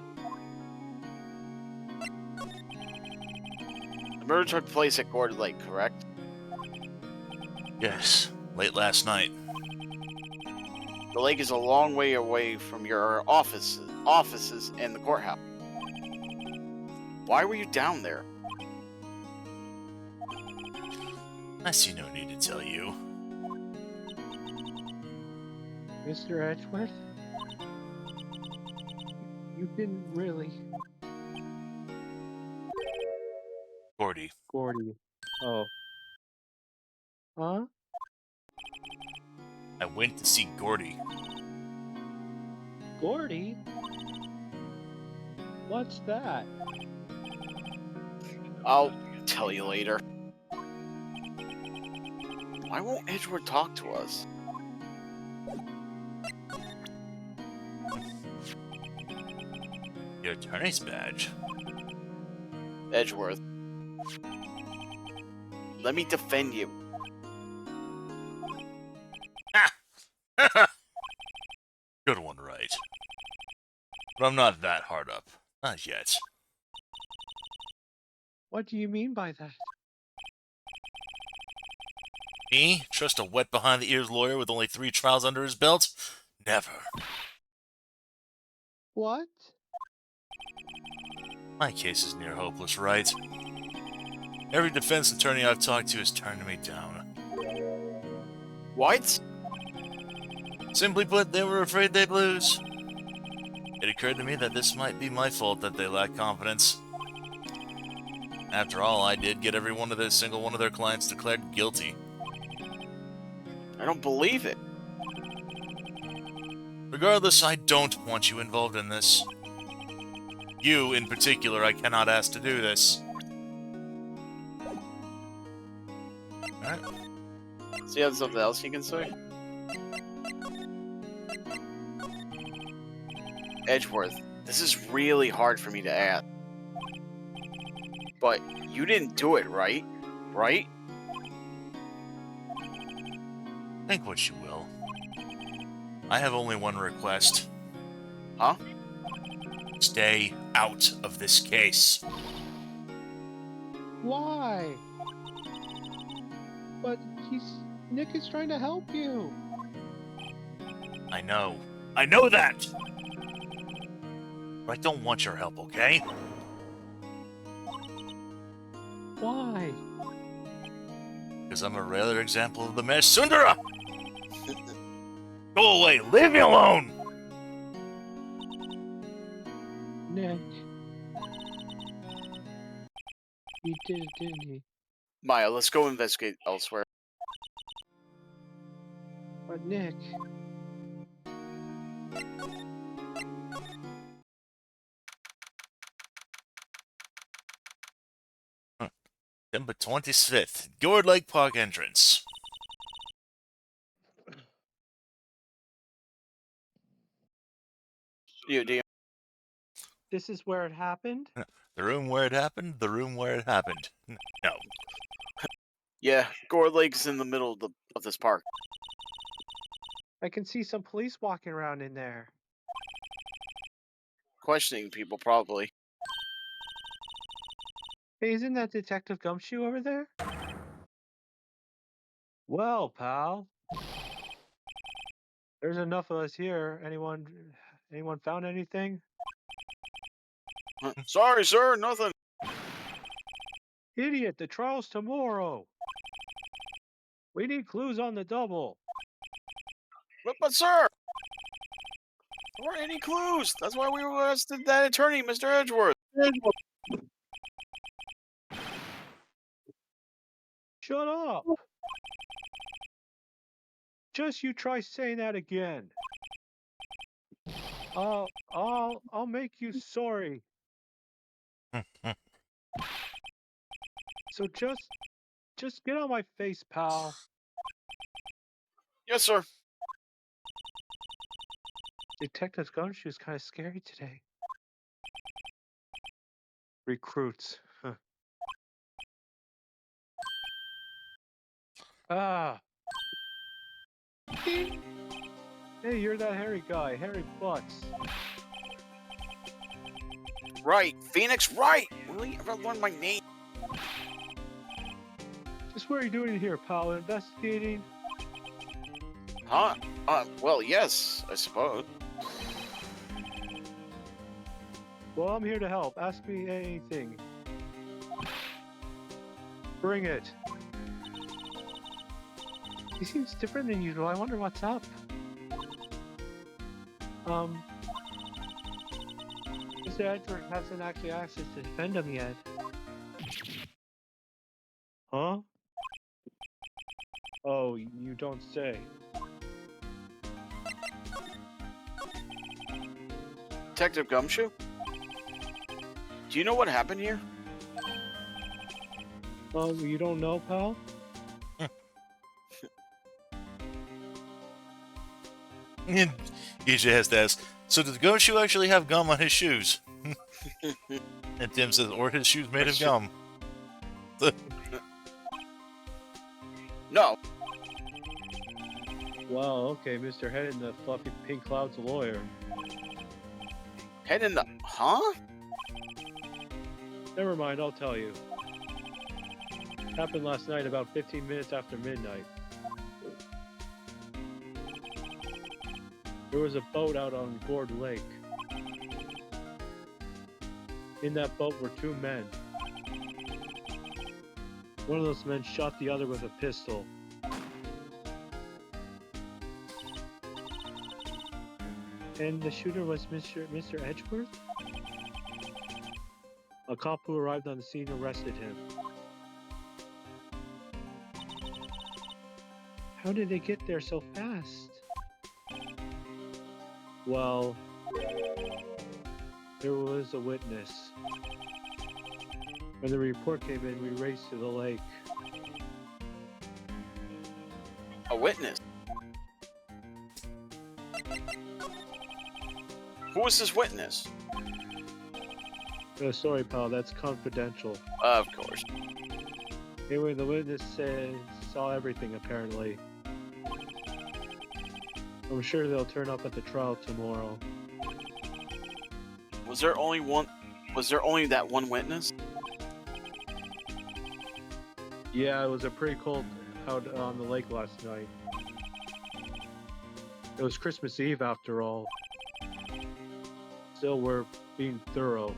The murder took place at Gordon Lake, correct? Yes, late last night. The lake is a long way away from your offices and the courthouse. Why were you down there? I see no need to tell you. Mr. Edgeworth? You didn't really... Gordy, Gordy. Oh. Huh? I went to see Gordy. Gordy? What's that? I'll tell you later. Why won't Edgeworth talk to us? Your attorney's badge. Edgeworth. Let me defend you. Good one, right? But I'm not that hard up. Not yet. What do you mean by that? Me? Trust a wet behind-the-ears lawyer with only 3 trials under his belt? Never. What? My case is near hopeless, right? Every defense attorney I've talked to has turned me down. What? Simply put, they were afraid they'd lose. It occurred to me that this might be my fault that they lack confidence. After all, I did get every single one of their clients declared guilty. I don't believe it. Regardless, I don't want you involved in this. You, in particular, I cannot ask to do this. Alright. So you have something else you can say? Edgeworth, this is really hard for me to ask. But you didn't do it, right? Right? Think what you will. I have only one request. Huh? Stay out of this case. Why? But Nick is trying to help you. I know. I know that! But I don't want your help, okay? Why? Because I'm a rare example of the Mesh Sundara! Go away! Leave me alone! Nick. He did, didn't he? Maya, let's go investigate elsewhere. But Nick... December 25th, Gourd Lake Park entrance. You, do you? This is where it happened? The room where it happened. The room where it happened. No. Yeah, Gore Lake's in the middle of this park. I can see some police walking around in there. Questioning people, probably. Hey, isn't that Detective Gumshoe over there? Well, pal. There's enough of us here. Anyone found anything? Sorry, sir, nothing. Idiot, the trial's tomorrow. We need clues on the double. But sir, there weren't any clues. That's why we arrested that attorney, Mr. Edgeworth. Shut up. Just you try saying that again. I'll make you sorry. So just get on my face, pal. Yes, sir. Detective Gumshoe's kind of scary today. Recruits. Huh. Ah. Hey, you're that hairy guy, Harry Butts. Right, Phoenix. Right. Really? Ever learned my name? Just what are you doing here, pal? Investigating? Huh? Well, yes, I suppose. Well, I'm here to help. Ask me anything. Bring it. He seems different than usual. I wonder what's up. Mr. Edward hasn't actually asked us to defend him yet. Huh? Oh, you don't say. Detective Gumshoe? Do you know what happened here? Oh, you don't know, pal? EJ has to ask, so did the Gumshoe actually have gum on his shoes? And Tim says, or his shoes made of gum. No. Wow, okay, Mr. Head in the fluffy pink cloud's lawyer. Head in the... Huh? Never mind, I'll tell you. Happened last night about 15 minutes after midnight. There was a boat out on Gourd Lake. In that boat were two men. One of those men shot the other with a pistol. And the shooter was Mr. Edgeworth? A cop who arrived on the scene arrested him. How did they get there so fast? Well, there was a witness. When the report came in, we raced to the lake. A witness? Who was this witness? Sorry, pal, that's confidential. Of course. Anyway, the witness saw everything, apparently. I'm sure they'll turn up at the trial tomorrow. Was there only that one witness? Yeah, it was a pretty cold out on the lake last night. It was Christmas Eve, after all. Still, we're being thorough.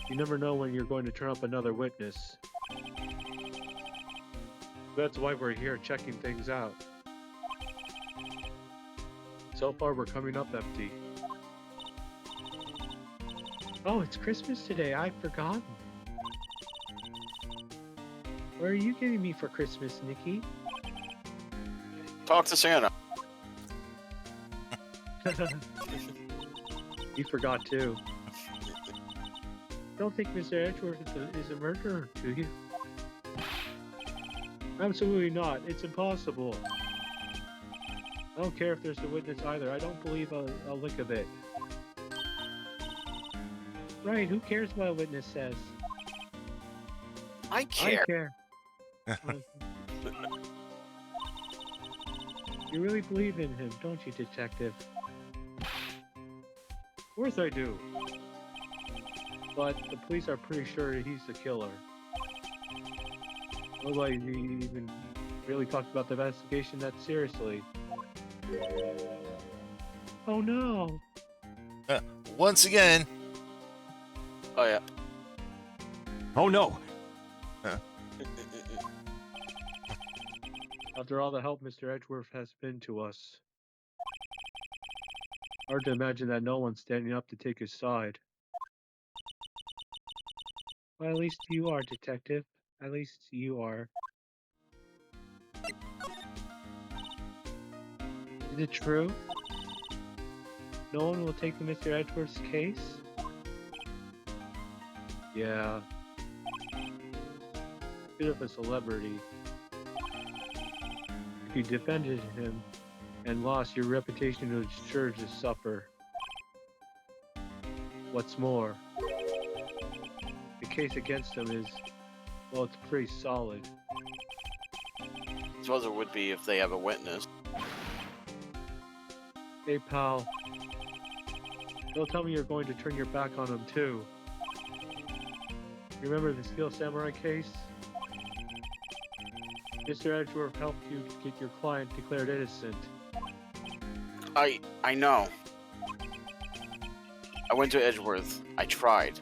You never know when you're going to turn up another witness. That's why we're here checking things out. So far, we're coming up empty. Oh, it's Christmas today. I've forgotten. What are you getting me for Christmas, Nikki? Talk to Santa. You forgot too. Don't think Mr. Edgeworth is a murderer, do you? Absolutely not. It's impossible. I don't care if there's a witness either. I don't believe a lick of it. Right, who cares what a witness says? I care. I care. You really believe in him, don't you, detective? Of course I do. But the police are pretty sure he's the killer. Nobody even really talked about the investigation that seriously. Oh no! Once again. Oh yeah. Oh no! After all the help Mr. Edgeworth has been to us, hard to imagine that no one's standing up to take his side. Well, at least you are, detective. At least you are. Is it true? No one will take Mr. Edgeworth's case? Yeah. Bit of a celebrity. If you defended him and lost, your reputation would sure to suffer. What's more, the case against him is, well, it's pretty solid. I suppose it would be if they have a witness. Hey, pal. Don't tell me you're going to turn your back on him, too. Remember the Steel Samurai case? Mr. Edgeworth helped you get your client declared innocent. I know. I went to Edgeworth. I tried.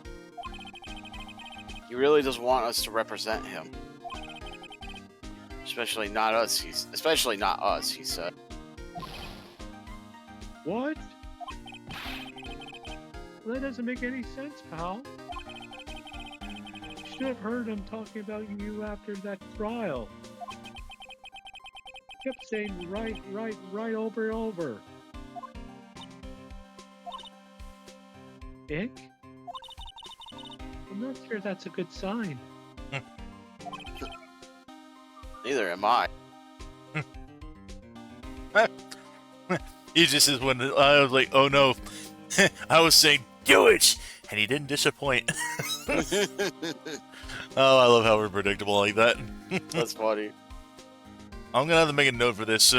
He really does want us to represent him. Especially not us, he said. What? Well, that doesn't make any sense, pal. You should have heard him talking about you after that trial. He kept saying right over and over. Ick? I'm not sure that's a good sign. Neither am I. He just is when I was like, oh no. I was saying, do it! And he didn't disappoint. Oh, I love how we're predictable like that. That's funny. I'm gonna have to make a note for this.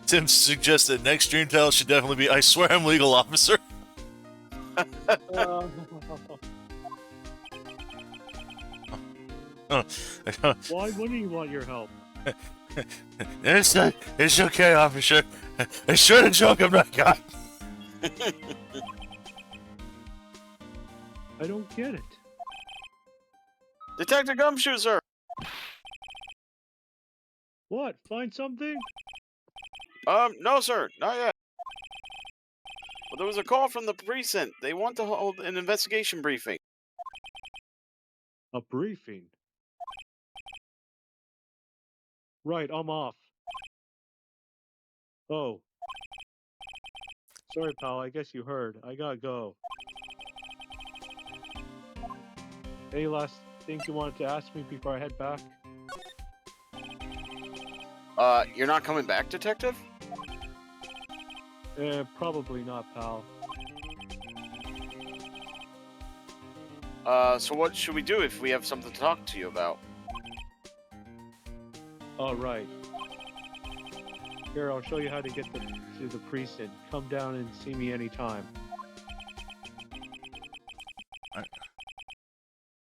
Tim suggests that next dream title should definitely be I swear I'm legal officer. Why wouldn't he want your help? It's okay, officer. It's sure a joke, I'm not God. I don't get it. Detective Gumshoe, sir! What? Find something? No, sir, not yet. Well, there was a call from the precinct. They want to hold an investigation briefing. A briefing? Right, I'm off. Oh. Sorry, pal, I guess you heard. I gotta go. Any last things you wanted to ask me before I head back? You're not coming back, Detective? Probably not, pal. So what should we do if we have something to talk to you about? Alright. Here, I'll show you how to get to the precinct. Come down and see me anytime.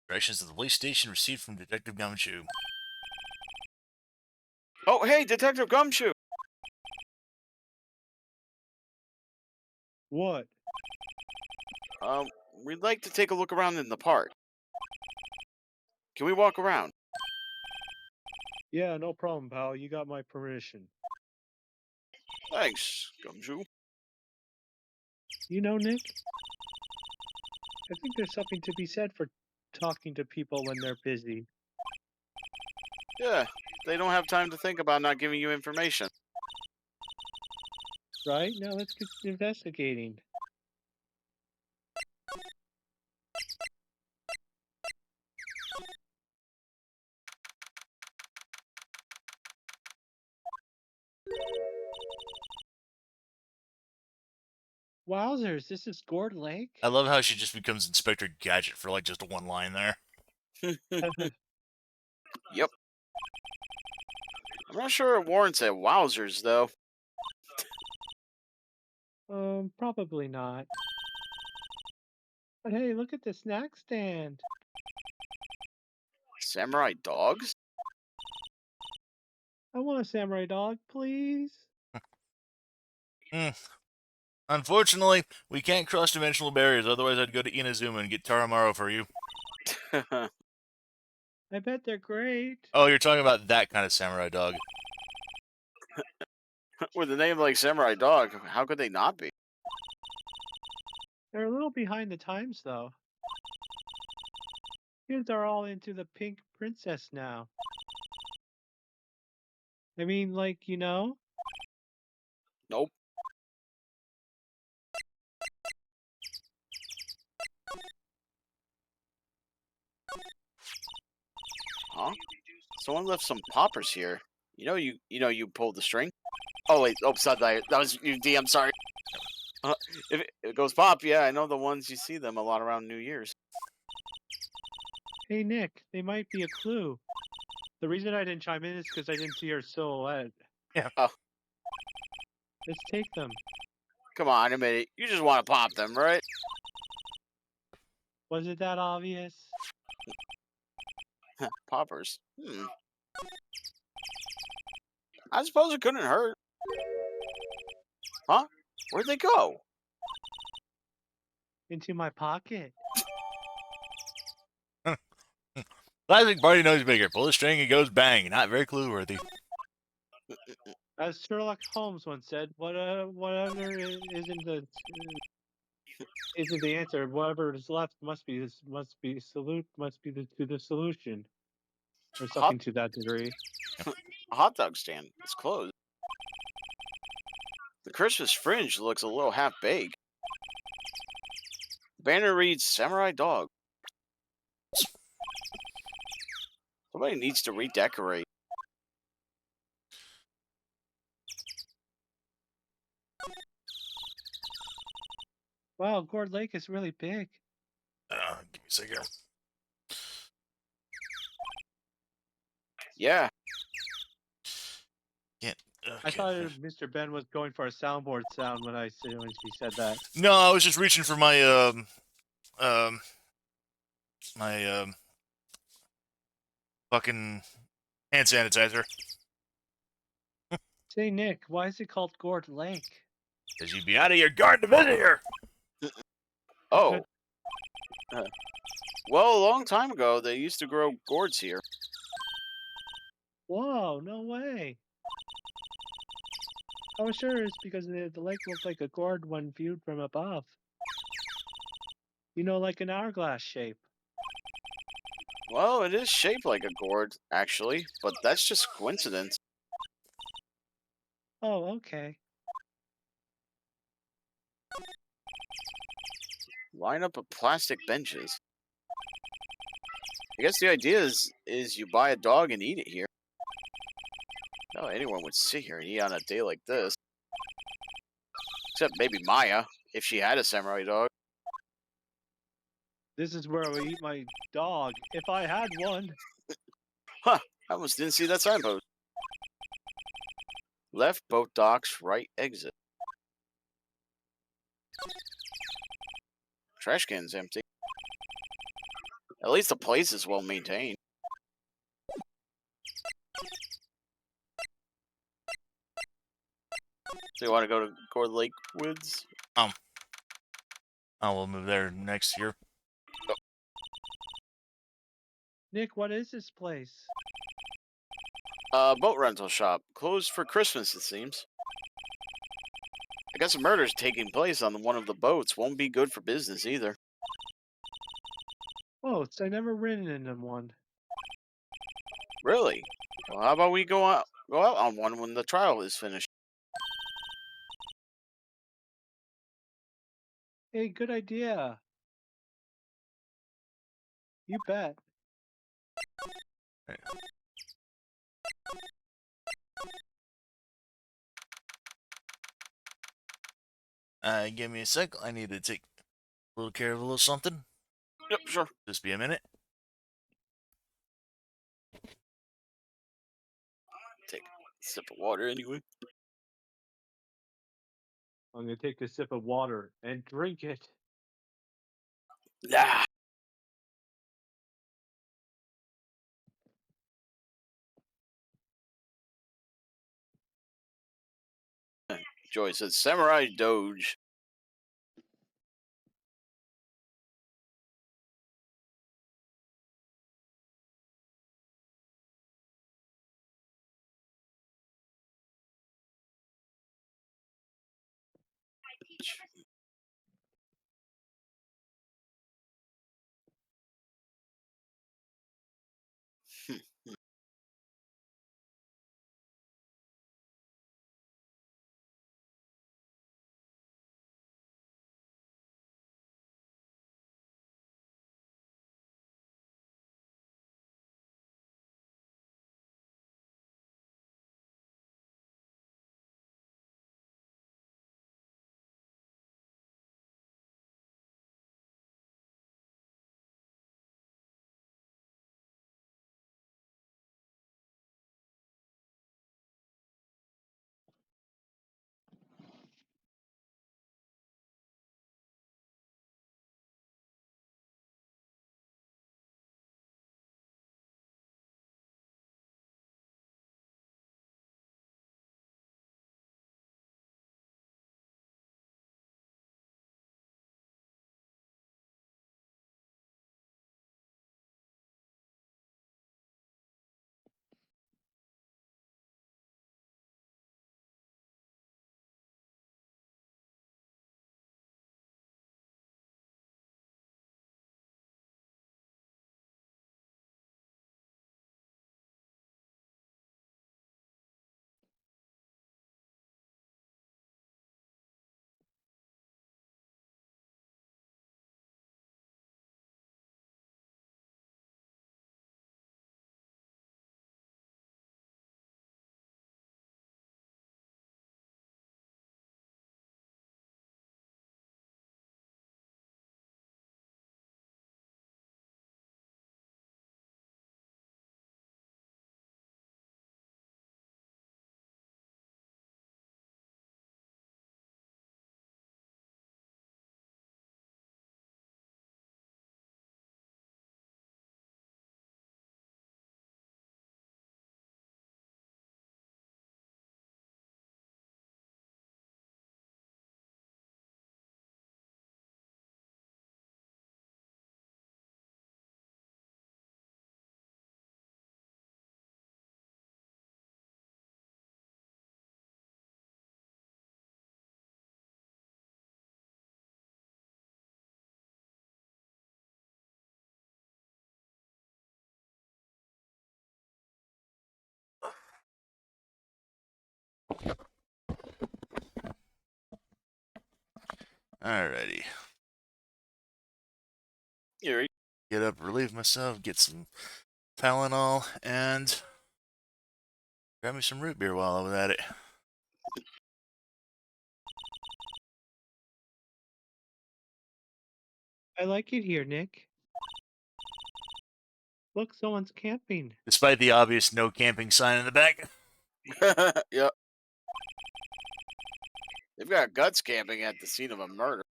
Directions to the police station received from Detective Gumshoe. Oh, hey, Detective Gumshoe! What? We'd like to take a look around in the park. Can we walk around? Yeah, no problem, pal. You got my permission. Thanks, Gumshoe. You know, Nick, I think there's something to be said for talking to people when they're busy. Yeah, they don't have time to think about not giving you information. Right? Now let's get investigating. Wowzers, this is Gord Lake? I love how she just becomes Inspector Gadget for like just one line there. Yep. I'm not sure it warrants a wowzers, though. Probably not. But hey, look at the snack stand. Samurai dogs? I want a samurai dog, please. Hmm. Unfortunately, we can't cross dimensional barriers, otherwise I'd go to Inazuma and get Taramaro for you. I bet they're great. Oh, you're talking about that kind of samurai dog. With a name like Samurai Dog, how could they not be? They're a little behind the times, though. Kids are all into the pink princess now. I mean, like, you know? Nope. Huh? Someone left some poppers here. You pulled the string. Oh wait, sorry, that was you, D. I'm sorry. If it goes pop, yeah, I know the ones you see them a lot around New Year's. Hey, Nick, they might be a clue. The reason I didn't chime in is because I didn't see her silhouette. Yeah. Oh. Let's take them. Come on, admit it. You just want to pop them, right? Was it that obvious? Poppers. I suppose it couldn't hurt. Huh? Where'd they go? Into my pocket. Classic party knows bigger. Pull the string, it goes bang. Not very clue worthy. As Sherlock Holmes once said, whatever isn't the answer. Whatever is left must be to the solution, or something to that degree. A hot dog stand. It's closed. The Christmas fringe looks a little half baked. The banner reads Samurai Dog. Somebody needs to redecorate. Wow, Gord Lake is really big. Give me a second. Yeah. Can't. I Okay. thought Mr. Ben was going for a soundboard sound when he said that. No, I was just reaching for my fucking hand sanitizer. Say, Nick, why is it called Gord Lake? Cause you'd be out of your guard to visit here. Oh. Well, a long time ago, they used to grow gourds here. Whoa, no way. I was sure it's because the lake looked like a gourd when viewed from above. You know, like an hourglass shape. Well, it is shaped like a gourd, actually, but that's just coincidence. Oh, okay. Line up of plastic benches. I guess the idea is you buy a dog and eat it here. No, anyone would sit here and eat on a day like this. Except maybe Maya, if she had a samurai dog. This is where I would eat my dog, if I had one. Huh, I almost didn't see that signpost. Left boat docks, right exit. Trash can's empty. At least the place is well maintained. So you want to go to Gore Lake Woods? I will move there next year. Nick, what is this place? Boat rental shop. Closed for Christmas, it seems. I guess a murder's taking place on one of the boats. Won't be good for business either. Oh, I never ridden in one. Really? Well, how about we go out on one when the trial is finished? Hey, good idea. You bet. Give me a sec. I need to take a little care of a little something. Yep, sure. Just be a minute. Take a sip of water anyway. I'm gonna take a sip of water and drink it. Ah. Joy says Samurai Doge. Alrighty. Here, Get up, relieve myself, get some Tylenol, and grab me some root beer while I was at it. I like it here, Nick. Look, someone's camping. Despite the obvious no camping sign in the back. yep. They've got guts camping at the scene of a murder.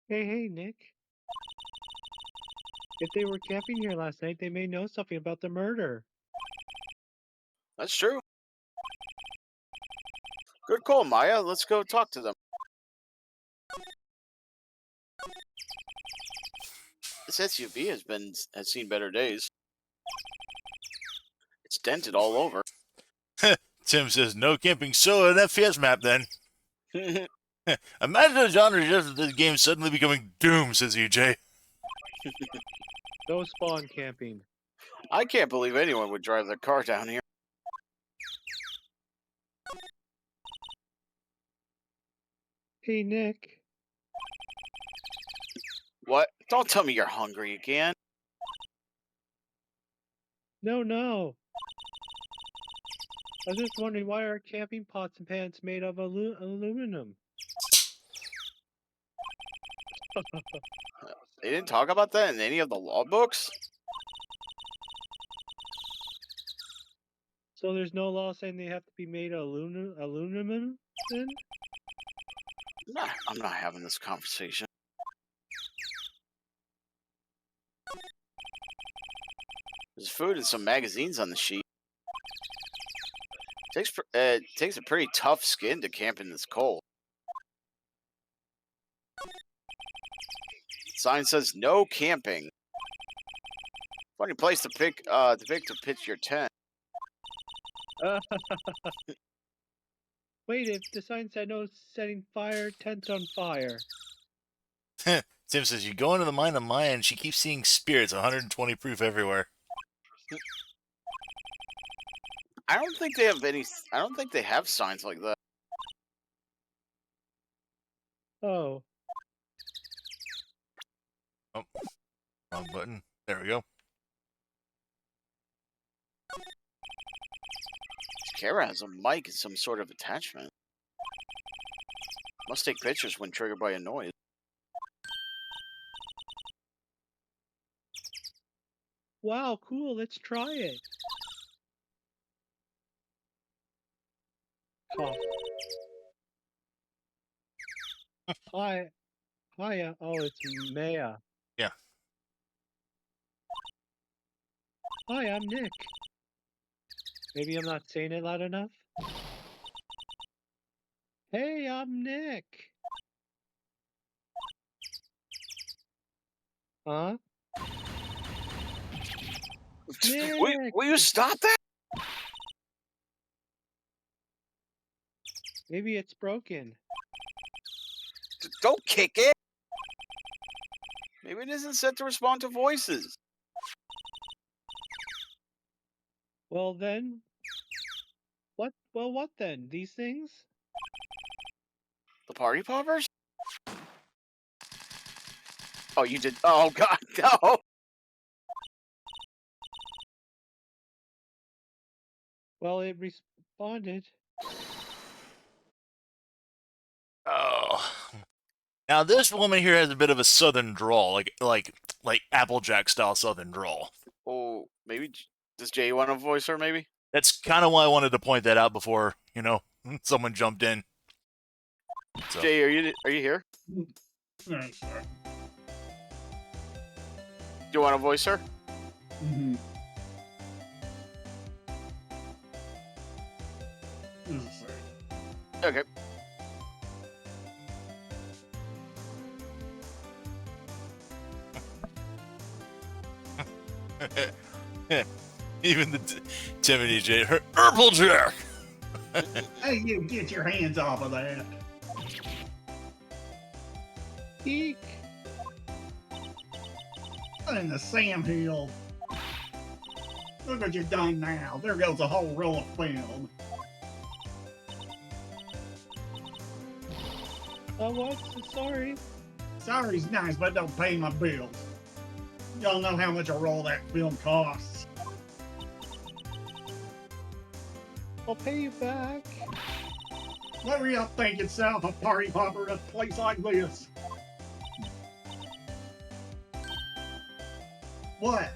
Hey, Nick. If they were camping here last night, they may know something about the murder. That's true. Good call, Maya. Let's go talk to them. This SUV has seen better days. It's dented all over. Tim says, no camping, so an FPS map then. Imagine the genre just of this game suddenly becoming Doom, says EJ. No spawn camping. I can't believe anyone would drive their car down here. Hey, Nick. What? Don't tell me you're hungry again. No. I was just wondering, why are camping pots and pans made of aluminum? They didn't talk about that in any of the law books? So there's no law saying they have to be made of aluminum then? Nah, I'm not having this conversation. There's food and some magazines on the sheet. Takes a pretty tough skin to camp in this cold. Sign says no camping. Funny place to pick to pitch your tent. Wait, if the sign said no setting fire, tent on fire. Tim says, you go into the mine of Maya and she keeps seeing spirits, 120 proof everywhere. I don't think they have any. I don't think they have signs like that. Oh. Oh, wrong button. There we go. Kara has a mic and some sort of attachment. Must take pictures when triggered by a noise. Wow, cool, let's try it. Cough. Hi. Hiya. Oh, it's Maya. Yeah. Hi, I'm Nick. Maybe I'm not saying it loud enough? Hey, I'm Nick. Huh? Nick! Will you stop that? Maybe it's broken. Don't kick it. Maybe it isn't set to respond to voices. Well then... What? Well, what then? These things? The party poppers? Oh, you did. Oh God, no! Well, it responded. Oh. Now this woman here has a bit of a southern drawl, like Applejack style southern drawl. Oh, maybe does Jay want to voice her? Maybe. That's kind of why I wanted to point that out before, someone jumped in. So. Jay, are you here? Alright, sorry. Do you want to voice her? Mm-hmm. This is sick. Okay. Even the Timothy J. Applejack! Hey, you get your hands off of that. Eek! In the Sam Hill. Look what you've done now. There goes a whole roll of film. Oh, what? Sorry. Sorry's nice, but don't pay my bills. Y'all know how much a roll of that film costs. I'll pay you back. What were y'all thinking, South, a party popper at a place like this? What?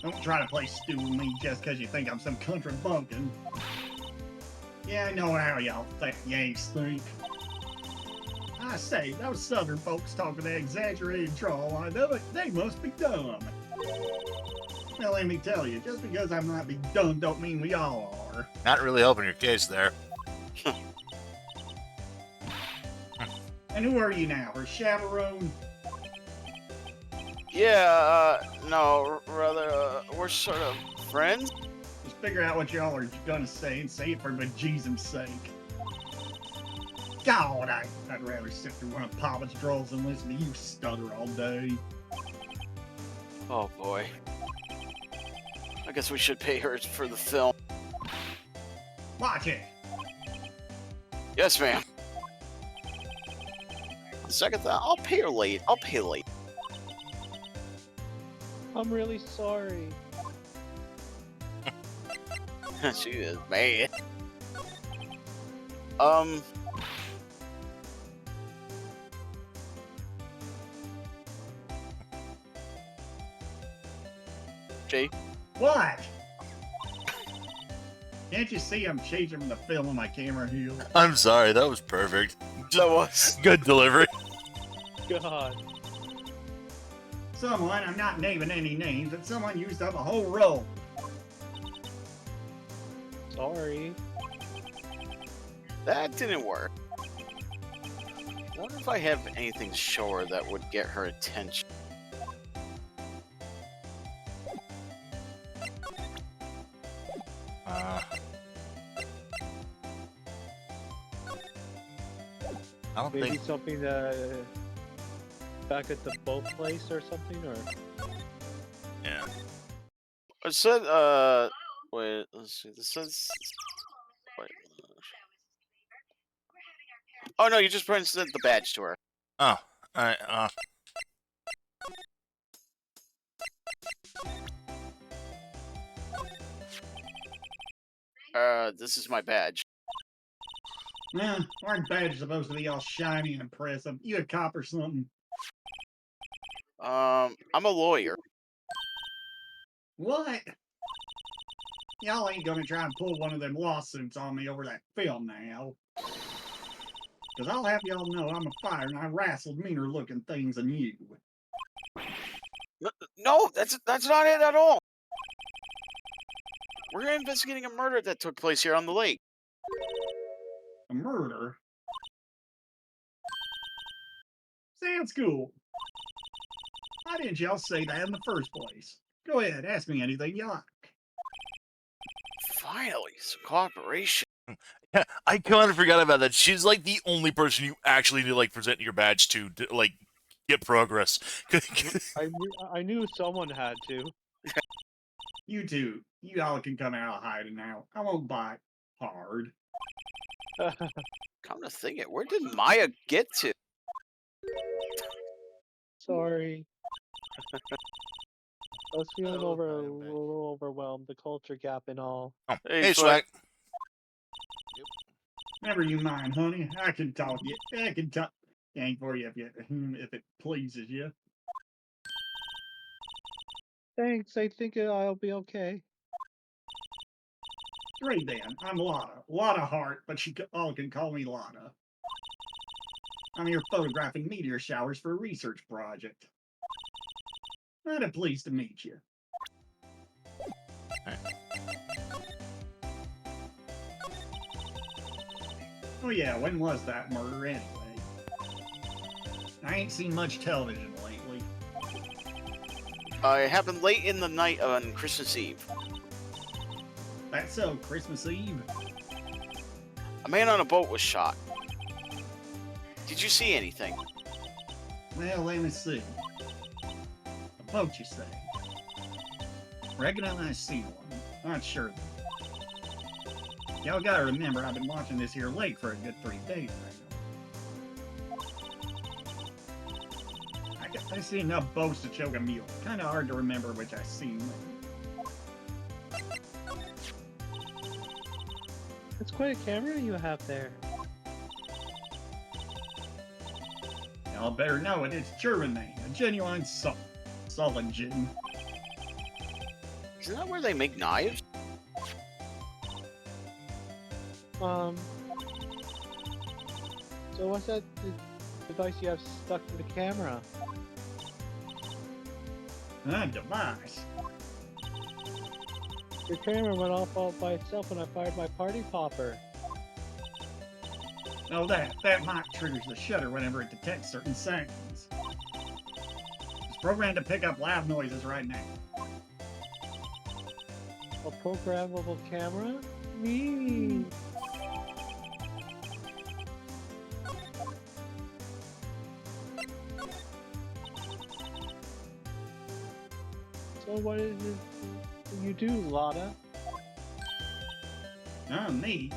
Don't try to play stew with me just because you think I'm some country bumpkin. Yeah, I know how y'all Yanks think. I say, those southern folks talking that exaggerated drawl, I know it, they must be dumb. Well, let me tell you, just because I might be dumb don't mean we all are. Not really helping your case there. And who are you now, her chaperone? Yeah, no, rather, we're sort of friends. Just figure out what y'all are gonna say and say it for bejesus's sake. God, I'd rather sit through one of Papa's draws than listen to you stutter all day. Oh boy. I guess we should pay her for the film. Watch it! Yes, ma'am. The second thought, I'll pay her late. I'll pay late. I'm really sorry. She is mad. Jay? What? Can't you see I'm changing the film on my camera here? I'm sorry, that was perfect. That was. Good delivery. God. Someone, I'm not naming any names, but someone used up a whole roll. Sorry. That didn't work. I wonder if I have anything to show her that would get her attention. I don't Maybe think. something back at the boat place or something, or It said, wait, let's see. This says, wait. Oh no, you just sent the badge to her. Oh, alright. This is my badge. Nah, aren't badges supposed to be all shiny and impressive? You a cop or something? I'm a lawyer. What? Y'all ain't gonna try and pull one of them lawsuits on me over that film now. Cause I'll have y'all know I'm a fighter and I wrestled meaner looking things than you. No, that's not it at all. We're investigating a murder that took place here on the lake. A murder? Sounds cool. Why didn't y'all say that in the first place? Go ahead, ask me anything you like. Finally, some cooperation. Yeah, I kind of forgot about that. She's like the only person you actually need to like present your badge to like get progress. I knew someone had to. You two, you all can come out of hiding now. I won't bite hard. Come to think it, where did Maya get to? Sorry. I was feeling a little overwhelmed, the culture gap and all. Oh, Hey, hey, Swag. Swag. Never you mind, honey. I can talk you. I can talk. Ain't for you if it pleases you. Thanks, I think I'll be okay. Great then. I'm Lotta. Lotta Hart, but you all can call me Lotta. I'm here photographing meteor showers for a research project. I'm pleased to meet you. Oh yeah, when was that murder anyway? I ain't seen much television lately. It happened late in the night on Christmas Eve. That's so, Christmas Eve? A man on a boat was shot. Did you see anything? Well, let me see. A boat, you say? Reckon I seen one. Not sure. Y'all gotta remember, I've been watching this here lake for a good 3 days right now. I see enough boats to choke a mule. Kinda hard to remember which I seen when. It's quite a camera you have there. Y'all better know it. It's Germany, a genuine solid gin. Isn't that where they make knives? So what's that device you have stuck to the camera? Device. Your camera went off all by itself when I fired my party popper. Oh, that mic triggers the shutter whenever it detects certain sounds. It's programmed to pick up loud noises right now. A programmable camera? Me. So what is it you do, Lotta? Me?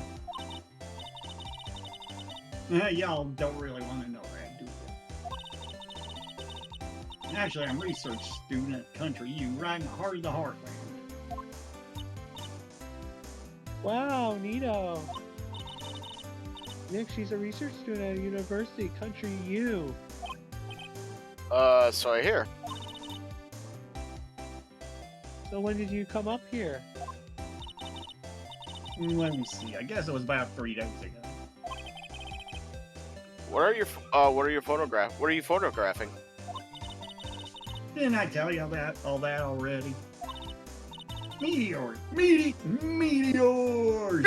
Y'all don't really want to know that, do you? Actually, I'm a research student at Country U, right in the heart of the heartland. Wow, Nito. Nick, she's a research student at a university, Country U. So I hear. So when did you come up here? Let me see. I guess it was about 3 days ago. What are you photographing? Didn't I tell you about all that already? Meteors! Meteors! Meteors!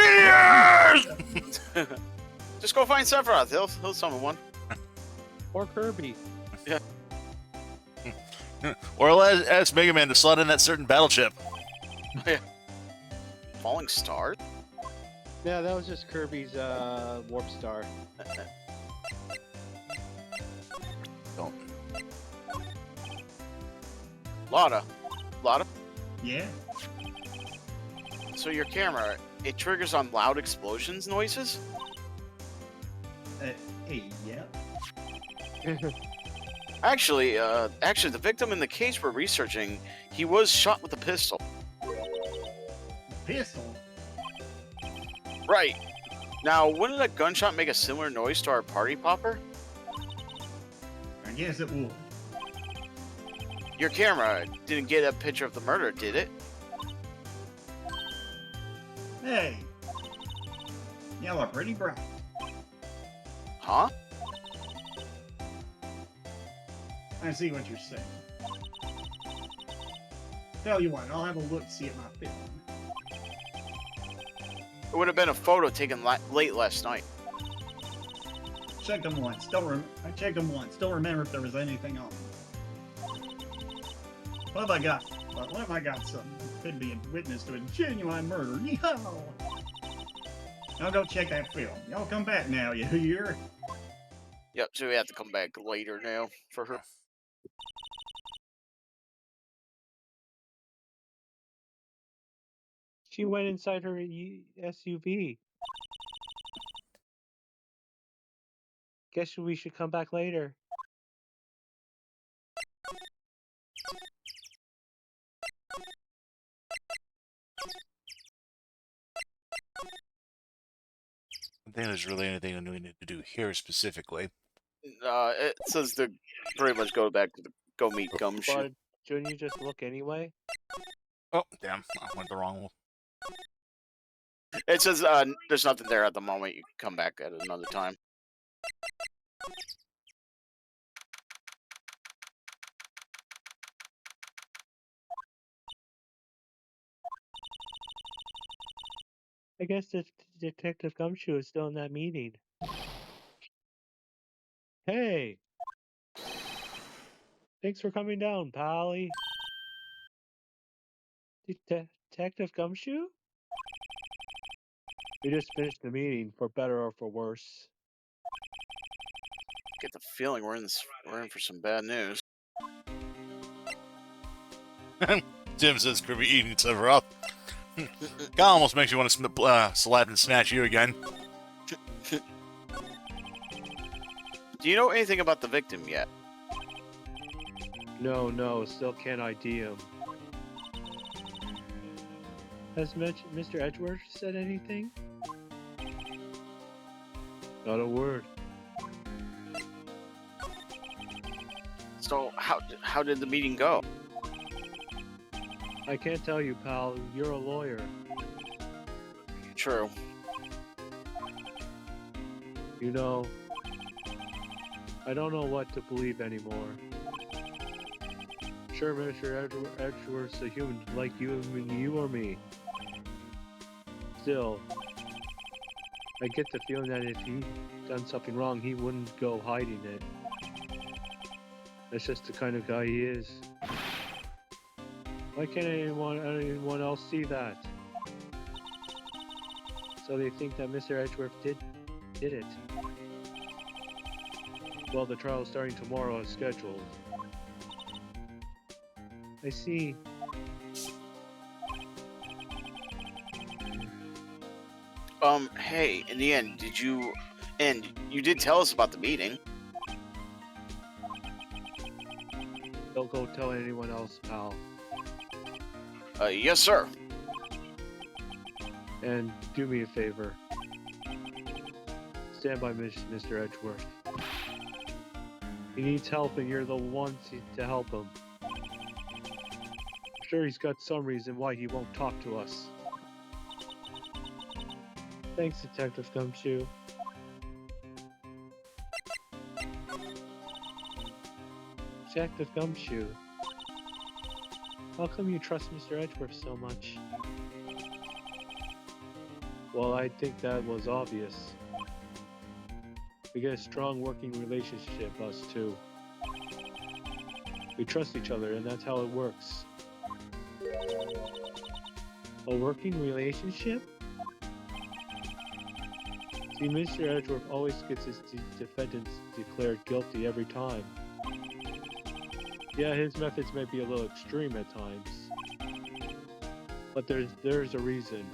Just go find Sephiroth. He'll summon one. Or Kirby? Or ask Mega Man to slot in that certain battle chip. Falling star? Yeah, that was just Kirby's warp star. Don't. Lotta. Yeah. So your camera, it triggers on loud explosions noises? Yeah. Actually, the victim in the case we're researching, he was shot with a pistol. Pistol? Right. Now, wouldn't a gunshot make a similar noise to our party popper? I guess it would. Your camera didn't get a picture of the murder, did it? Hey. Y'all are pretty bright. Huh? I see what you're saying. Tell you what, I'll have a look see at my film. It would have been a photo taken late last night. Checked them once. I checked them once. Don't remember if there was anything on them. What have I got? What have I got? Something could be a witness to a genuine murder. Yeehaw! I'll go check that film. Y'all come back now, you hear? Yep, so we have to come back later now for her. She went inside her SUV. Guess we should come back later. I think there's really anything we need to do here specifically. It says to pretty much go back to go meet Gumshoe. But shouldn't you just look anyway? Oh, damn. I went the wrong one. It says there's nothing there at the moment. You can come back at another time. I guess Detective Gumshoe is still in that meeting. Hey! Thanks for coming down, Pally. Detective Gumshoe? We just finished the meeting, for better or for worse. Get the feeling we're in for some bad news. Jim says Kirby eating Sephiroth. God almost makes you want to slap and snatch you again. Do you know anything about the victim yet? No, still can't ID him. Has Mr. Edgeworth said anything? Not a word. So how did the meeting go? I can't tell you, pal. You're a lawyer. True. You know, I don't know what to believe anymore. Sure, Mr. Edgeworth's a human like you or me. Still, I get the feeling that if he'd done something wrong, he wouldn't go hiding it. That's just the kind of guy he is. Why can't anyone else see that? So they think that Mr. Edgeworth did it. Well, the trial is starting tomorrow as scheduled. I see. Hey, in the end, you did tell us about the meeting. Don't go tell anyone else, pal. Yes, sir. And do me a favor. Stand by Mr. Edgeworth. He needs help and you're the one to help him. I'm sure he's got some reason why he won't talk to us. Thanks, Detective Gumshoe. Detective Gumshoe. How come you trust Mr. Edgeworth so much? Well, I think that was obvious. We get a strong working relationship, us two. We trust each other, and that's how it works. A working relationship? See, Mr. Edgeworth always gets his defendants declared guilty every time. Yeah, his methods may be a little extreme at times. But there's a reason.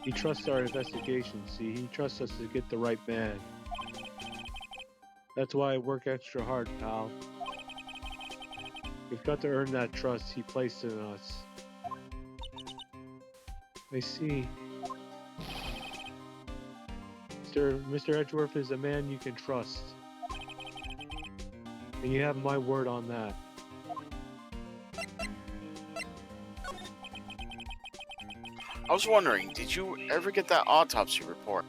He trusts our investigation, see? He trusts us to get the right man. That's why I work extra hard, pal. We've got to earn that trust he placed in us. I see. Mr. Edgeworth is a man you can trust. And you have my word on that. I was wondering, did you ever get that autopsy report?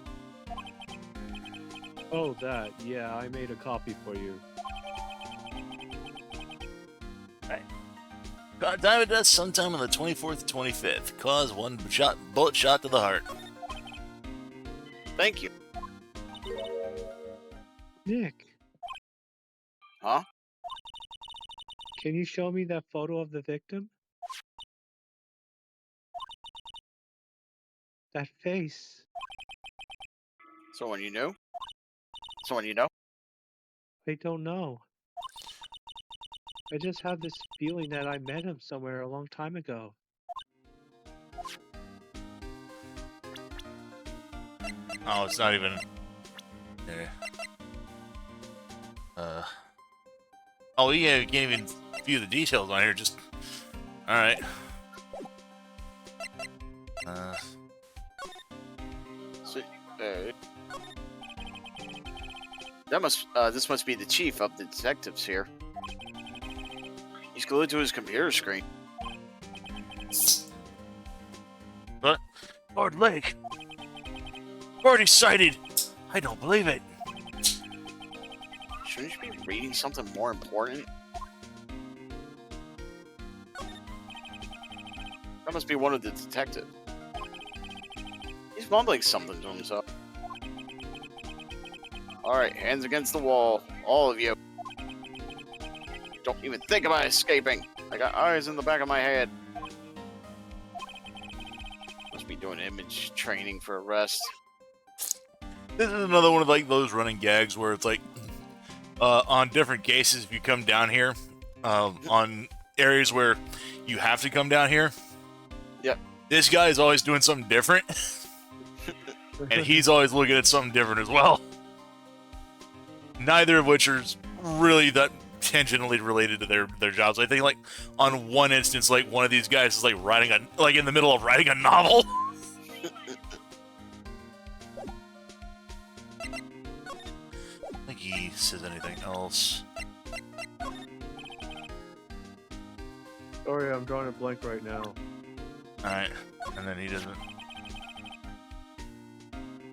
Oh, that. Yeah, I made a copy for you. Time of death sometime on the 24th to 25th. Cause one bullet shot to the heart. Thank you. Nick, Huh? can you show me that photo of the victim? That face. Someone you knew? Someone you know? I don't know. I just have this feeling that I met him somewhere a long time ago. Oh, it's not even. Yeah. Oh yeah, you can't even view the details on here. Just. All right. So, this must be the chief of the detectives here. He's glued to his computer screen. What? Lord Lake. Already sighted. I don't believe it. Shouldn't you be reading something more important? That must be one of the detectives. He's mumbling something to himself. Alright, hands against the wall. All of you. Don't even think about escaping. I got eyes in the back of my head. Must be doing image training for arrest. This is another one of like those running gags where it's like, on different cases, if you come down here, on areas where you have to come down here. Yep. This guy is always doing something different, and he's always looking at something different as well. Neither of which are really that tangentially related to their jobs. I think like on one instance, like one of these guys is like in the middle of writing a novel. I think he says anything else. Sorry, I'm drawing a blank right now. Alright, and then he doesn't.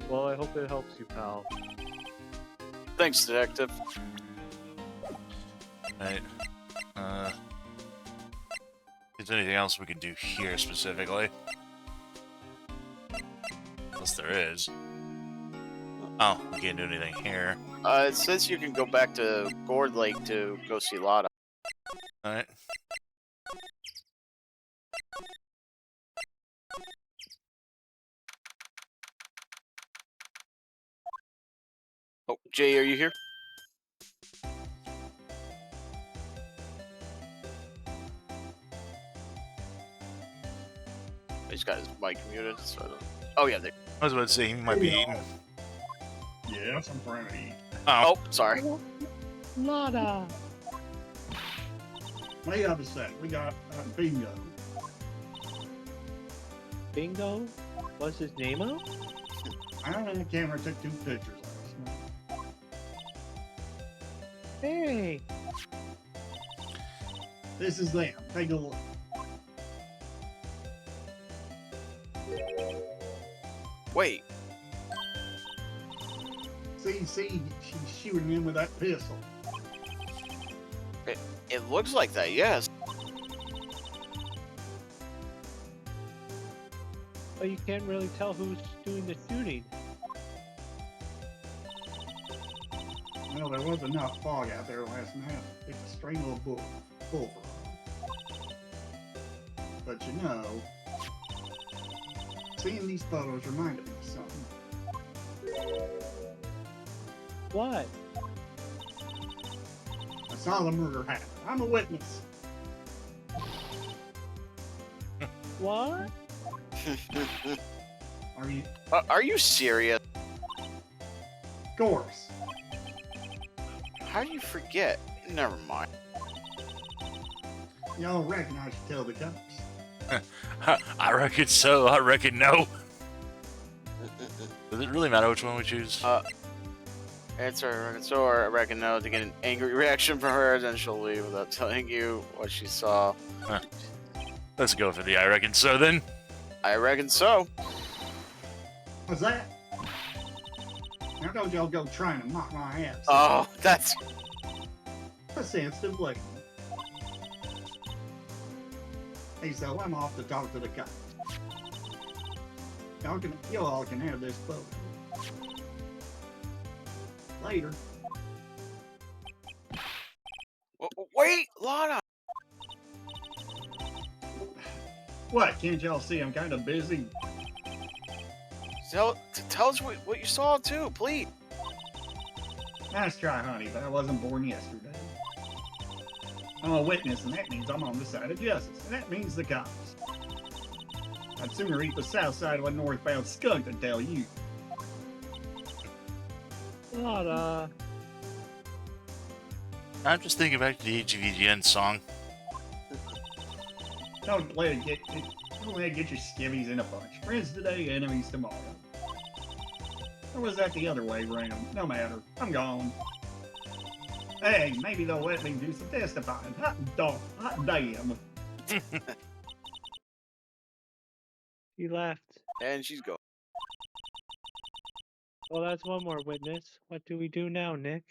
Well, I hope it helps you, pal. Thanks, detective. Right. Is there anything else we can do here specifically? Unless there is. Oh, we can't do anything here. It says you can go back to Gourd Lake to go see Lotta. Alright. Oh, Jay, are you here? He's got his mic muted, so I don't... Oh, yeah, there. I was about to say he might be eating. Yes, I'm trying to eat. Oh. Oh, sorry. Lotta! Wait up a sec. We got bingo. Bingo? What's his name out? I don't know, the camera took 2 pictures last night. Hey! This is them. Take a look. Wait, See, she's shooting him with that pistol. it looks like that, yes. But you can't really tell who's doing the shooting. Well, there was enough fog out there last night to pick a string of bull for them. But you know, seeing these photos reminded me of something. What? I saw the murder happen. I'm a witness. What? Are you? Are you serious? Of course. How do you forget? Never mind. Y'all reckon I should tell the cops? I reckon so. I reckon no. Does it really matter which one we choose? It's her, so I reckon no to get an angry reaction from her, then she'll leave without telling you what she saw. Let's go for the I reckon so then. I reckon so. What's that? Now don't y'all go trying to mock my ass. Oh, that's... A sensitive lady. Hey, so I'm off to talk to the cops. You all can have this photo. Later. Wait, Lana! What? Can't y'all see I'm kind of busy? Tell us what you saw too, please. Nice try, honey, but I wasn't born yesterday. I'm a witness, and that means I'm on the side of justice, and that means the cops. I'd sooner eat the south side of a northbound skunk than tell you. Lotta. I'm just thinking back to the HVGN song. Don't let it get your skivvies in a bunch. Friends today, enemies tomorrow. Or was that the other way around? No matter. I'm gone. Hey, maybe they'll let me do some testifying. Hot damn. He left. And she's gone. Well, that's one more witness. What do we do now, Nick?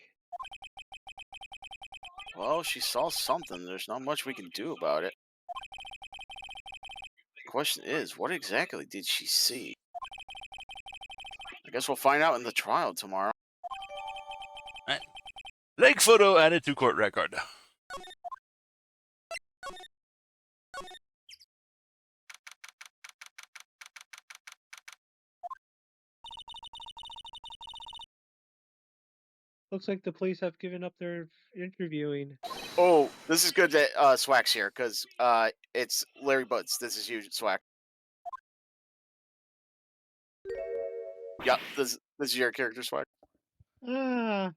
Well, she saw something. There's not much we can do about it. The question is, what exactly did she see? I guess we'll find out in the trial tomorrow. Leg photo added to court record. Looks like the police have given up their interviewing. Oh, this is good that Swack's here, because it's Larry Butts. This is you, Swack. Yep, this is your character, Swack. Ah.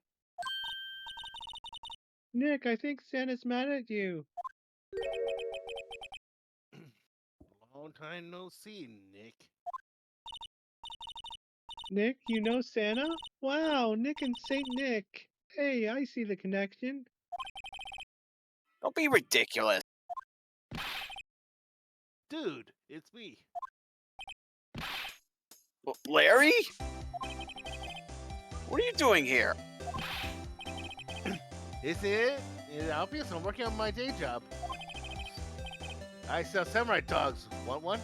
Nick, I think Santa's mad at you. Long time no see, Nick. Nick, you know Santa? Wow, Nick and Saint Nick. Hey, I see the connection. Don't be ridiculous. Dude, it's me. Larry? What are you doing here? Is it? It's obvious I'm working on my day job. I sell samurai dogs. Want one?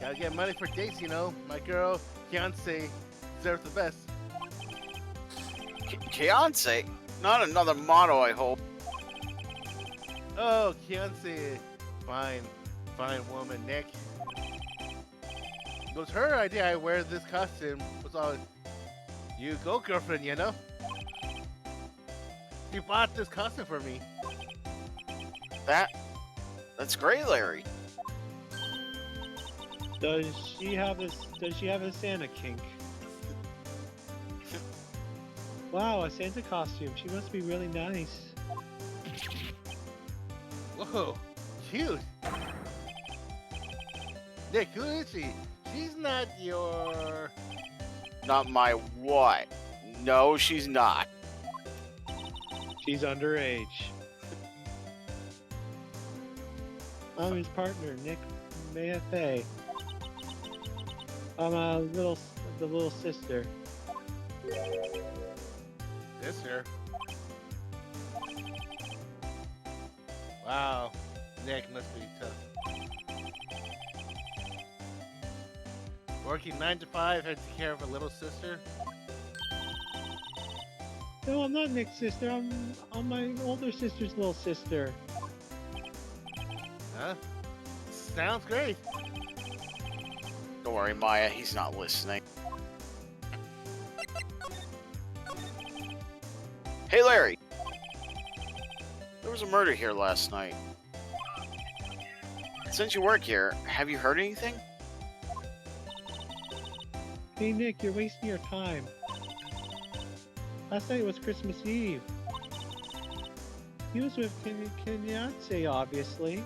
Gotta get money for dates, you know. My girl, fiance, deserves the best. Fiance? Not another motto, I hope. Oh, fiance. Fine woman, Nick. It was her idea I wear this costume. Was all, you go, girlfriend, you know? She bought this costume for me. That's great, Larry. Does she have a Santa kink? Wow, a Santa costume. She must be really nice. Whoa, cute. Nick, who is she? She's not your. Not my what? No, she's not. She's underage. I'm his partner, Nick Mayafay. I'm the little sister. Sister. Wow, Nick must be tough. Working 9 to 5, had to take care of a little sister. No, I'm not Nick's sister. I'm my older sister's little sister. Huh? Sounds great. Don't worry, Maya. He's not listening. Hey, Larry. There was a murder here last night. Since you work here, have you heard anything? Hey Nick, you're wasting your time. Last night was Christmas Eve. He was with Kenyatte, obviously.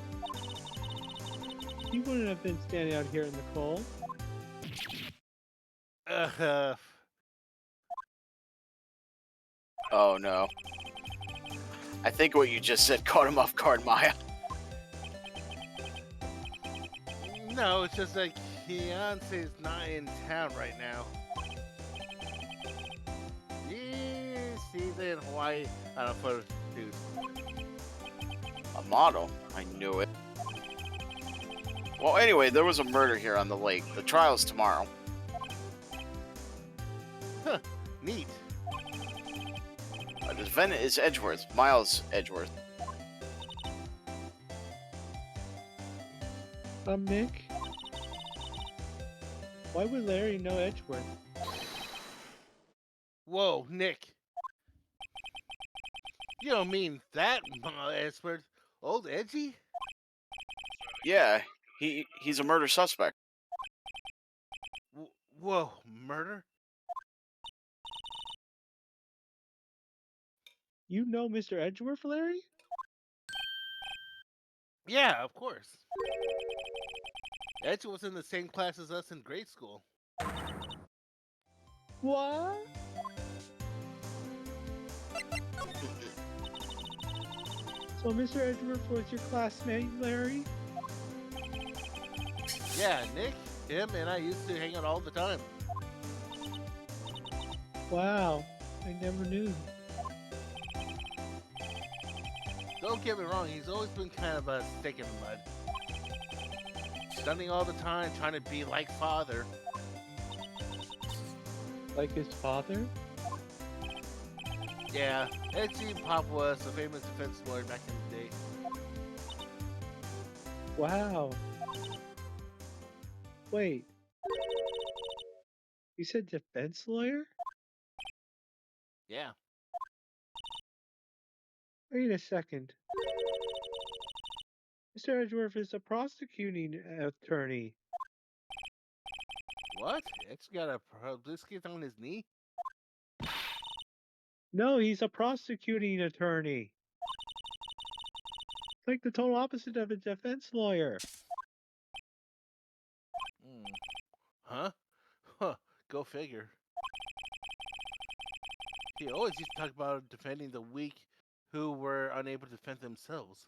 He wouldn't have been standing out here in the cold. Oh, no. I think what you just said caught him off guard, Maya. No, it's just like Beyonce's not in town right now. She's in Hawaii on a photo shoot. A model? I knew it. Well, anyway, there was a murder here on the lake. The trial's tomorrow. Huh, neat. The defendant is Edgeworth, Miles Edgeworth. Nick? Why would Larry know Edgeworth? Whoa, Nick. You don't mean that, expert? Old Edgy? Yeah, he's a murder suspect. Whoa, murder? You know Mr. Edgeworth, Larry? Yeah, of course. Edge was in the same class as us in grade school. What? So Mr. Edgeworth was your classmate, Larry? Yeah, Nick, him, and I used to hang out all the time. Wow, I never knew. Don't get me wrong, he's always been kind of a stick in the mud. Stunning all the time, trying to be like father. Like his father? Yeah, Edgy Pop was a famous defense lawyer back in the day. Wow. Wait. You said defense lawyer? Yeah. Wait a second. Mr. Edgeworth is a prosecuting attorney. What? Edge got a publicist on his knee? No, he's a prosecuting attorney. It's like the total opposite of a defense lawyer. Huh? Huh, go figure. He always used to talk about defending the weak who were unable to defend themselves.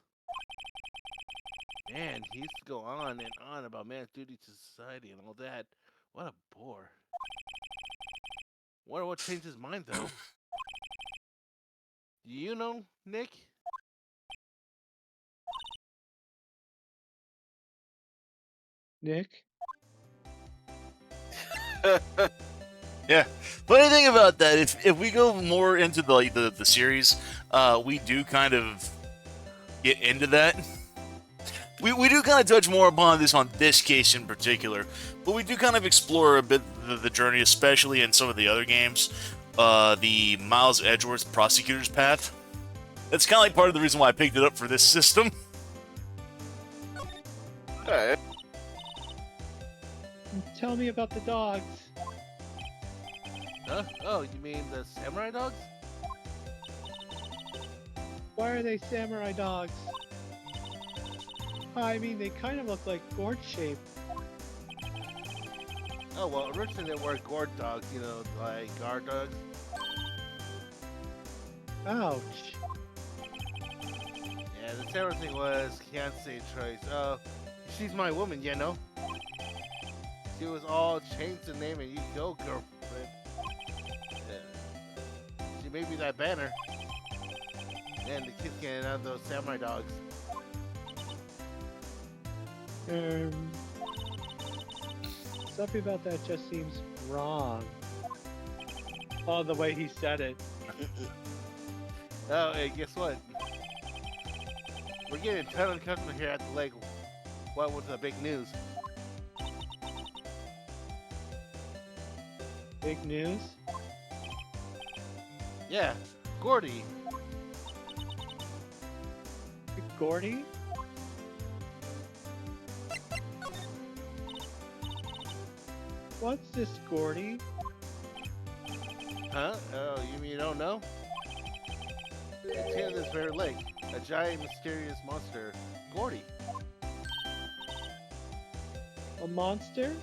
Man, he used to go on and on about man's duty to society and all that. What a bore. Wonder what changed his mind, though. Do you know, Nick? Nick? Yeah. Funny thing about that, if we go more into the series, we do kind of get into that. We do kind of touch more upon this on this case in particular, but we do kind of explore a bit the journey, especially in some of the other games. The Miles Edgeworth prosecutor's path. That's kind of like part of the reason why I picked it up for this system. Hey. Tell me about the dogs. Huh? Oh, you mean the samurai dogs? Why are they samurai dogs? I mean, they kind of look like gourd shaped. Oh, well, originally they were guard dogs, you know, like guard dogs. Ouch. Yeah, the terrible thing was, can't say choice. She's my woman, you know? She was all changed the name and you go, girlfriend. She may be that banner. And the kids getting out of those samurai dogs. Something about that just seems wrong. Oh, the way he said it. Oh, hey, guess what? We're getting a ton of customers here at the lake. What was the big news? Big news? Yeah, Gordy. Gordy? What's this, Gordy? Huh? Oh, you mean you don't know? It's here in this very lake. A giant mysterious monster, Gordy. A monster?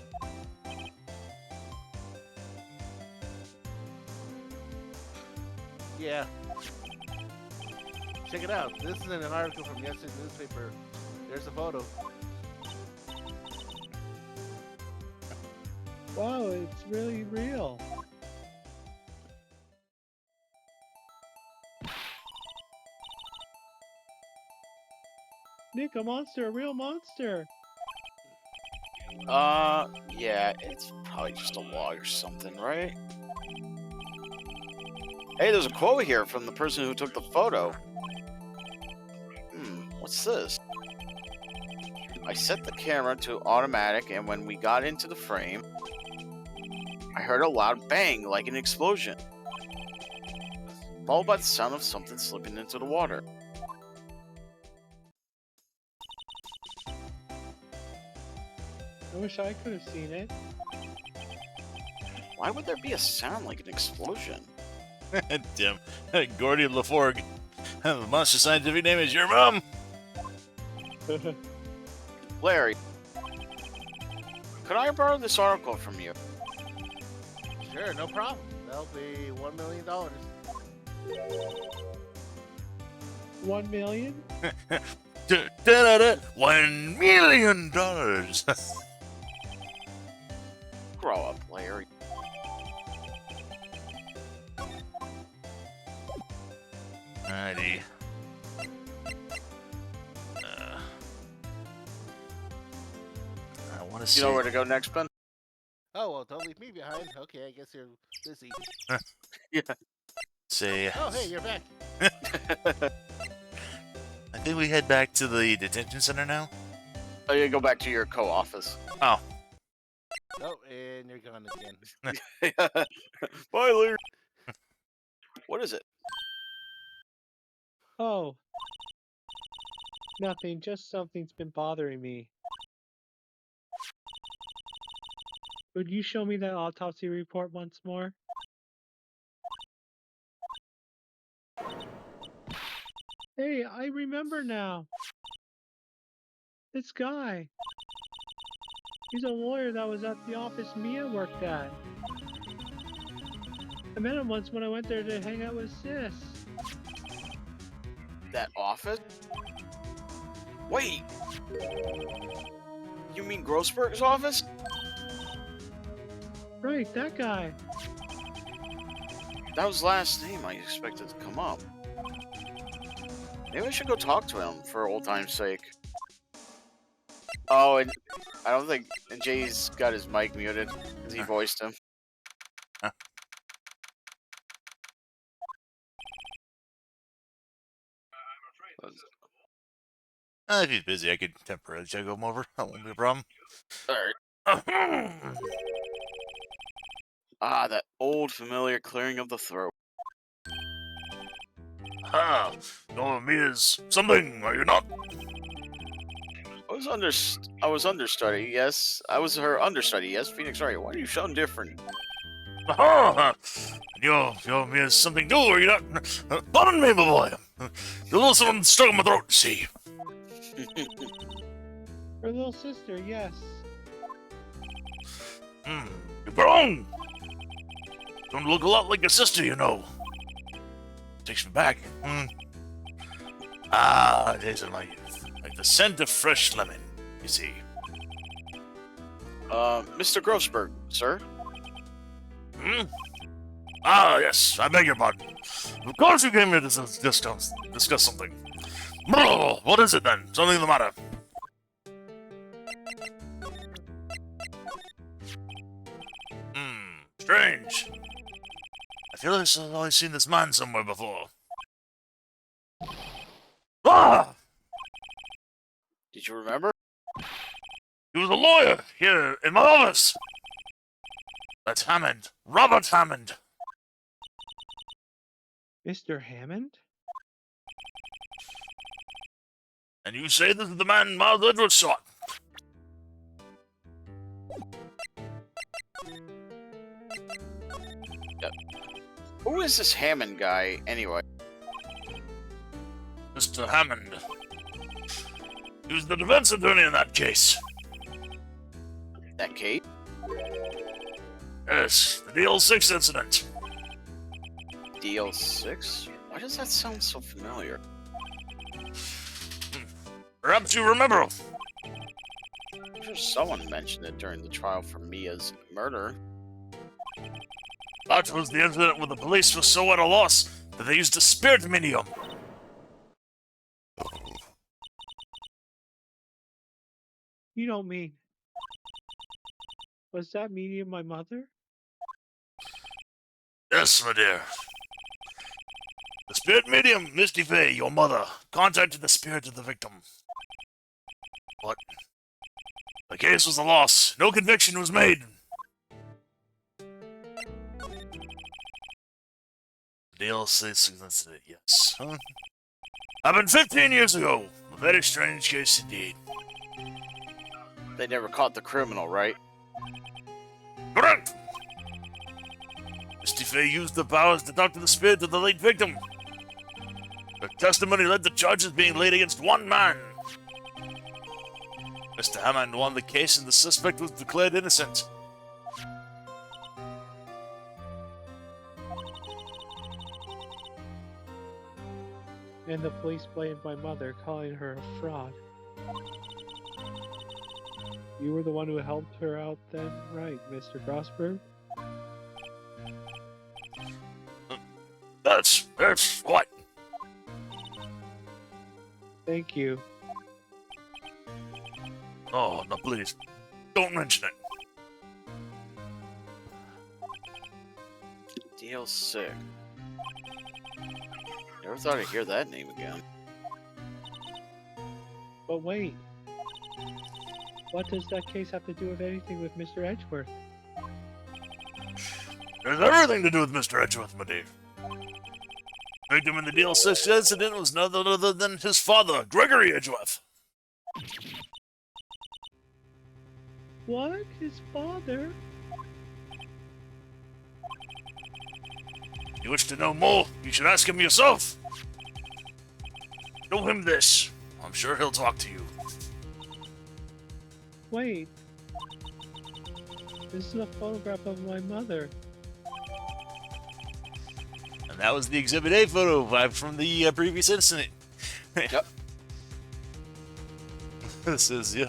Yeah. Check it out. This is an article from yesterday's newspaper. There's a photo. Wow, it's really real. Nick, a monster, a real monster. Yeah, it's probably just a log or something, right? Hey, there's a quote here from the person who took the photo. What's this? I set the camera to automatic, and when we got into the frame, I heard a loud bang like an explosion, followed by the sound of something slipping into the water. I wish I could have seen it. Why would there be a sound like an explosion? Damn. Gordy LaForgue. The monster scientific name is your mom? Larry, could I borrow this article from you? Sure, no problem. That'll be $1 million. $1 million? $1 million. Grow up, Larry. Alrighty. I want to see. You know where to go next, Ben? Oh, well, don't leave me behind. Okay, I guess you're busy. Yeah. Say. Oh, hey, you're back. I think we head back to the detention center now. Oh, you go back to your co-office. Oh. Oh, and you're gone again. Bye, Larry. What is it? Oh. Nothing, just something's been bothering me. Would you show me that autopsy report once more? Hey, I remember now. This guy. He's a lawyer that was at the office Mia worked at. I met him once when I went there to hang out with Sis. That office? Wait! You mean Grossberg's office? Right, that guy. That was the last name I expected to come up. Maybe I should go talk to him for old time's sake. Oh, and I don't think Jay's got his mic muted because he voiced him. If he's busy, I could temporarily check him over. That won't be a problem. Alright. Ah, that old familiar clearing of the throat. Ah, no, me is something, are you not? I was understudy, yes. I was her understudy, yes. Phoenix, sorry. Why are you shouting different? Aha! You're me is something too, are you not? Pardon me, my boy. The little someone stuck in my throat, see. Her little sister, yes. You're grown! Don't look a lot like your sister, you know. Takes me back. Ah, days of my youth. Like the scent of fresh lemon, you see. Mr. Grossberg, sir? Ah, yes, I beg your pardon. Of course you came here to discuss something. What is it then? Something the matter? Strange. I feel like I've always seen this man somewhere before. Ah! Did you remember? He was a lawyer here in my office. That's Hammond. Robert Hammond. Mr. Hammond? And you say this is the man Miles Edwards shot? Who is this Hammond guy, anyway? Mr. Hammond. He was the defense attorney in that case. That Kate? Yes, the DL6 incident. DL6? Why does that sound so familiar? Perhaps you remember. I'm sure someone mentioned it during the trial for Mia's murder. That was the incident where the police were so at a loss that they used a spirit medium. You don't mean... Was that medium my mother? Yes, my dear. The spirit medium, Misty Fey, your mother, contacted the spirit of the victim. But the case was a loss. No conviction was made. DL6 incident, yes. Happened 15 years ago. A very strange case indeed. They never caught the criminal, right? Correct! Misty Fey used the powers to talk to the spirit of the late victim. Her testimony led to charges being laid against one man. Mr. Hammond won the case and the suspect was declared innocent. And the police blamed my mother, calling her a fraud. You were the one who helped her out then, right, Mr. Grossberg? That's what? Thank you. Oh, no, please. Don't mention it. DL6. Never thought I'd hear that name again. But wait. What does that case have to do with anything with Mr. Edgeworth? There's everything to do with Mr. Edgeworth, my dear. The victim in the DL6 incident was none other than his father, Gregory Edgeworth. What? His father? You wish to know more? You should ask him yourself. Show him this. I'm sure he'll talk to you. Wait. This is a photograph of my mother. And that was the Exhibit A photo from the previous incident. Yep. This is, yeah.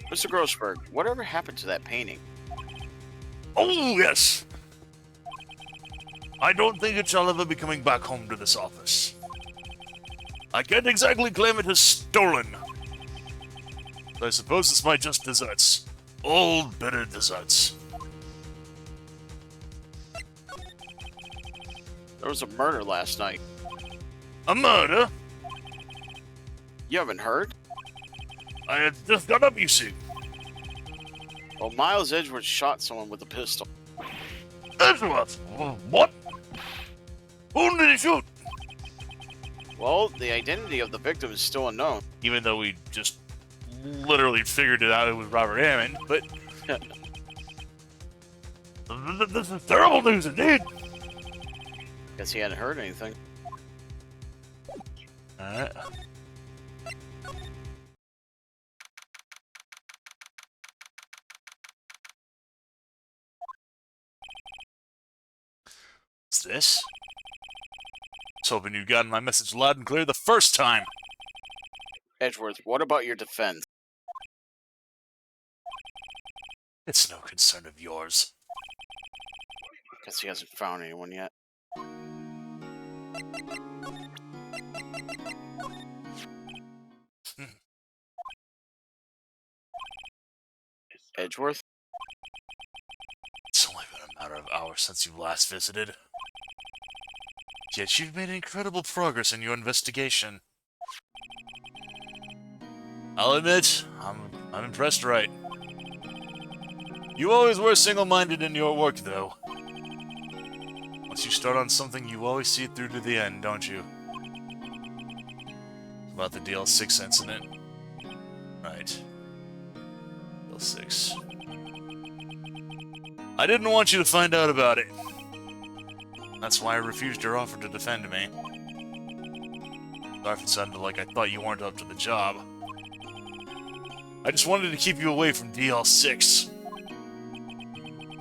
Mr. Grossberg, whatever happened to that painting? Oh, yes. I don't think it shall ever be coming back home to this office. I can't exactly claim it as stolen. But I suppose it's my just desserts. Old, bitter desserts. There was a murder last night. A murder? You haven't heard? I had just got up, you see. Well, Miles Edgeworth shot someone with a pistol. Edgeworth? What? Who did he shoot? Well, the identity of the victim is still unknown. Even though we just literally figured it out, it was Robert Hammond, but... This is terrible news indeed. Guess he hadn't heard anything. Alright. What's this? I was hoping you'd gotten my message loud and clear the first time. Edgeworth, what about your defense? It's no concern of yours. Guess he hasn't found anyone yet. Edgeworth? It's only been a matter of hours since you last visited. Yet you've made incredible progress in your investigation. I'll admit, I'm impressed, right? You always were single-minded in your work, though. Once you start on something, you always see it through to the end, don't you? About the DL6 incident. Right. DL6. I didn't want you to find out about it. That's why I refused your offer to defend me. Sorry if it sounded like I thought you weren't up to the job. I just wanted to keep you away from DL6.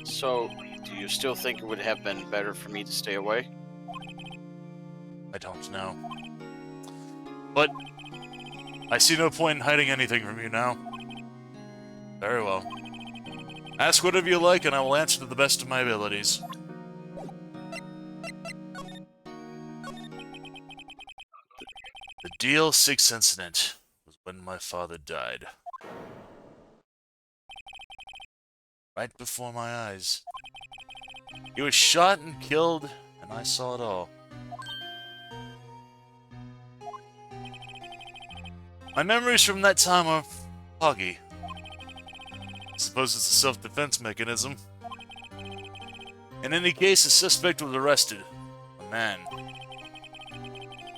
So, do you still think it would have been better for me to stay away? I don't know. But I see no point in hiding anything from you now. Very well. Ask whatever you like, and I will answer to the best of my abilities. The DL6 incident was when my father died. Right before my eyes. He was shot and killed, and I saw it all. My memories from that time are foggy. I suppose it's a self-defense mechanism. In any case, the suspect was arrested. A man.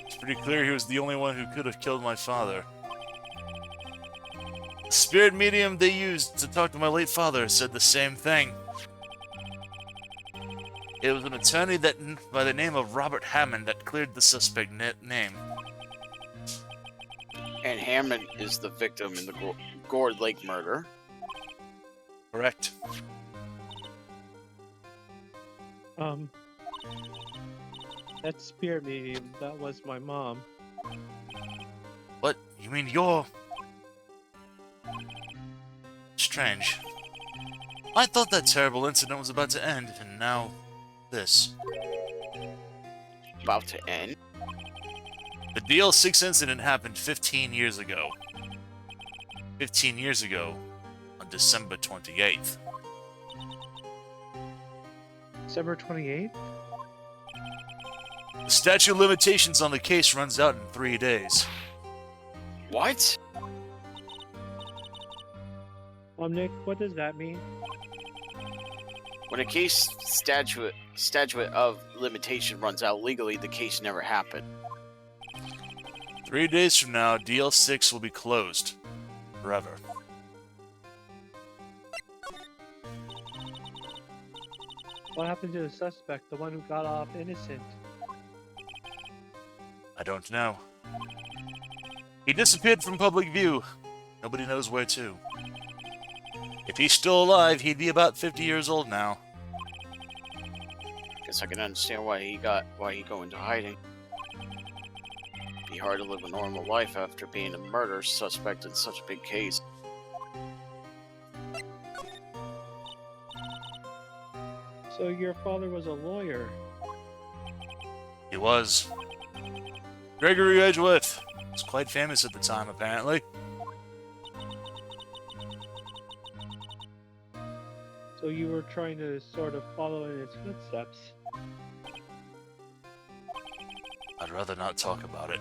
It's pretty clear he was the only one who could have killed my father. The spirit medium they used to talk to my late father said the same thing. It was an attorney by the name of Robert Hammond that cleared the suspect name. And Hammond is the victim in the Gourd Lake murder. Correct. That spirit medium, that was my mom. What? You mean you're... Strange. I thought that terrible incident was about to end, and now... this. About to end? The DL6 incident happened 15 years ago. 15 years ago, on December 28th. December 28th? The statute of limitations on the case runs out in 3 days. What? Nick, what does that mean? When a case statute of limitation runs out legally, the case never happened. 3 days from now, DL6 will be closed. Forever. What happened to the suspect, the one who got off innocent? I don't know. He disappeared from public view. Nobody knows where to. If he's still alive, he'd be about 50 years old now. Guess I can understand why he go into hiding. Be hard to live a normal life after being a murder suspect in such a big case. So your father was a lawyer. He was. Gregory Edgeworth. Was quite famous at the time, apparently. So you were trying to sort of follow in his footsteps. I'd rather not talk about it.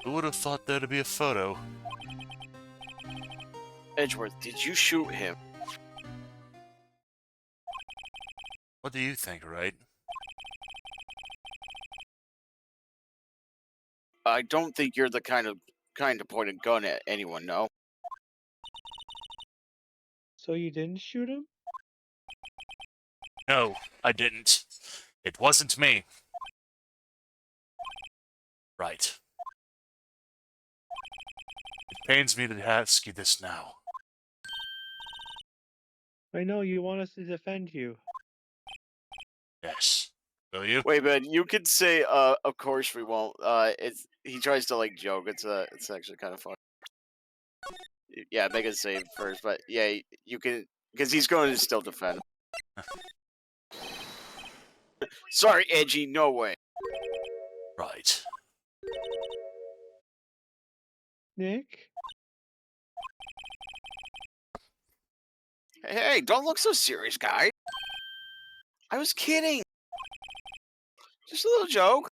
Who would have thought there to be a photo? Edgeworth, did you shoot him? What do you think, right? I don't think you're the kind to point a gun at anyone, no? So you didn't shoot him? No, I didn't. It wasn't me. Right. It pains me to ask you this now. I know you want us to defend you. Yes. Will you? Wait, but you could say, of course we won't. He tries to like joke. It's actually kind of fun. Yeah, make a save first, but yeah, you can, because he's going to still defend. Sorry, Edgy, no way. Right. Nick? Hey, don't look so serious, guy. I was kidding. Just a little joke.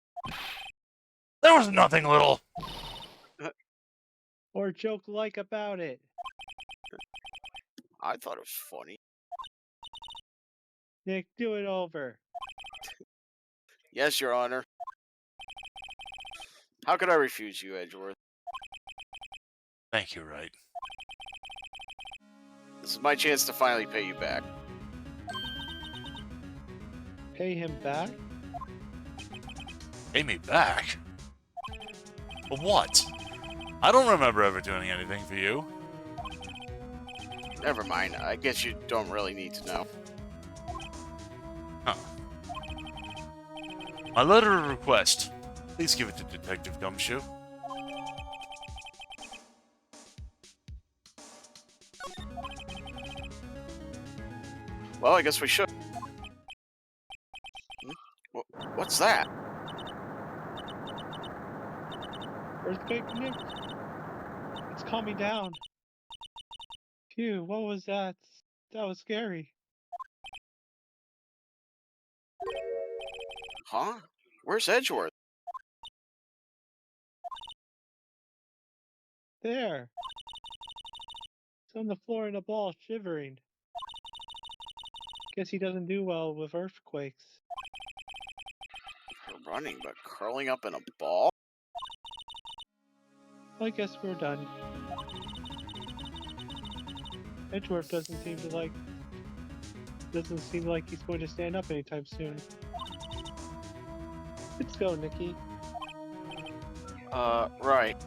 There was nothing little. Or joke like about it. I thought it was funny. Nick, do it over. Yes, Your Honor. How could I refuse you, Edgeworth? Thank you, Right. This is my chance to finally pay you back. Pay him back? Pay me back? For what? I don't remember ever doing anything for you. Never mind. I guess you don't really need to know. Huh. My letter of request. Please give it to Detective Gumshoe. Well, I guess we should. What's that? Earthquake, Nick? It's calming down. Phew, what was that? That was scary. Huh? Where's Edgeworth? There. It's on the floor in a ball, shivering. Guess he doesn't do well with earthquakes. Running, but curling up in a ball? I guess we're done. Edgeworth doesn't seem like he's going to stand up anytime soon. Let's go, Nikki. Right.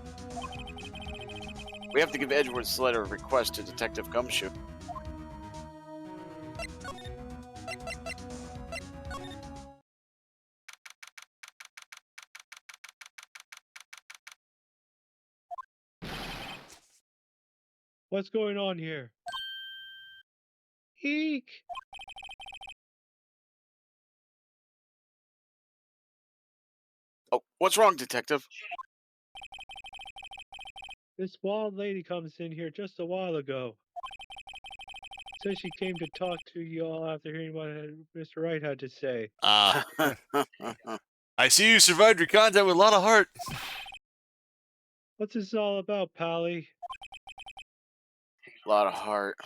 We have to give Edgeworth's letter of request to Detective Gumshoe. What's going on here? Eek! Oh, what's wrong, Detective? This wild lady comes in here just a while ago. Says she came to talk to you all after hearing what Mr. Wright had to say. Ah. I see you survived your contact with a lot of heart. What's this all about, Pally? Lot of heart.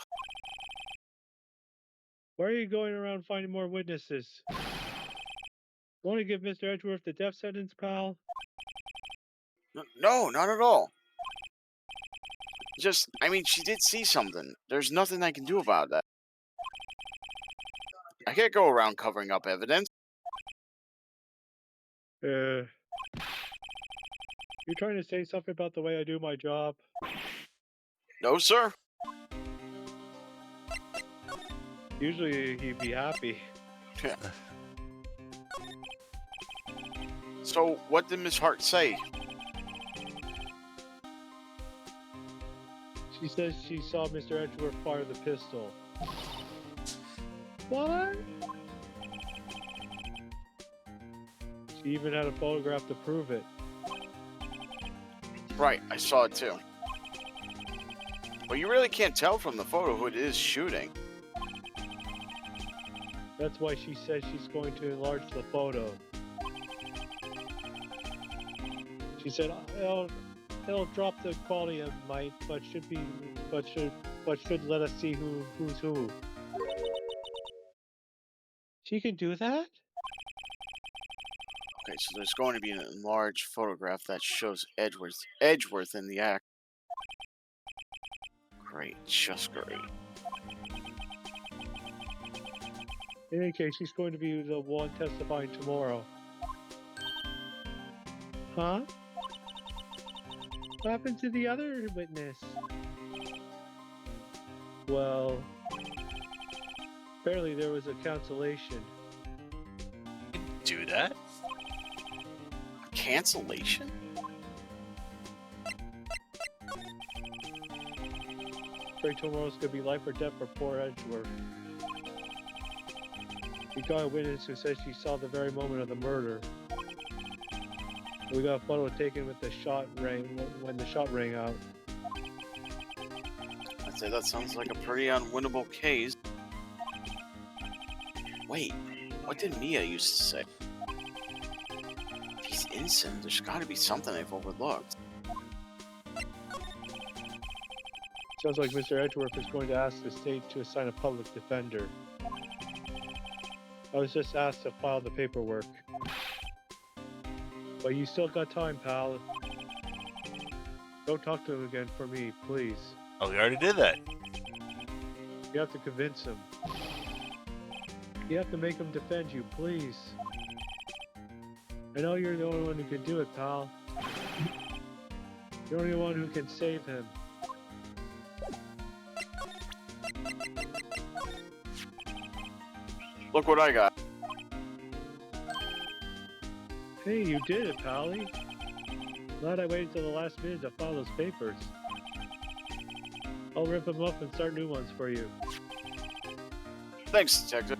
Why are you going around finding more witnesses? Want to give Mr. Edgeworth the death sentence, pal? No, not at all. Just, I mean, she did see something. There's nothing I can do about that. I can't go around covering up evidence. You trying to say something about the way I do my job? No, sir. Usually he'd be happy. So, what did Miss Hart say? She says she saw Mr. Edgeworth fire the pistol. What? She even had a photograph to prove it. Right, I saw it too. But you really can't tell from the photo who it is shooting. That's why she says she's going to enlarge the photo. She said it'll drop the quality of might, but should let us see who's who. She can do that? Okay, so there's going to be an enlarged photograph that shows Edgeworth in the act. Great, just great. In any case, she's going to be the one testifying tomorrow. Huh? What happened to the other witness? Well, apparently there was a cancellation. Do that? Cancellation? Afraid tomorrow's gonna be life or death for poor Edgeworth. We got a witness who says she saw the very moment of the murder. We got a photo taken with the shot rang when the shot rang out. I'd say that sounds like a pretty unwinnable case. Wait, what did Mia used to say? If he's innocent, there's got to be something I've overlooked. Sounds like Mr. Edgeworth is going to ask the state to assign a public defender. I was just asked to file the paperwork. But you still got time, pal. Don't talk to him again for me, please. Oh, we already did that. You have to convince him. You have to make him defend you, please. I know you're the only one who can do it, pal. You're the only one who can save him. Look what I got. Hey, you did it, Pally. Glad I waited till the last minute to file those papers. I'll rip them up and start new ones for you. Thanks, Detective.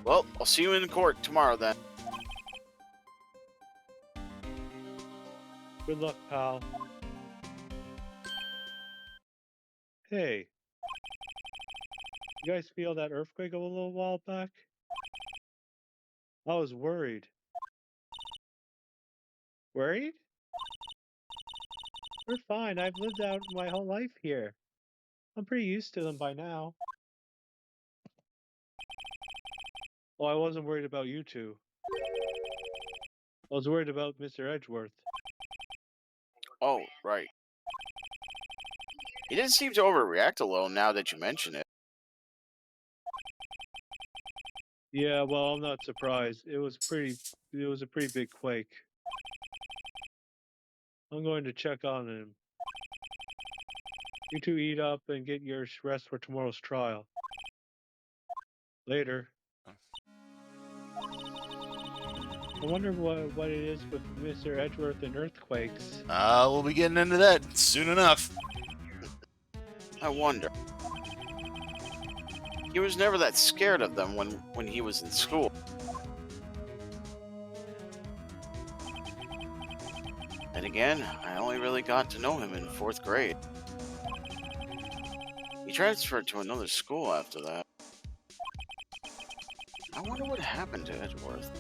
Well, I'll see you in court tomorrow then. Good luck, pal. Hey. You guys feel that earthquake a little while back? I was worried. Worried? We're fine. I've lived out my whole life here. I'm pretty used to them by now. Oh, I wasn't worried about you two. I was worried about Mr. Edgeworth. Oh, right. He didn't seem to overreact a little now that you mention it. Yeah, well, I'm not surprised. It was a pretty big quake. I'm going to check on him. You two eat up and get your rest for tomorrow's trial. Later. I wonder what it is with Mr. Edgeworth and earthquakes. We'll be getting into that soon enough. I wonder. He was never that scared of them when he was in school. And again, I only really got to know him in 4th grade. He transferred to another school after that. I wonder what happened to Edgeworth.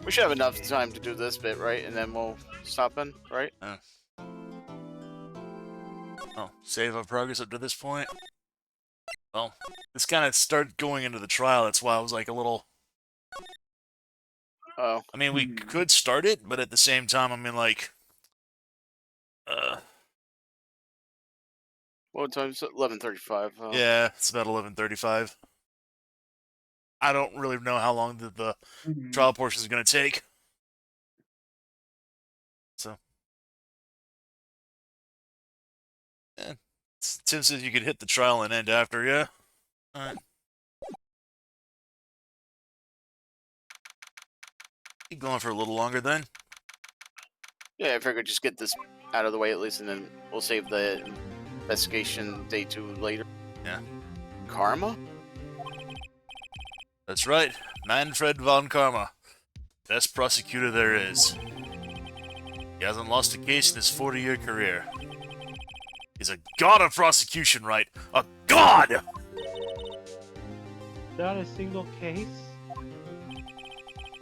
We should have enough time to do this bit, right? And then we'll stop in, right? Oh, save our progress up to this point. Well, this kind of started going into the trial. That's why I was like a little... Oh. I mean, we could start it, but at the same time, I mean, like... What time is it? 11:35. Yeah, it's about 11:35. I don't really know how long the trial portion is going to take. So... Yeah. Tim says you could hit the trial and end after, yeah? Alright. Keep going for a little longer then. Yeah, I figured just get this out of the way at least, and then we'll save the investigation day 2 later. Yeah. Karma? That's right. Manfred von Karma. Best prosecutor there is. He hasn't lost a case in his 40-year career. He's a god of prosecution, right? A god! Not a single case?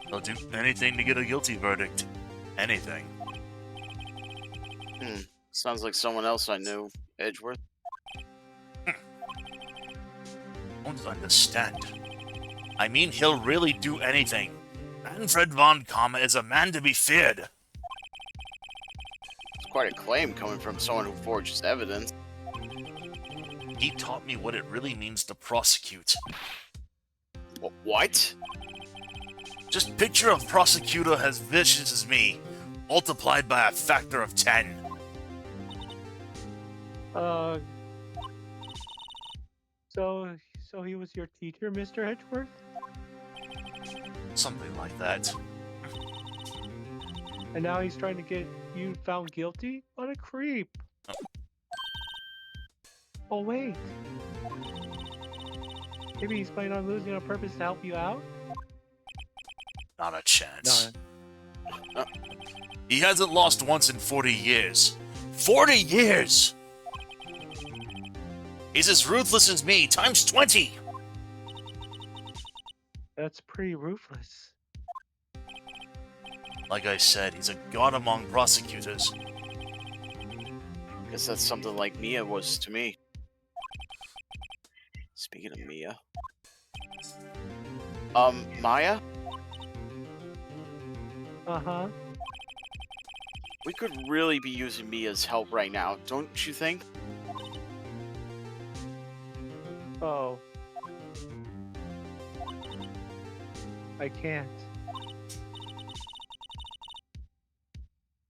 He'll do anything to get a guilty verdict. Anything. Sounds like someone else I knew. Edgeworth? Don't understand. I mean, he'll really do anything. Manfred von Karma is a man to be feared. It's quite a claim coming from someone who forges evidence. He taught me what it really means to prosecute. What? Just picture a prosecutor as vicious as me, multiplied by a factor of 10. So he was your teacher, Mr. Edgeworth? Something like that. And now he's trying to get you found guilty? What a creep. Oh, wait. Maybe he's planning on losing on purpose to help you out? Not a chance. No. He hasn't lost once in 40 years. 40 years! He's as ruthless as me, times 20! That's pretty ruthless. Like I said, he's a god among prosecutors. Guess that's something like Mia was to me. Speaking of Mia. Maya? Uh-huh. We could really be using Mia's help right now, don't you think? Oh. I can't.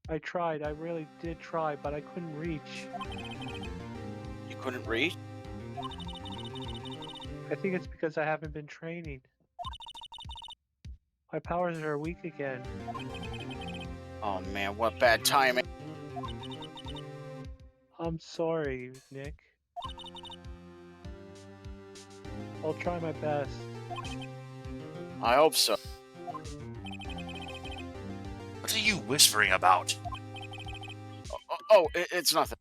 I tried, I really did try, but I couldn't reach. You couldn't reach? I think it's because I haven't been training. My powers are weak again. Oh man, what bad timing. I'm sorry, Nick. I'll try my best. I hope so. What are you whispering about? It's nothing.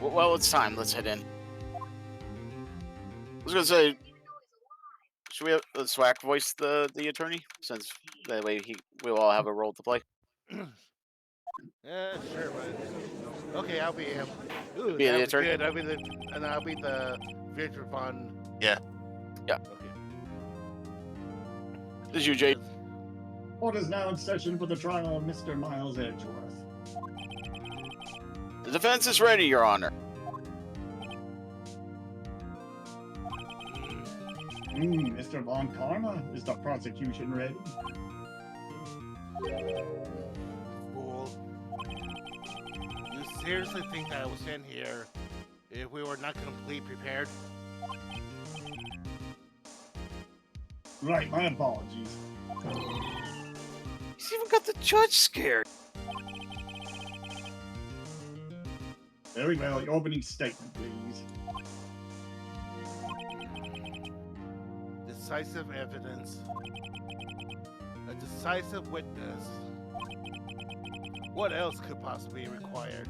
Well, it's time. Let's head in. I was gonna say, should we have Swack voice the attorney, since that way we'll all have a role to play. Yeah, sure, but okay, I'll be him. Ooh, Be the that'd attorney? good. I'll be the Vigilvon. Yeah. Yeah. Okay. This is you, Jay. Court is now in session for the trial of Mr. Miles Edgeworth. The defense is ready, Your Honor. Mr. Von Karma, is the prosecution ready? Fool. You seriously think that I was in here if we were not completely prepared? Right, my apologies. He's even got the judge scared. Very well, your opening statement, please. Decisive evidence. A decisive witness. What else could possibly be required?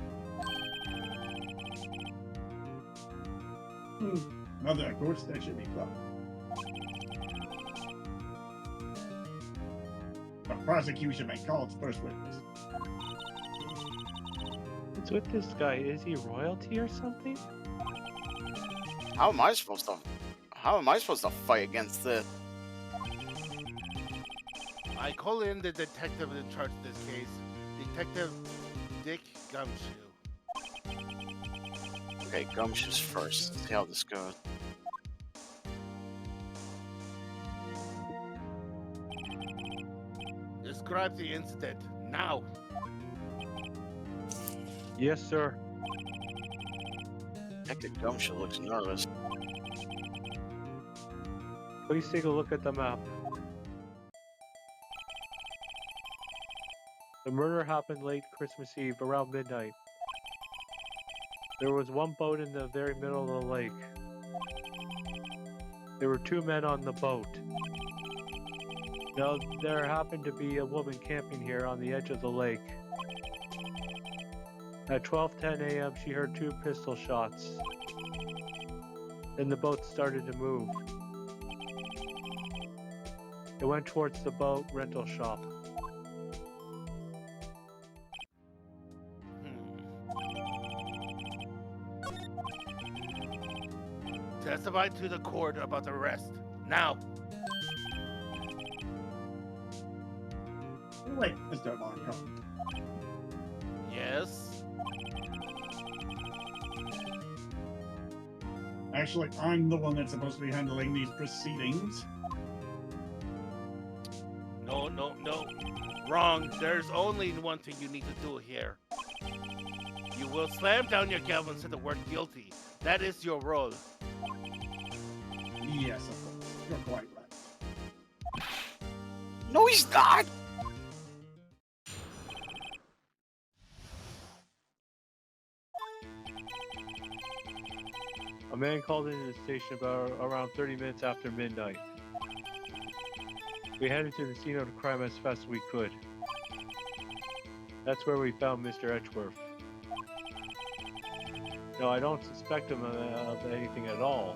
Another course that should be fun. The prosecution may call its first witness. What's with this guy? Is he royalty or something? How am I supposed to fight against this? I call in the detective in charge of this case, Detective Dick Gumshoe. Okay, Gumshoe's first. Let's see how this goes. Describe the incident now. Yes, sir. Detective Gumshoe looks nervous. Please take a look at the map. The murder happened late Christmas Eve, around midnight. There was one boat in the very middle of the lake. There were two men on the boat. Now, there happened to be a woman camping here on the edge of the lake. At 12:10 a.m., she heard two pistol shots. Then the boat started to move. It went towards the boat rental shop. Testify to the court about the arrest. Now. Wait, Mr. Von Karma. Yes. Actually, I'm the one that's supposed to be handling these proceedings. No. Wrong. There's only one thing you need to do here. You will slam down your gavel and say the word guilty. That is your role. Yes, of course. You're quite right. No, he's not. A man called into the station about around 30 minutes after midnight. We headed to the scene of the crime as fast as we could. That's where we found Mr. Edgeworth. No, I don't suspect him of anything at all.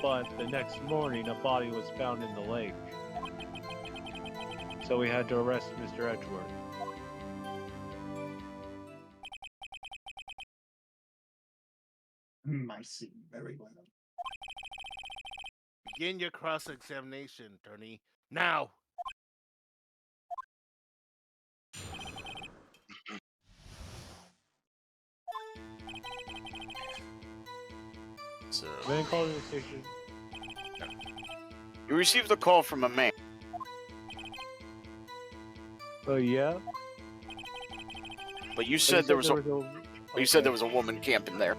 But the next morning, a body was found in the lake. So we had to arrest Mr. Edgeworth. I see. Very well. Begin your cross-examination, attorney. Now! So, A man called into the station. You received a call from a man. Oh, yeah? But you said there was a you said there was a Okay. woman camping there.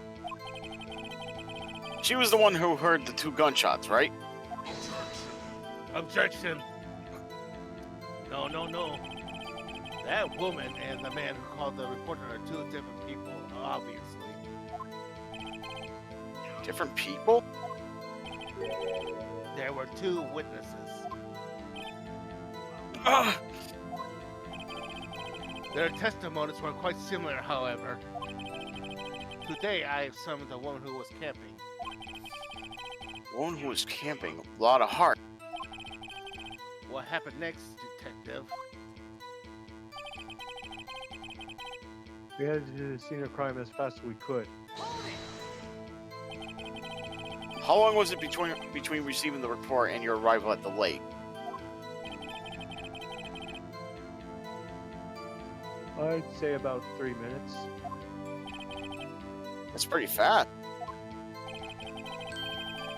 She was the one who heard the 2 gunshots, right? Objection! No. That woman and the man who called the reporter are 2 different people, obviously. Different people? There were 2 witnesses. Ugh. Their testimonies were quite similar, however. Today, I have summoned the woman who was camping. One who was camping. A lot of heart. What happened next, detective? We headed to the scene of crime as fast as we could. How long was it between receiving the report and your arrival at the lake? I'd say about 3 minutes. That's pretty fast.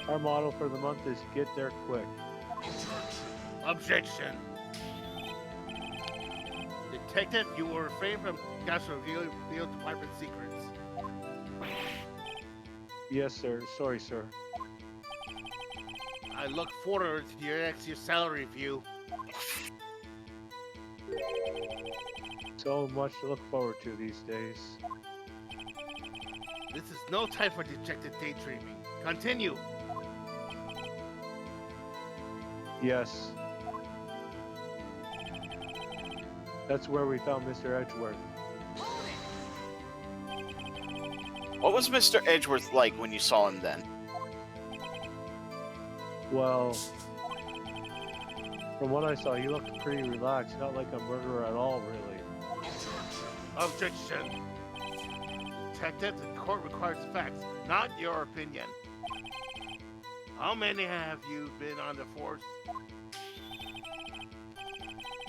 Our motto for the month is get there quick. Objection! Detective, you will refrain from reveal department secrets. Yes, sir. Sorry, sir. I look forward to your next year's salary review. So much to look forward to these days. This is no time for dejected daydreaming. Continue! Yes. That's where we found Mr. Edgeworth. What was Mr. Edgeworth like when you saw him then? Well, from what I saw, he looked pretty relaxed, not like a murderer at all, really. Objection! Detective, the court requires facts, not your opinion. How many have you been on the force?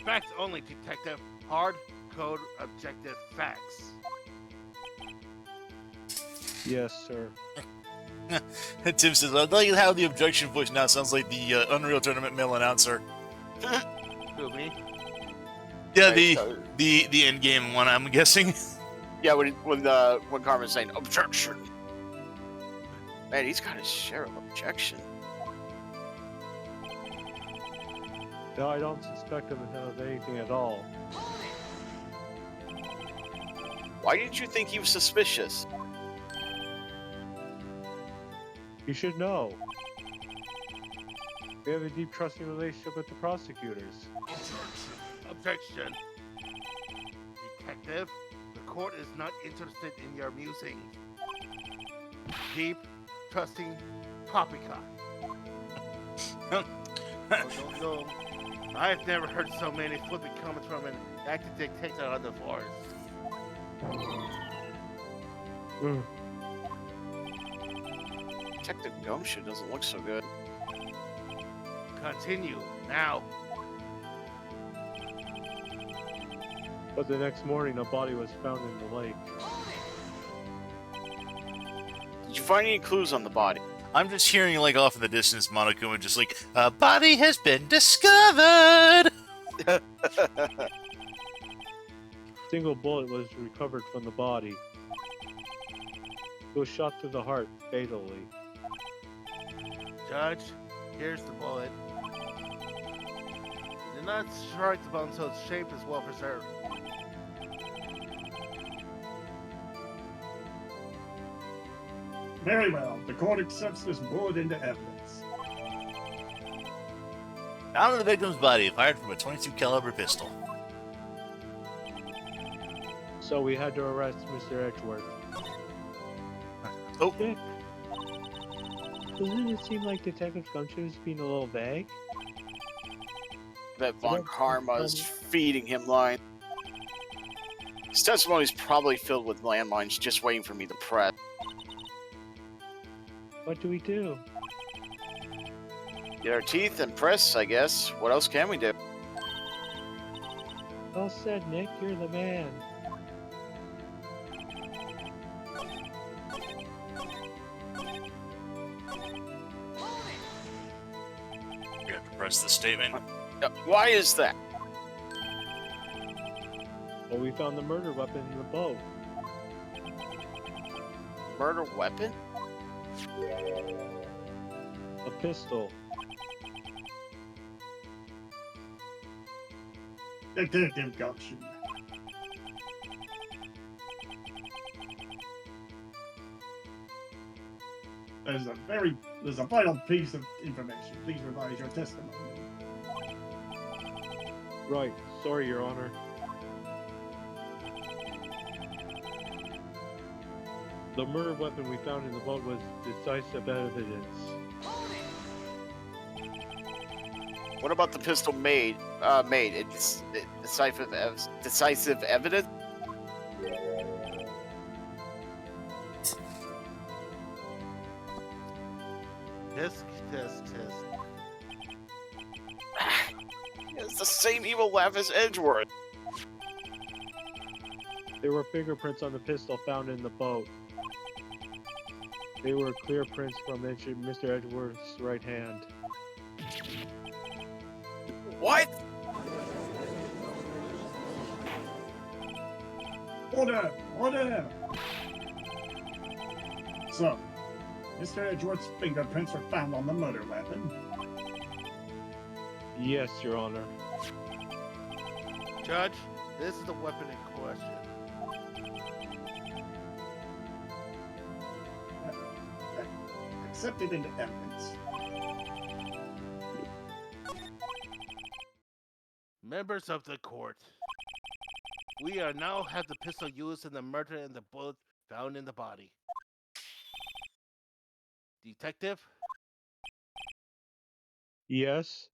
Facts only, detective. Hard code objective facts. Yes, sir. Tim says, I like how the objection voice now sounds like the Unreal Tournament male announcer. Who, me? Yeah, Right, the end game one, I'm guessing. Yeah, when Carmen's saying objection. Man, he's got his share of objection. No, I don't suspect him of anything at all. Why didn't you think he was suspicious? You should know. We have a deep trusting relationship with the prosecutors. Objection. Detective, the court is not interested in your musings. Deep, trusting poppycock. No. I've never heard so many flippant comments from an active detective on the force. Mm. Detective Gumshoe doesn't look so good. Continue, now. But the next morning, a body was found in the lake. Did you find any clues on the body? I'm just hearing, like, off in the distance, Monokuma just like, a body has been discovered! Single bullet was recovered from the body. It was shot through the heart, fatally. Judge, here's the bullet. Did not strike the bone, so its shape is well preserved. Very well. The court accepts this bullet into evidence. Out of the victim's body, fired from a 22 caliber pistol. So we had to arrest Mr. Edgeworth. Oh, Dick, doesn't it seem like Detective Gumshoe is being a little vague? That Von Karma's feeding him line. His testimony's probably filled with landmines just waiting for me to press. What do we do? Get our teeth and press, I guess. What else can we do? Well said, Nick. You're the man. you have to press the statement. Why is that? Well, we found the murder weapon in the boat. Murder weapon? A pistol. Detective Gumshoe. There's a vital piece of information. Please revise your testimony. Right. Sorry, Your Honor. The murder weapon we found in the boat was decisive evidence. What about the pistol made? It's decisive evidence? Tisk. It's the same evil laugh as Edgeworth. There were fingerprints on the pistol found in the boat. They were clear prints from Mr. Edgeworth's right hand. What? Order! Order! So, Mr. Edgeworth's fingerprints were found on the murder weapon. Yes, Your Honor. Judge, this is the weapon in question. Accepted into evidence. Members of the court, we are now have the pistol used in the murder and the bullet found in the body. Detective, Yes?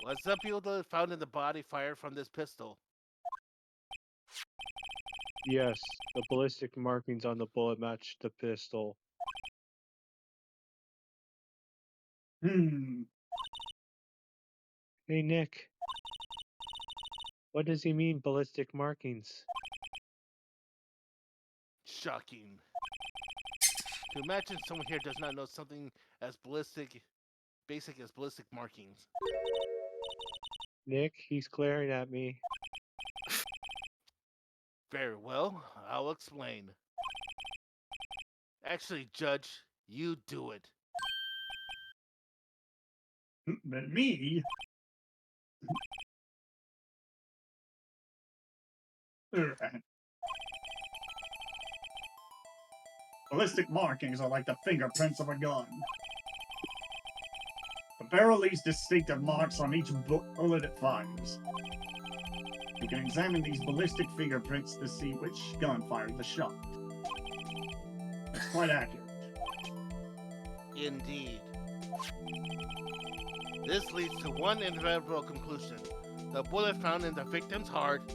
was the bullet found in the body fired from this pistol? Yes. The ballistic markings on the bullet matched the pistol. Hey, Nick. What does he mean, ballistic markings? Shocking. To imagine someone here does not know something as basic as ballistic markings. Nick, he's glaring at me. Very well, I'll explain. Actually, Judge, you do it. But me? Alright. Ballistic markings are like the fingerprints of a gun. The barrel leaves distinctive marks on each bullet it fires. You can examine these ballistic fingerprints to see which gun fired the shot. It's quite accurate. Indeed. This leads to one inevitable conclusion. The bullet found in the victim's heart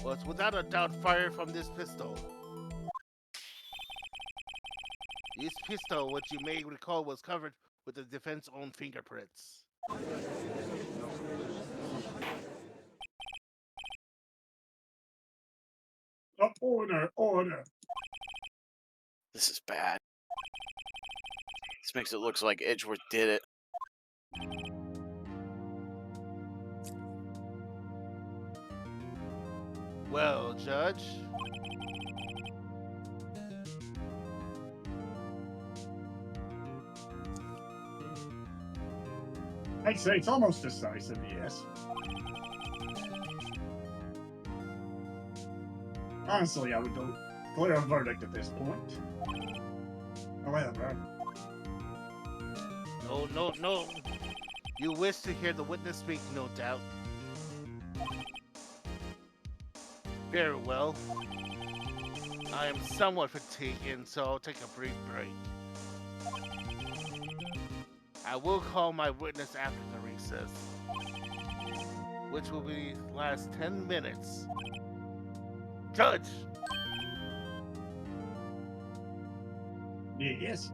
was without a doubt fired from this pistol. This pistol, which you may recall, was covered with the defense's own fingerprints. Order, order. This is bad. This makes it look like Edgeworth did it. Well, Judge. I'd say it's almost decisive, yes. Honestly, I would declare a verdict at this point. However, No. You wish to hear the witness speak, no doubt. Very well. I am somewhat fatigued, so I'll take a brief break. I will call my witness after the recess, which will be last 10 minutes. Judge! yes.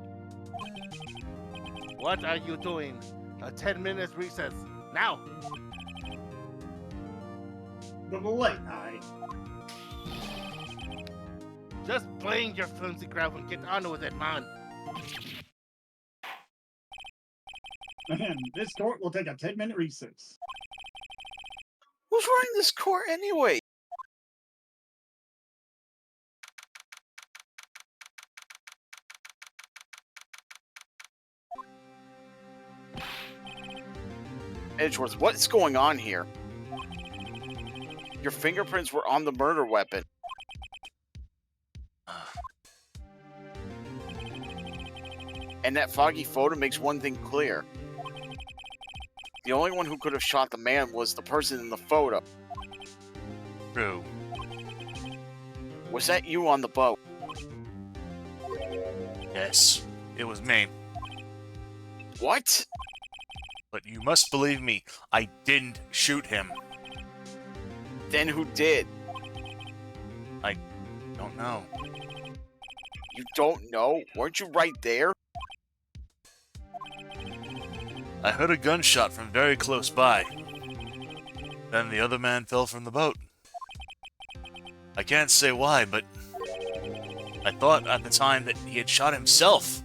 What are you doing? A 10-minute recess, now! The late night. Just playing your flimsy crap and get on with it, man. And this court will take a 10-minute recess. Who's running this court anyway? Edgeworth, what's going on here? Your fingerprints were on the murder weapon. And that foggy photo makes one thing clear. The only one who could have shot the man was the person in the photo. True. Was that you on the boat? Yes, it was me. What? But you must believe me, I didn't shoot him. Then who did? I don't know. You don't know? Weren't you right there? I heard a gunshot from very close by. Then the other man fell from the boat. I can't say why, but I thought at the time that he had shot himself.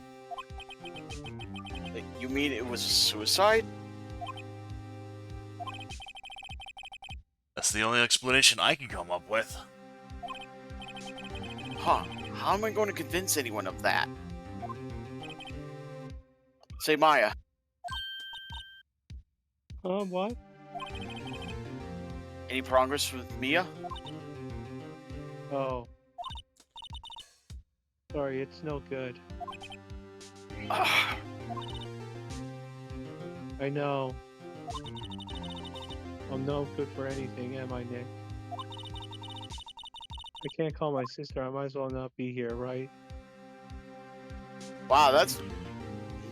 You mean it was a suicide? That's the only explanation I can come up with. Huh. How am I going to convince anyone of that? Say, Maya. What? Any progress with Mia? Oh. Sorry, it's no good. Ah, I know. I'm no good for anything, am I, Nick? I can't call my sister. I might as well not be here, right? wow, that's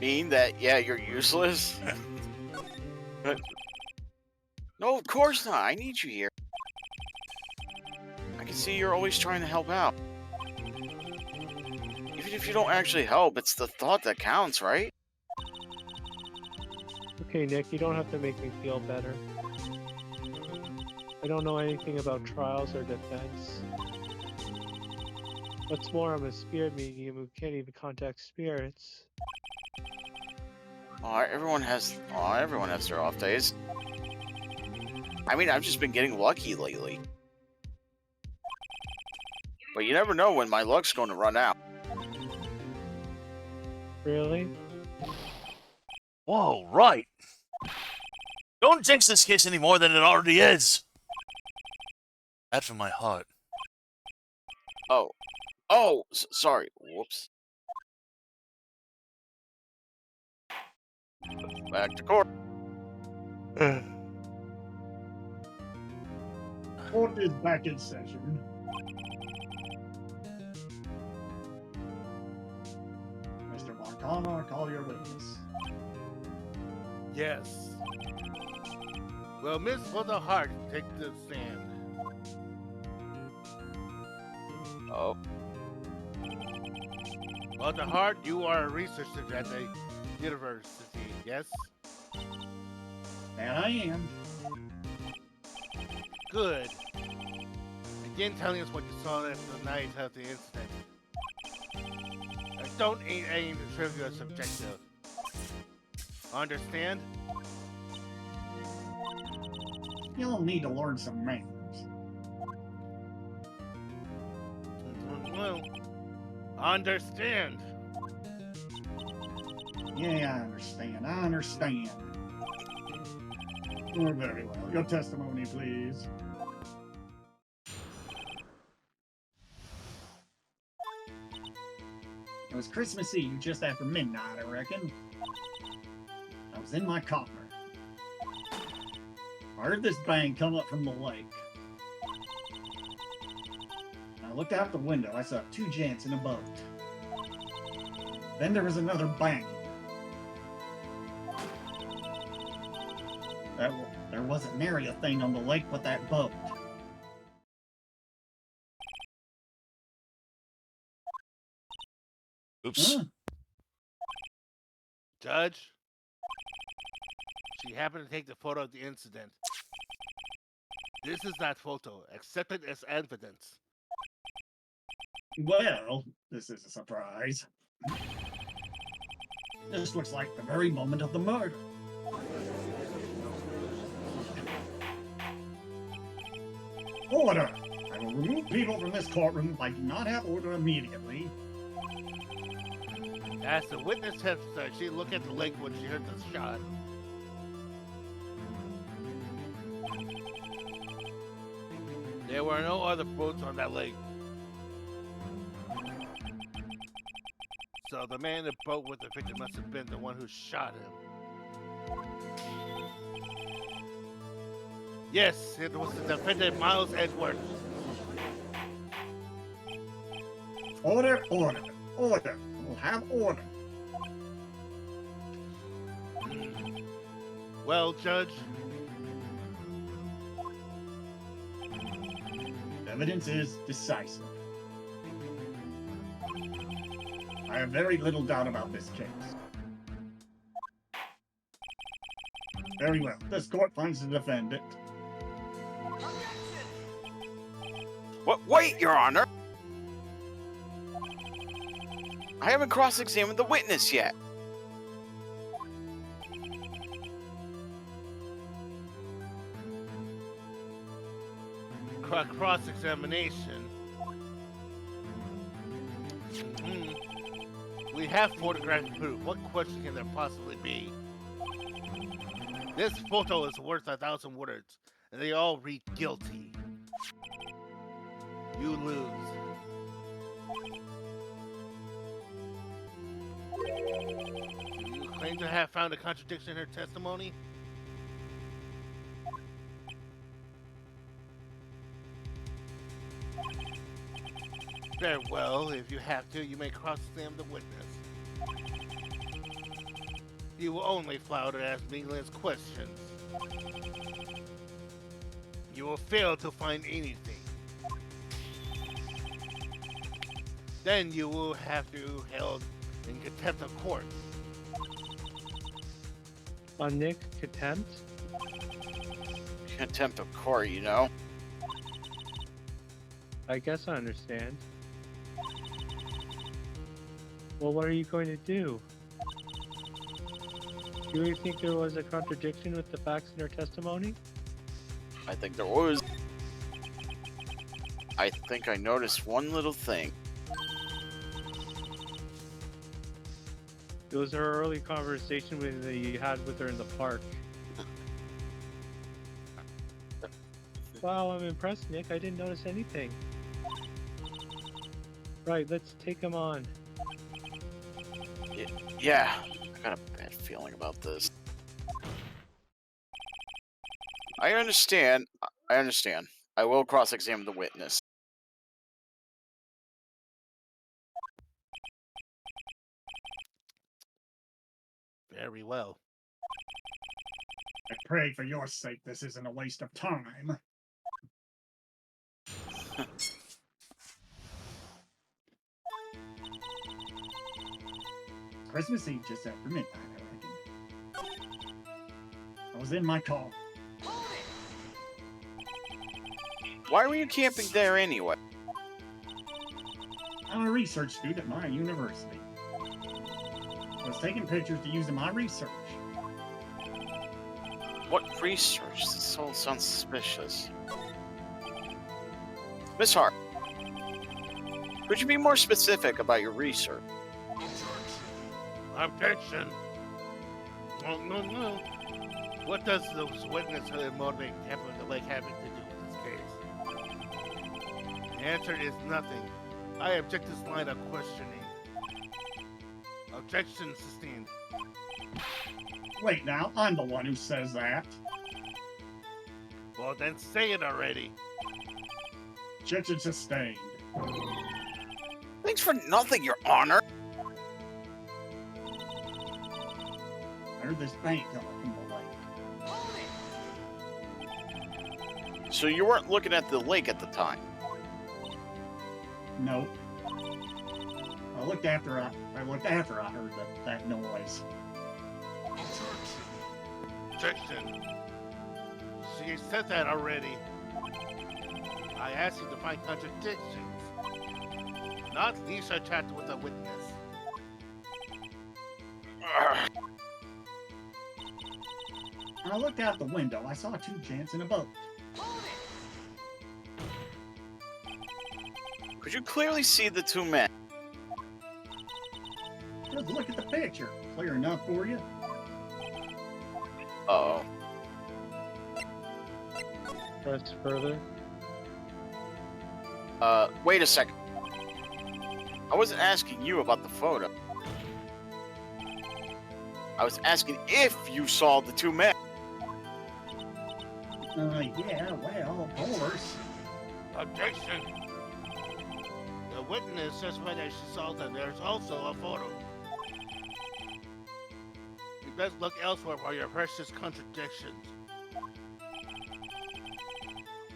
mean that, yeah, you're useless. No, of course not. I need you here. I can see you're always trying to help out. Even if you don't actually help, it's the thought that counts, right? Okay, Nick, you don't have to make me feel better. I don't know anything about trials or defense. What's more, I'm a spirit medium who can't even contact spirits. Everyone has their off days. I mean, I've just been getting lucky lately. But you never know when my luck's going to run out. Really? Whoa, right. Don't jinx this case any more than it already is. That from my heart. Oh, sorry. Whoops. Back to court. Court is back in session. Mr. Montana, call your witness. Yes. Well, Miss Heart, take the stand. Oh, Heart, you are a researcher at the university, yes? And I am. Good. And begin telling us what you saw after the night of the incident. Don't aim to trivia subjective. Understand? You'll need to learn some manners. Well, understand. Yeah, I understand. Oh, very well. Your testimony, please. It was Christmas Eve, just after midnight, I reckon. I was in my car. I heard this bang come up from the lake. I looked out the window. I saw two gents in a boat. Then there was another bang. There wasn't nary a thing on the lake but that boat. Oops. Huh? Judge, she happened to take the photo of the incident. This is that photo. Accept it as evidence. Well, this is a surprise. This looks like the very moment of the murder. Order! I will remove people from this courtroom if I do not have order immediately. As the witness testified, she looked at the lake when she heard the shot. There were no other boats on that lake. So the man in the boat with the victim must have been the one who shot him. Yes, it was the defendant Miles Edwards. Order, order, order. We'll have order. Well, Judge, Evidence is decisive. I have very little doubt about this case. Very well. This court finds the defendant. What? Wait, Your Honor! I haven't cross-examined the witness yet. cross-examination. We have photographic proof. What question can there possibly be? This photo is worth 1,000 words, and they all read guilty. You lose. Do you claim to have found a contradiction in her testimony? Very well. If you have to, you may cross-examine the witness. You will only flout to ask meaningless questions. You will fail to find anything. Then you will have to held in contempt of court. On Nick, contempt? Contempt of court, you know? I guess I understand. Well, what are you going to do? Do you think there was a contradiction with the facts in her testimony? I think there was. I think I noticed one little thing. It was her early conversation that you had with her in the park. Wow, I'm impressed, Nick. I didn't notice anything. Right, let's take him on. Yeah, I got a bad feeling about this. I understand. I will cross-examine the witness. Very well. I pray for your sake this isn't a waste of time. Christmas Eve just after midnight, I reckon. I was in my car. Why were you camping there anyway? I'm a research student at my university. I was taking pictures to use in my research. What research? This all sounds suspicious. Miss Hart, could you be more specific about your research? Objection. No. What does those witness motivating camping in the lake having to do with this case? The answer is nothing. I object to this line of questioning. Objection sustained. Wait now, I'm the one who says that. Well, then say it already. Objection sustained. Thanks for nothing, Your Honor. I heard this bank coming from the lake. So you weren't looking at the lake at the time? Nope. I looked after I heard that noise. Objection. She said that already. I asked you to find contradictions, not leash a chat with a witness. When I looked out the window, I saw two gents in a boat. Could you clearly see the two men? Just look at the picture. Clear enough for you? Uh-oh. Press further. Wait a second. I wasn't asking you about the photo. I was asking if you saw the two men. Yeah, well, of course. Objection. The witness testified that she saw that there's also a photo. You best look elsewhere for your precious contradictions.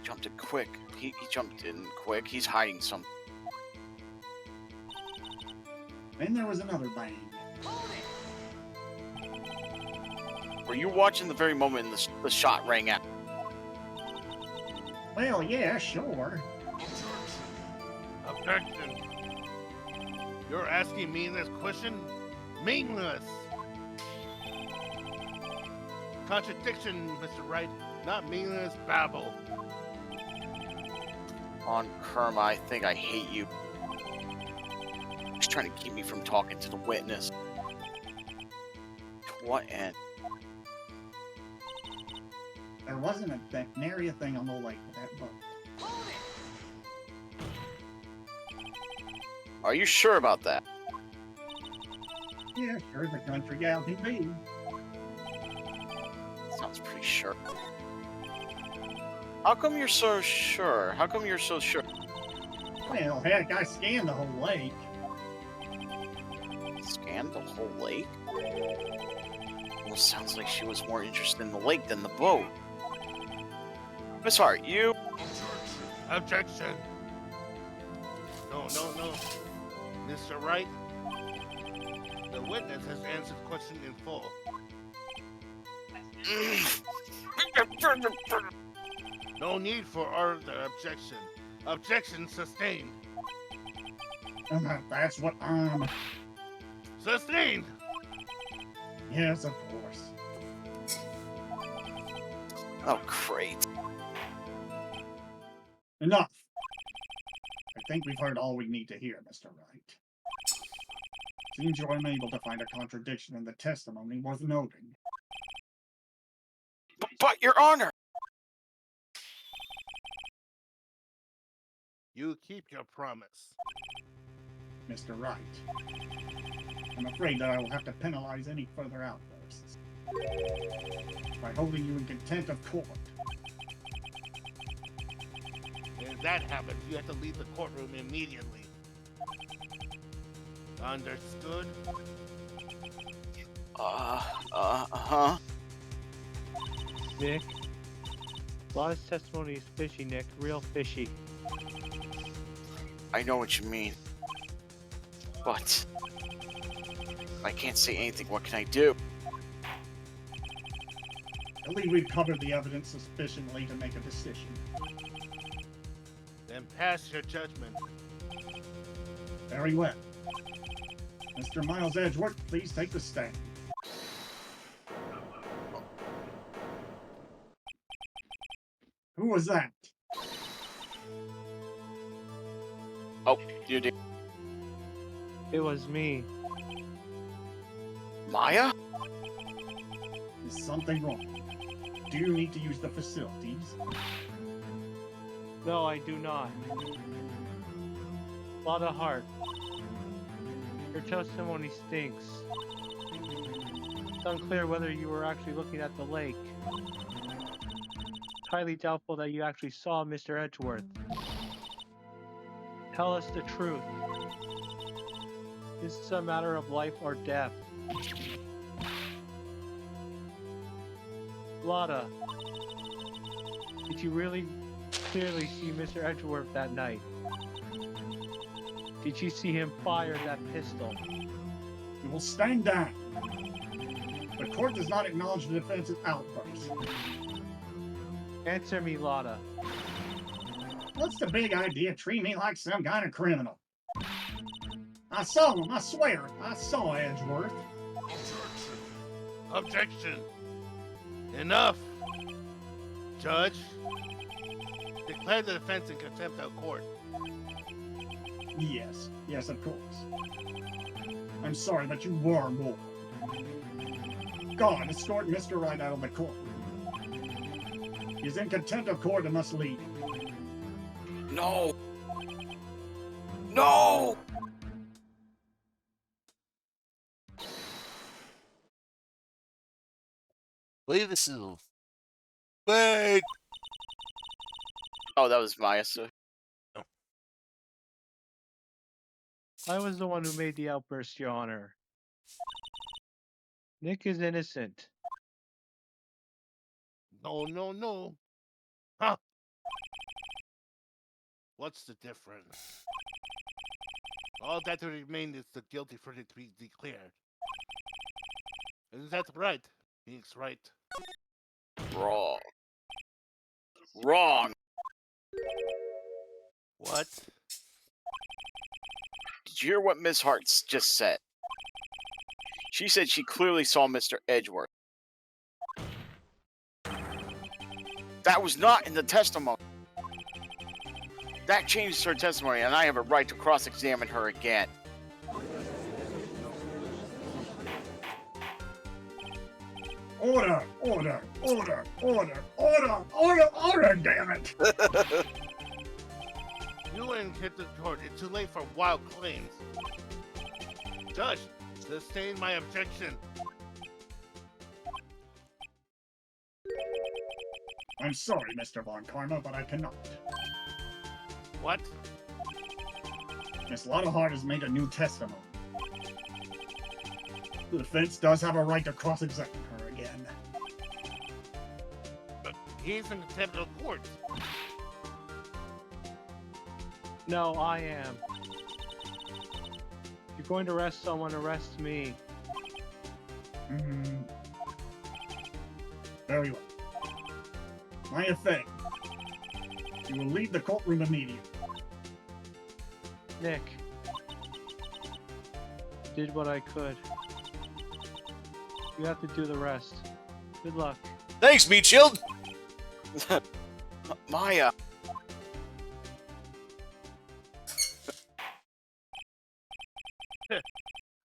Jumped in quick. He jumped in quick. He's hiding something. Then there was another bang. Were you watching the very moment the shot rang out? Well, yeah, sure. Objection. You're asking me this question? Meaningless. Contradiction, Mr. Wright, not meaningless babble. On Kerma, I think I hate you. He's trying to keep me from talking to the witness. To what end? There wasn't nary a thing on the lake with that boat. Are you sure about that? Yeah, sure as a country gal can be. Sounds pretty sure. How come you're so sure? How come you're so sure? Well, heck, I scanned the whole lake. Scanned the whole lake? Well, sounds like she was more interested in the lake than the boat. Miss Hart, you... Objection. No. Mr. Wright, the witness has answered the question in full. No need for further objection. Objection sustained. That's what I'm... Sustained! Yes, of course. Oh, great. Enough. I think we've heard all we need to hear, Mr. Wright. Seems you're unable to find a contradiction in the testimony worth noting. But, Your Honor! You keep your promise. Mr. Wright, I'm afraid that I will have to penalize any further outbursts by holding you in contempt of court. If that happens, you have to leave the courtroom immediately. Understood? Uh-huh. Nick. Law's testimony is fishy, Nick. Real fishy. I know what you mean. But... I can't say anything. What can I do? I believe we've covered the evidence sufficiently to make a decision. Then pass your judgment. Very well. Mr. Miles Edgeworth, please take the stand. Who was that? Oh, you did. It was me. Maya? Is something wrong? Do you need to use the facilities? No, I do not. Lot of heart. Your testimony stinks. It's unclear whether you were actually looking at the lake. It's highly doubtful that you actually saw Mr. Edgeworth. Tell us the truth. This is a matter of life or death. Lotta, did you really clearly see Mr. Edgeworth that night? Did you see him fire that pistol? You will stand down. The court does not acknowledge the defense's outburst. Answer me, Lotta. What's the big idea? Treat me like some kind of criminal. I saw him, I swear. I saw Edgeworth. Objection. Enough. Judge, declare the defense in contempt of court. Yes, yes, of course. I'm sorry, but you were more. God, escort Mr. Wright out of the court. He's in contempt of court and must leave. No. No. Believe this is. Wait. Oh, that was Maya. So I was the one who made the outburst, Your Honor. Nick is innocent. No, no, no. Huh? What's the difference? All that remains is the guilty verdict to be declared. Is that right? He's right. wrong. Wrong. What? Did you hear what Miss Hart just said? She said she clearly saw Mr. Edgeworth. That was not in the testimony. That changes her testimony, and I have a right to cross-examine her again. Order, order, order, order, order, order, order, damn it! You and hit the court. It's too late for wild claims. Judge, sustain my objection. I'm sorry, Mr. Von Karma, but I cannot. What? Miss Lotta Hart has made a new testimony. The defense does have a right to cross-examine her again. But he's in contempt of court. No, I am. If you're going to arrest someone, arrest me. Very well. Maya Fey, you will leave the courtroom immediately. Nick. Did what I could. You have to do the rest. Good luck. Thanks, Meat Shield. Maya.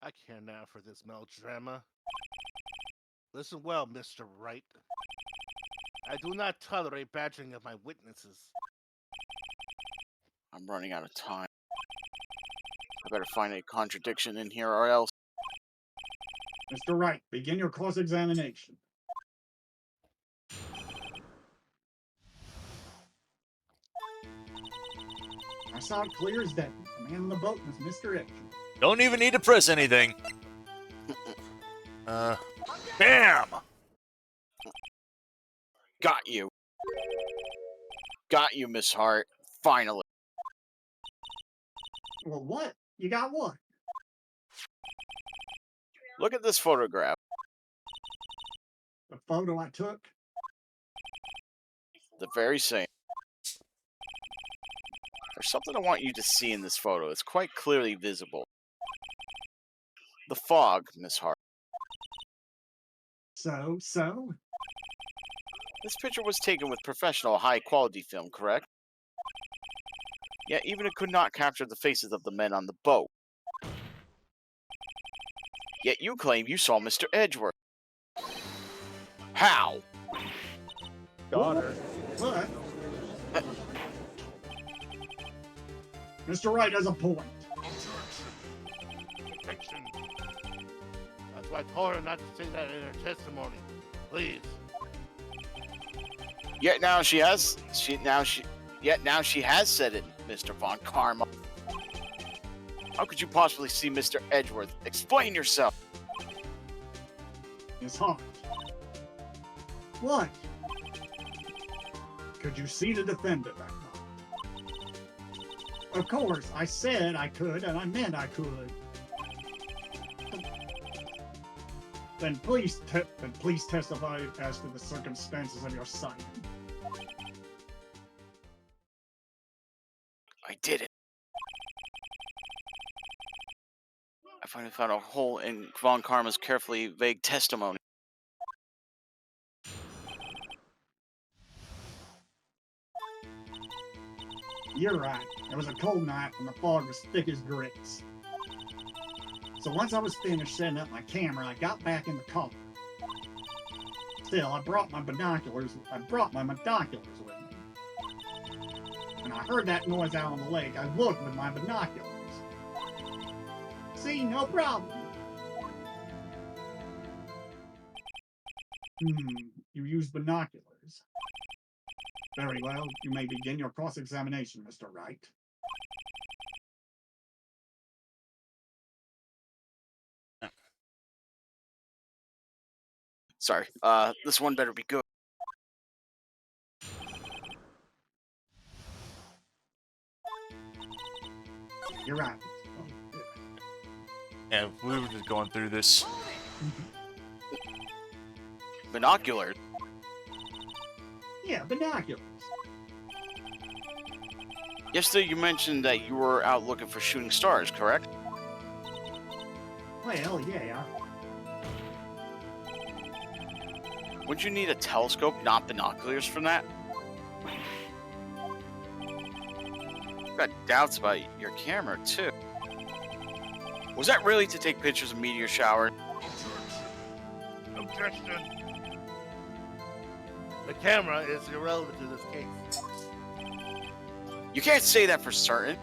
I care now for this melodrama. Listen well, Mr. Wright. I do not tolerate badgering of my witnesses. I'm running out of time. I better find a contradiction in here or else. Mr. Wright, begin your cross-examination. I saw it clear as day. The man on the boat was Mr. Edge. Don't even need to press anything. Bam! Got you. Got you, Miss Hart. Finally. Well, what? You got what? Look at this photograph. The photo I took? The very same. There's something I want you to see in this photo. It's quite clearly visible. The fog, Miss Hart. So? This picture was taken with professional, high-quality film, correct? Yet even it could not capture the faces of the men on the boat. Yet you claim you saw Mr. Edgeworth. How? Daughter. But Mr. Wright has a point. Objection. That's why I told her not to say that in her testimony. Please. Yet now she has said it, Mr. Von Karma. How could you possibly see Mr. Edgeworth? Explain yourself. Miss Hart. What? Could you see the defendant that time? Of course, I said I could, and I meant I could. Then please testify as to the circumstances of your sighting. I did it. I finally found a hole in Von Karma's carefully vague testimony. You're right. It was a cold night and the fog was thick as grits. So once I was finished setting up my camera, I got back in the car. Still, I brought my binoculars with me. When I heard that noise out on the lake, I looked with my binoculars. See, no problem. You used binoculars. Very well, you may begin your cross-examination, Mr. Wright. Sorry, this one better be good. You're right. Yeah, we were just going through this. Binoculars? Yeah, binoculars. Yesterday you mentioned that you were out looking for shooting stars, correct? Well, yeah. Would you need a telescope, not binoculars, for that? I've got doubts about your camera, too. Was that really to take pictures of meteor showers? Objection. The camera is irrelevant to this case. You can't say that for certain.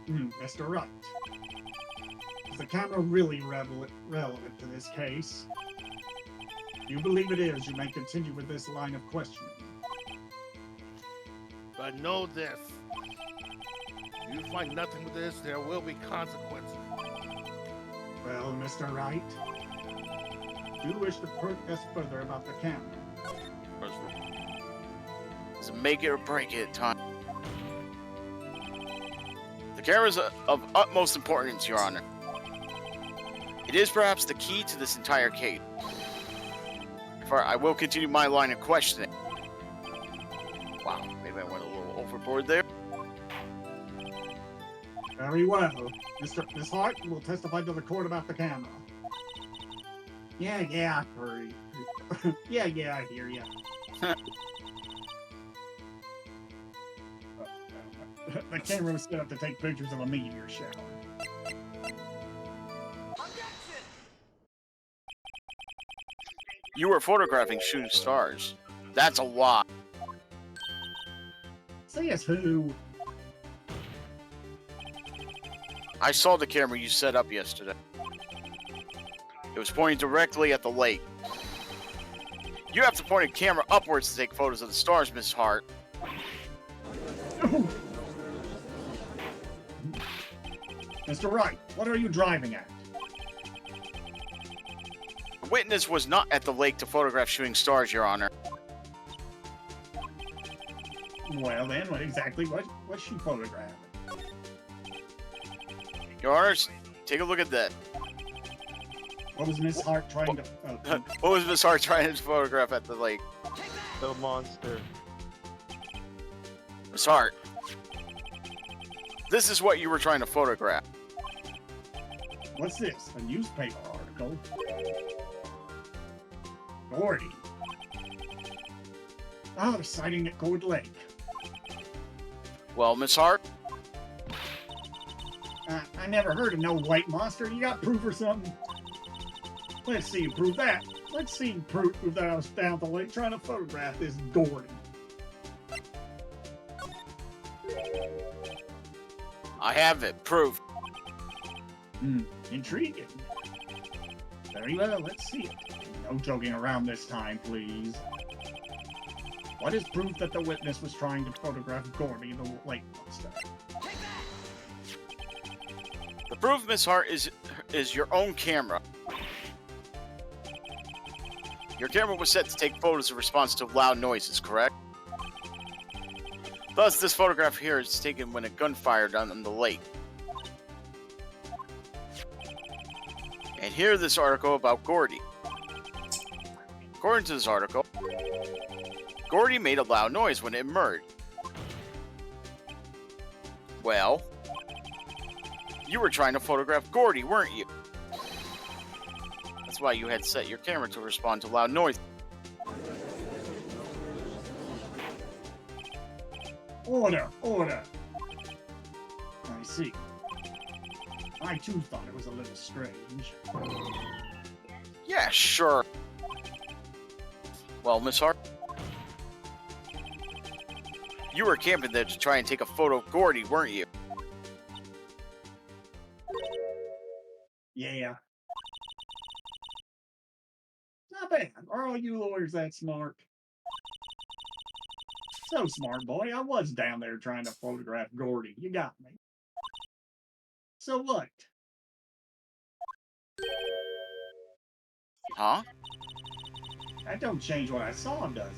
Mr. Wright. Is the camera really relevant to this case? If you believe it is, you may continue with this line of questioning. But know this. If you find nothing with this, there will be consequences. Well, Mr. Wright, do you wish to protest further about the camera? It's a make it or break it time. The camera is of utmost importance, Your Honor. It is perhaps the key to this entire case. Therefore, I will continue my line of questioning. Wow, maybe I went a little overboard there. Very well. Miss Hart will testify to the court about the camera. Yeah, Curry. yeah, I hear ya. The camera was set up to take pictures of a meteor shower. You were photographing shooting stars. That's a lie. Says who? I saw the camera you set up yesterday. It was pointing directly at the lake. You have to point a camera upwards to take photos of the stars, Miss Hart. Mr. Wright, what are you driving at? The witness was not at the lake to photograph shooting stars, Your Honor. Well then, what exactly was she photographing? Your Honors, take a look at that. What was Miss Hart trying to... What was Miss Hart trying to photograph at the lake? The monster. Miss Hart, This is what you were trying to photograph. What's this? A newspaper article? Gordy. Oh, the sighting at Gourd Lake. Well, Miss Hart, I never heard of no white monster. You got proof or something? Let's see you prove that. Let's see you prove that I was down the lake trying to photograph this Gordy. I have it. Proof. Intriguing. Very well, let's see it. No joking around this time, please. What is proof that the witness was trying to photograph Gordy, the lake monster? The proof, Miss Hart, is your own camera. Your camera was set to take photos in response to loud noises, correct? Thus, this photograph here is taken when a gun fired on the lake. And here this article about Gordy. According to this article, Gordy made a loud noise when it emerged. Well, you were trying to photograph Gordy, weren't you? That's why you had set your camera to respond to loud noise. Order, order. I see. I too thought it was a little strange. Yeah, sure. Well, Miss Hart, you were camping there to try and take a photo of Gordy, weren't you? Yeah. Not bad. Are all you lawyers that smart? So smart, boy. I was down there trying to photograph Gordy. You got me. So what? Huh? That don't change what I saw, does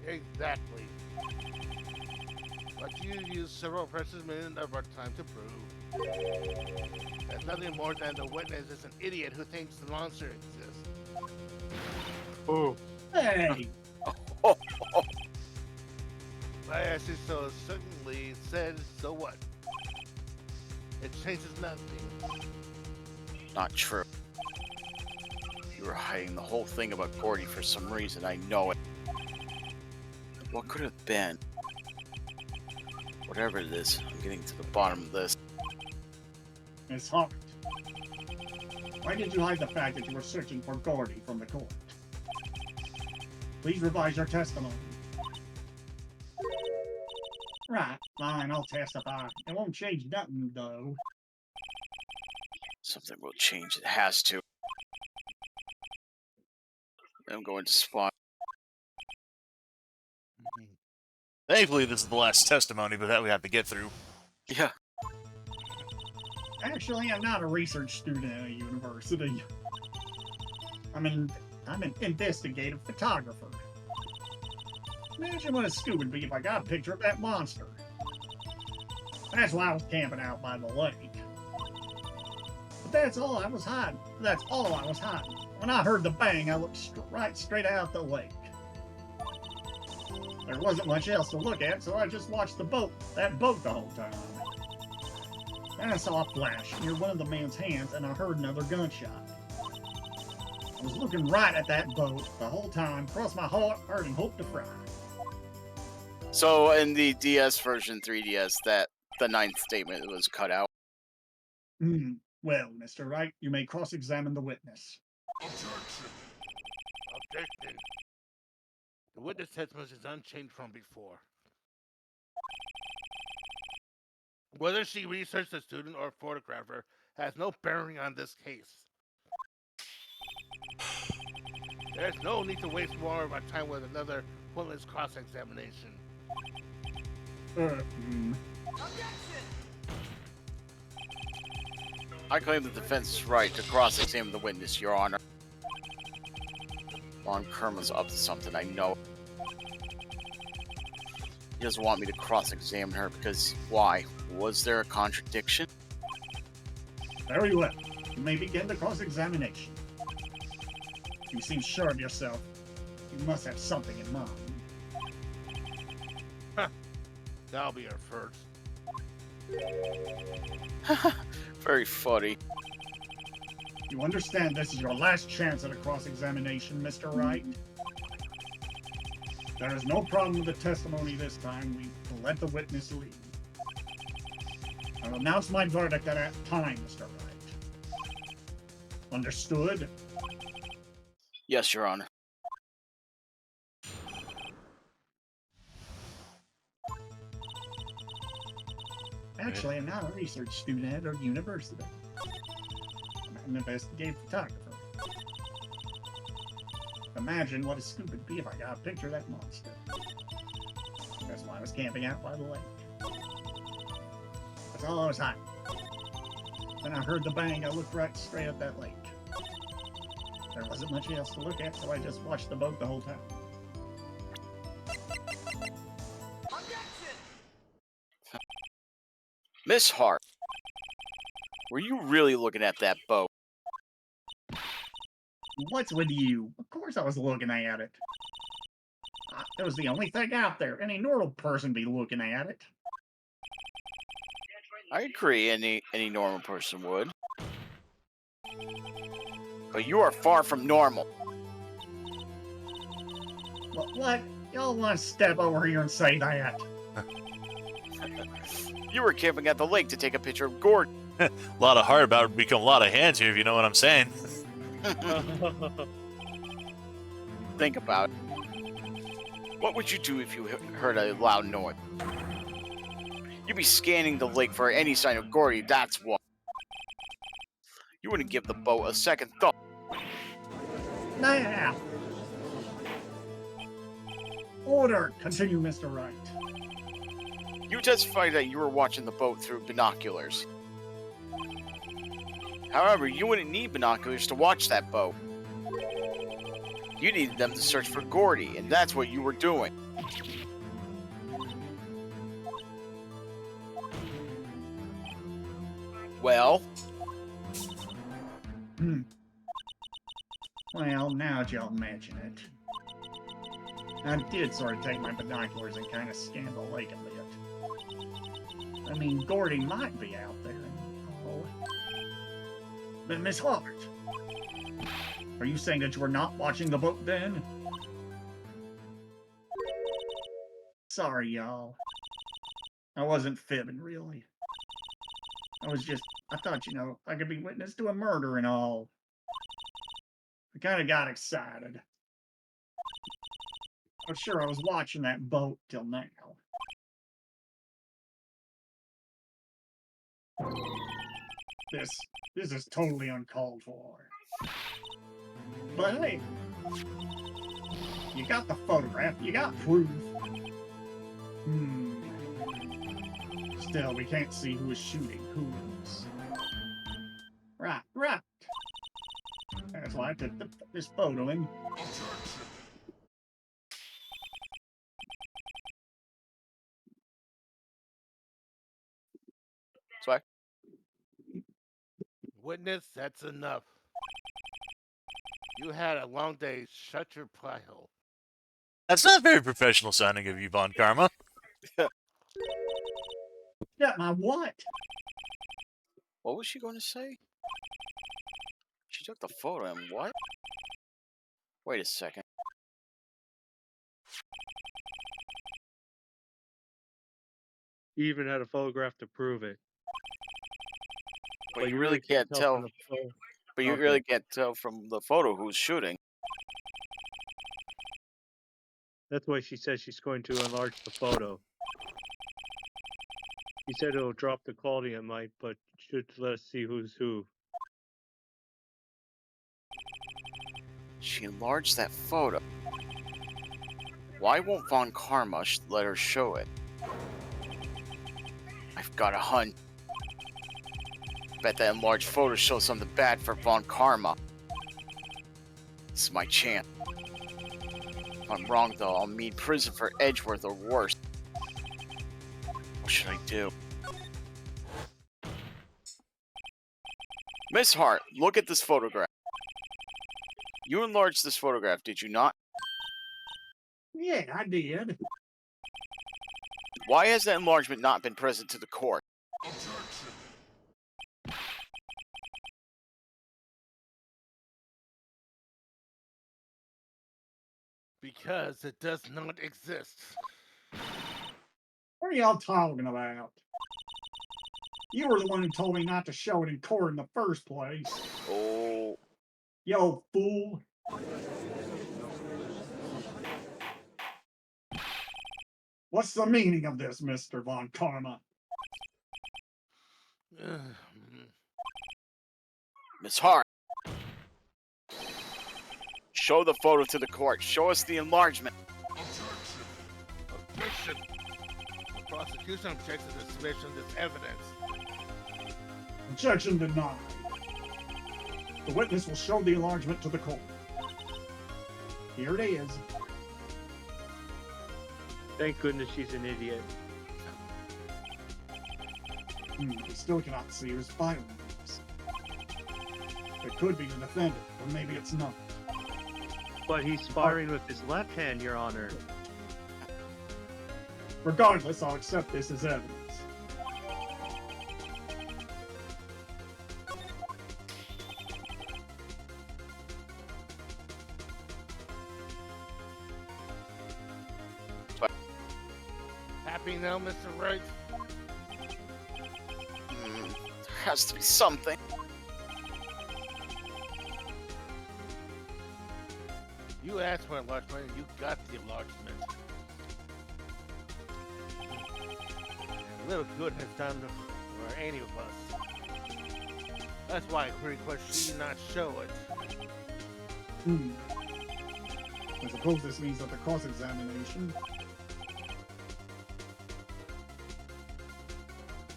it? Exactly. But you used several precious minutes of our time to prove. There's nothing more than the witness is an idiot who thinks the monster exists. Oh, Hey! Oh, I actually so certainly said, so what? It changes nothing. not true. You were hiding the whole thing about Gordy for some reason, I know it. What could have been? Whatever it is, I'm getting to the bottom of this. Miss Hart. Why did you hide the fact that you were searching for Gordy from the court? Please revise your testimony. Right, fine, I'll testify. It won't change nothing, though. Something will change, it has to. I'm going to spawn. Thankfully, this is the last testimony, but that we have to get through. Yeah. Actually, I'm not a research student at a university. I'm an investigative photographer. Imagine what a scoop would be if I got a picture of that monster. That's why I was camping out by the lake. But that's all I was hiding. When I heard the bang, I looked right straight out the lake. There wasn't much else to look at, so I just watched that boat the whole time. Then I saw a flash near one of the man's hands, and I heard another gunshot. I was looking right at that boat the whole time, crossed my heart and hoped to fry. So in the DS version 3DS, that the ninth statement was cut out. Well, Mr. Wright, you may cross-examine the witness. Objection. The witness testimony is unchanged from before. Whether she researched the student or photographer has no bearing on this case. There's no need to waste more of our time with another pointless cross-examination. I claim the defense's right to cross-examine the witness, Your Honor. Lon Kerman's up to something, I know. He doesn't want me to cross-examine her because, why? Was there a contradiction? Very well. You may begin the cross-examination. You seem sure of yourself. You must have something in mind. That'll be our first. Very funny. You understand this is your last chance at a cross-examination, Mr. Wright? There is no problem with the testimony this time. We will let the witness leave. I'll announce my verdict at that time, Mr. Wright. Understood? Yes, Your Honor. Actually, I'm not a research student at our university. I'm an investigative photographer. Imagine what a scoop it'd be if I got a picture of that monster. That's why I was camping out by the lake. That's all I was hiding. When I heard the bang, I looked right straight at that lake. There wasn't much else to look at, so I just watched the boat the whole time. Miss Hart, were you really looking at that boat? What's with you? Of course I was looking at it. It was the only thing out there. Any normal person be looking at it. I agree, any normal person would. But you are far from normal. What? Y'all want to step over here and say that? You were camping at the lake to take a picture of Gordon. A lot of heart about to become a lot of hands here, if you know what I'm saying. Think about it. What would you do if you heard a loud noise? You'd be scanning the lake for any sign of Gordy, that's what. You wouldn't give the boat a second thought. Now. Order. Continue, Mr. Wright. You testified that you were watching the boat through binoculars. However, you wouldn't need binoculars to watch that boat. You needed them to search for Gordy, and that's what you were doing. Well? Well, now that y'all mention it. I did sort of take my binoculars and kind of scan the lake a bit. I mean, Gordy might be out there and all. But Miss Hart, are you saying that you were not watching the boat then? Sorry, y'all. I wasn't fibbing, really. I thought, I could be witness to a murder and all. I kind of got excited. I'm sure I was watching that boat till now. This is totally uncalled for. But hey, you got the photograph, you got proof. Still, we can't see who is shooting whose. Right. That's why I took this photo and... Sorry? Witness, that's enough. You had a long day. Shut your pie hole. That's not very professional sounding of you, Von Karma. Yeah, my what? What was she going to say? She took the photo and what? Wait a second. He even had a photograph to prove it. But you really can't tell. from the photo. But you Okay. really can't tell from the photo who's shooting. That's why she says she's going to enlarge the photo. He said it'll drop the quality it might, but should let us see who's who. She enlarged that photo. Why won't Von Karma let her show it? I've got a hunch. Bet that enlarged photo shows something bad for Von Karma. This is my chance. If I'm wrong, though, I'll mean prison for Edgeworth or worse. What should I do? Miss Hart, look at this photograph. You enlarged this photograph, did you not? Yeah, I did. Why has that enlargement not been present to the court? Because it does not exist. What are y'all talking about? You were the one who told me not to show it in court in the first place. Oh, Yo, fool. What's the meaning of this, Mr. Von Karma? Miss Hart. Show the photo to the court. Show us the enlargement. Objection. The prosecution objects to the submission of this evidence. Objection denied. The witness will show the enlargement to the court. Here it is. Thank goodness she's an idiot. We still cannot see who's filing these. It could be the defendant, or maybe it's not. But he's sparring with his left hand, Your Honor. Regardless, I'll accept this as evidence. Happy now, Mr. Wright? There has to be something. You asked for enlargement and you got the enlargement. And little good has done for any of us. That's why I request she not show it. I suppose this means that the cross-examination...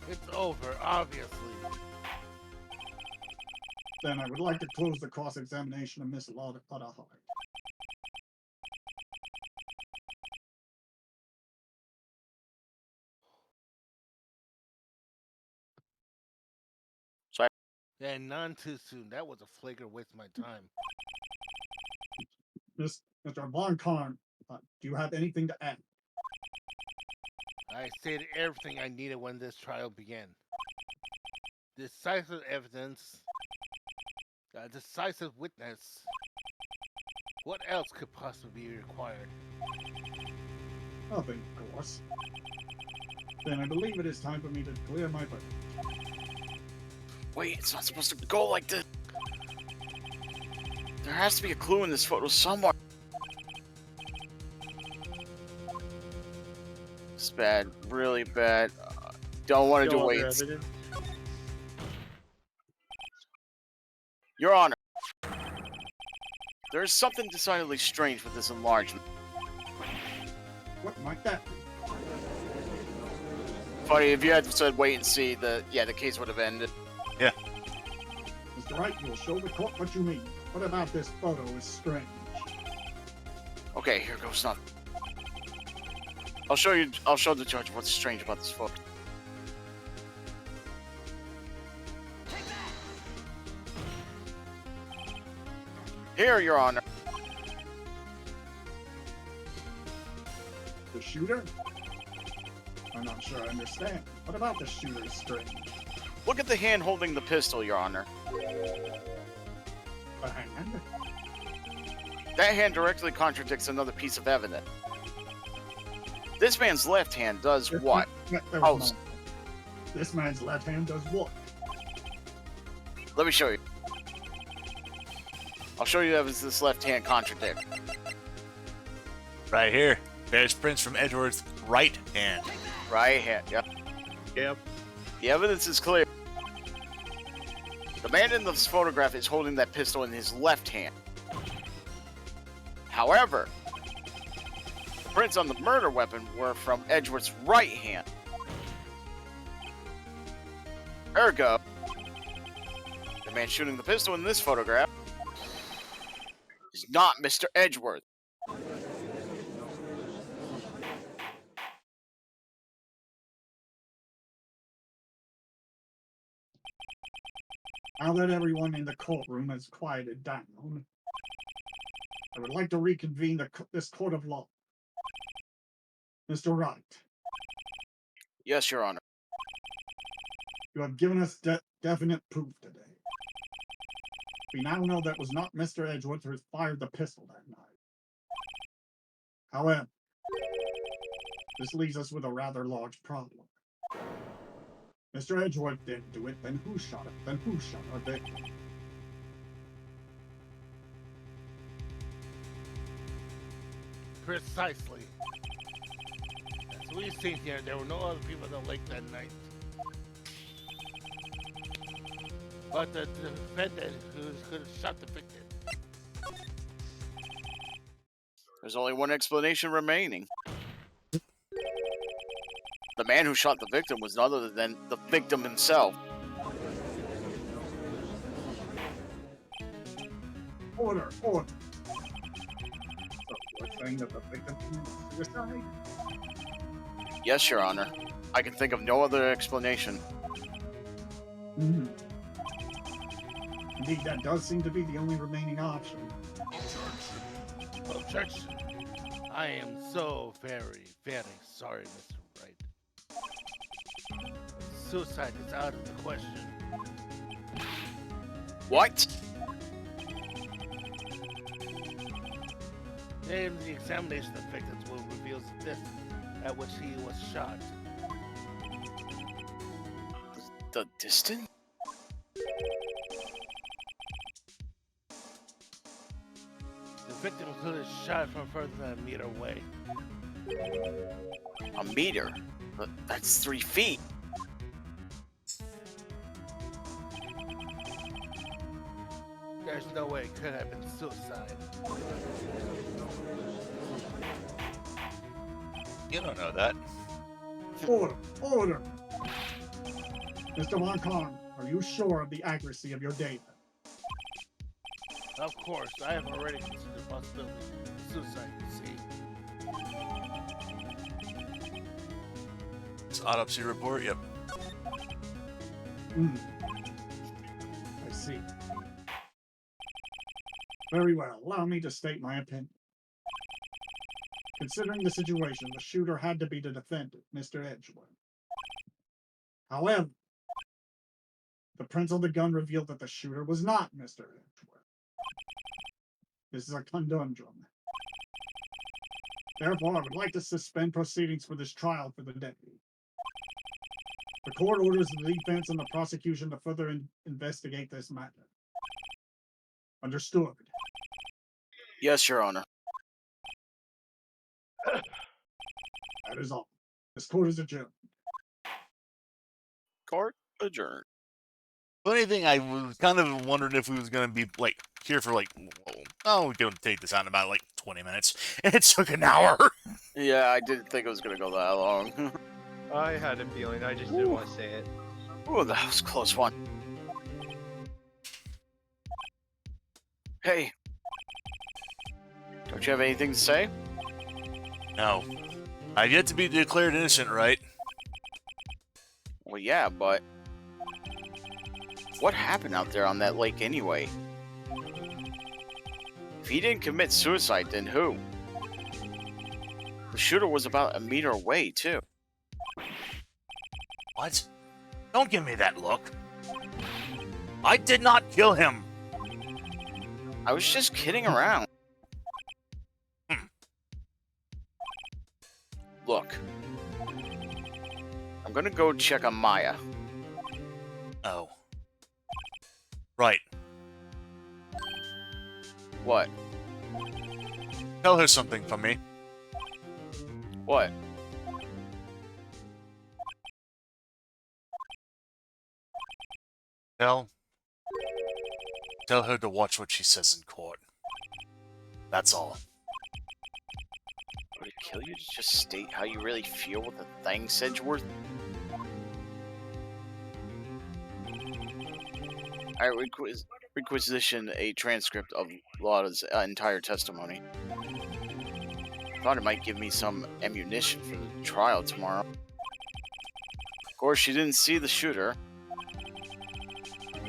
It's over, obviously. Then I would like to close the cross-examination of Miss Lotta Hart. Sorry. And none too soon. That was a flagrant waste of my time. Mr. Von Karn, do you have anything to add? I stated everything I needed when this trial began. Decisive evidence, a decisive witness. What else could possibly be required? Nothing, of course. Then I believe it is time for me to clear my brain. Wait, it's not supposed to go like this. There has to be a clue in this photo somewhere. It's bad, really bad. Don't want to do weights. Your Honor, there is something decidedly strange with this enlargement. What might that be? Funny, if you had said wait and see, the case would have ended. Yeah. Mr. Wright, you'll show the court what you mean. What about this photo is strange? Okay, here goes nothing. I'll show the judge what's strange about this photo. Here, Your Honor. The shooter? I'm not sure I understand. What about the shooter is strange? Look at the hand holding the pistol, Your Honor. A hand? That hand directly contradicts another piece of evidence. This man's left hand does what? This man's left hand does what? Let me show you. I'll show you evidence this left hand contradicts. Right here. There's prints from Edward's right hand. Right hand, yep. Yep. The evidence is clear. The man in this photograph is holding that pistol in his left hand. However, the prints on the murder weapon were from Edward's right hand. Ergo, the man shooting the pistol in this photograph is not Mr. Edgeworth. Now that everyone in the courtroom has quieted down, I would like to reconvene this court of law. Mr. Wright, Yes, Your Honor. You have given us definite proof today. We now know that it was not Mr. Edgewood who fired the pistol that night. However, this leaves us with a rather large problem. Mr. Edgewood didn't do it, then who shot it? Then who shot our victim? Precisely. As we've seen here, there were no other people at the lake that night. But the defendant who could have shot the victim. There's only one explanation remaining. The man who shot the victim was none other than the victim himself. Order, order. So you're saying that the victim committed suicide? Yes, Your Honor. I can think of no other explanation. Hmm. Indeed, that does seem to be the only remaining option. Objection. I am so very, very sorry, Mr. Wright. Suicide is out of the question. What? And the examination of the victims will reveal the distance at which he was shot. The distance? The victim could have shot from further than a meter away. A meter? That's 3 feet. There's no way it could have been suicide. You don't know that. Order, order. Mr. Moncon, are you sure of the accuracy of your data? Of course, I have already considered the possibility of suicide, you see. It's autopsy report. Yep. Hmm. I see. Very well, allow me to state my opinion. Considering the situation, the shooter had to be the defendant, Mr. Edgewood. However, the prints on the gun revealed that the shooter was not Mr. Edgewood. This is a conundrum. Therefore, I would like to suspend proceedings for this trial for the day. The court orders the defense and the prosecution to further investigate this matter. Understood. Yes, Your Honor. That is all. This court is adjourned. Court adjourned. Funny thing, I was kind of wondering if we was gonna be like here for like, oh, we're gonna take this out in about like 20 minutes, and it took an hour. Yeah, I didn't think it was gonna go that long. I had a feeling. I just didn't want to say it. Ooh, that was a close one. Hey. Don't you have anything to say? No, I've yet to be declared innocent, right? Well, yeah, but... what happened out there on that lake anyway? If he didn't commit suicide, then who? The shooter was about a meter away, too. What? Don't give me that look. I did not kill him. I was just kidding around. Look. I'm gonna go check on Maya. Oh. Right. What? Tell her something from me. What? Tell her to watch what she says in court. That's all. Would it kill you to just state how you really feel with the thanks, Edgeworth? I requisition a transcript of Lada's entire testimony. Thought it might give me some ammunition for the trial tomorrow. Of course, she didn't see the shooter.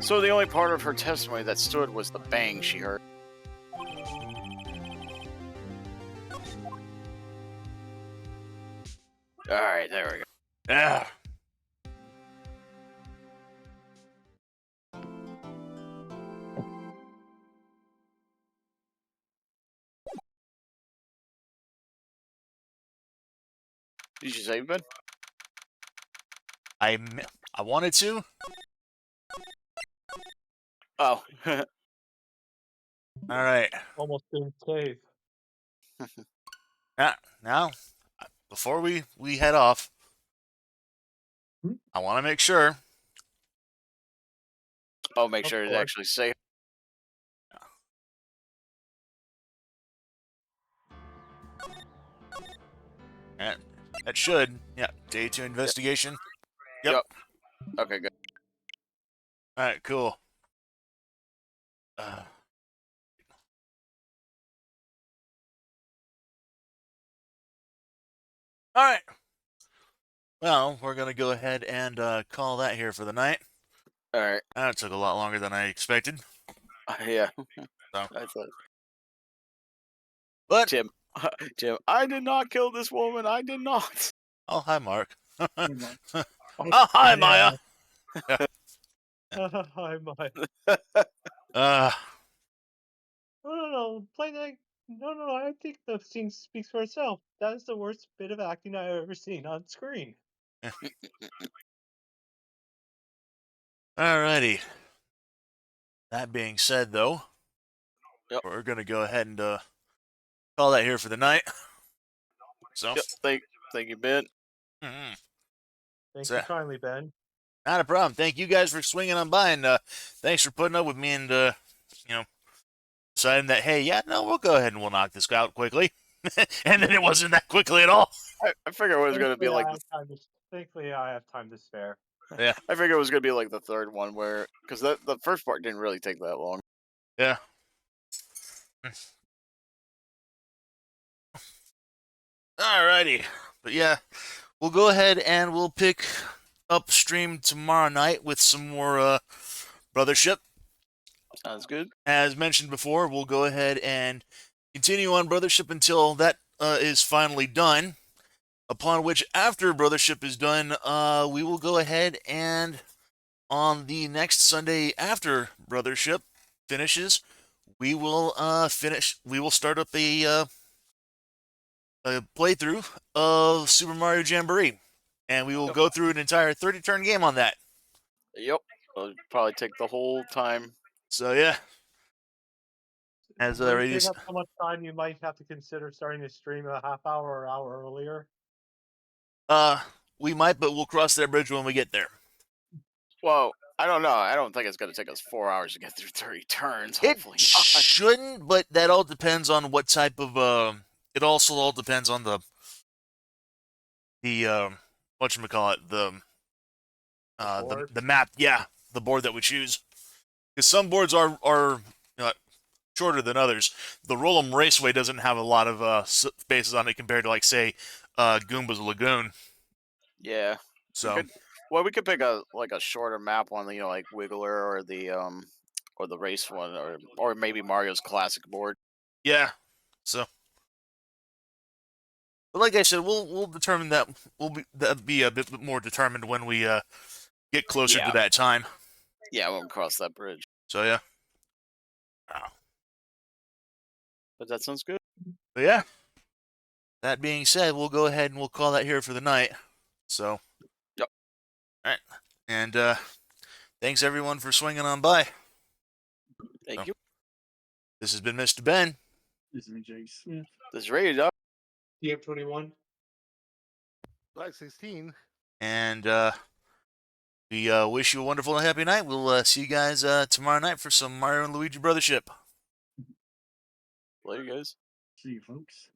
So the only part of her testimony that stood was the bang she heard. Alright, there we go. Yeah. Did you save, Ben? I wanted to. Oh. All right. Almost didn't save. Now, before we head off, I want to make sure. Oh, make Of sure it's course. actually safe. That should. Yeah. Day 2 investigation. Yep. Okay, good. All right. Cool. Uh, all right. Well, we're gonna go ahead and call that here for the night. All right. That took a lot longer than I expected. Yeah. So, I thought, but Tim, Tim, I did not kill this woman. I did not. oh, hi, Mark. Oh, Oh, hi, Maya. Hi, Mike. Uh, No. Play that. No. I think the scene speaks for itself. That is the worst bit of acting I've ever seen on screen. alrighty. That being said, though, Yep. we're gonna go ahead and call that here for the night. So, Yep. Thank you, Ben. mhm. Thank So- you kindly, Ben. Not a problem. Thank you guys for swinging on by, and thanks for putting up with me and deciding that, hey, yeah, no, we'll go ahead and we'll knock this out quickly. And then it wasn't that quickly at all. I figured it was going to be like. Thankfully, I have time to spare. Yeah, I figured it was going to be like the third one where, because the first part didn't really take that long. yeah. Alrighty. But yeah, we'll go ahead and we'll pick up stream tomorrow night with some more Brothership. Sounds good. As mentioned before, we'll go ahead and continue on Brothership until that is finally done. Upon which, after Brothership is done, we will go ahead and on the next Sunday after Brothership finishes, we will We will start up a playthrough of Super Mario Jamboree, and we will go through an entire 30-turn game on that. Yep. It'll probably take the whole time. So yeah, as When you already have so much time, you might have to consider starting the stream a half hour or hour earlier. we might, but we'll cross that bridge when we get there. Well, I don't know. I don't think it's going to take us 4 hours to get through 30 turns. It Hopefully not. shouldn't, but that all depends on what type of. It also all depends on the whatchamacallit, the map. Yeah, the board that we choose. Because some boards are shorter than others. The Roll'em Raceway doesn't have a lot of spaces on it compared to, like, say, Goomba's Lagoon. Yeah. So We could pick a shorter map one, like Wiggler or the race one, or maybe Mario's classic board. yeah, so. But like I said, we'll determine that. That'll be a bit more determined when we get closer to that time. Yeah, we'll cross that bridge. So yeah. But that sounds good. But yeah. That being said, we'll go ahead and we'll call that here for the night. So. Yep. All right. And thanks everyone for swinging on by. Thank you. This has been Mr. Ben. This is Jay Smith. This is ready, dog. TF21. Black 16. And we wish you a wonderful and happy night. We'll see you guys tomorrow night for some Mario and Luigi Brothership. Later, guys. See you, folks.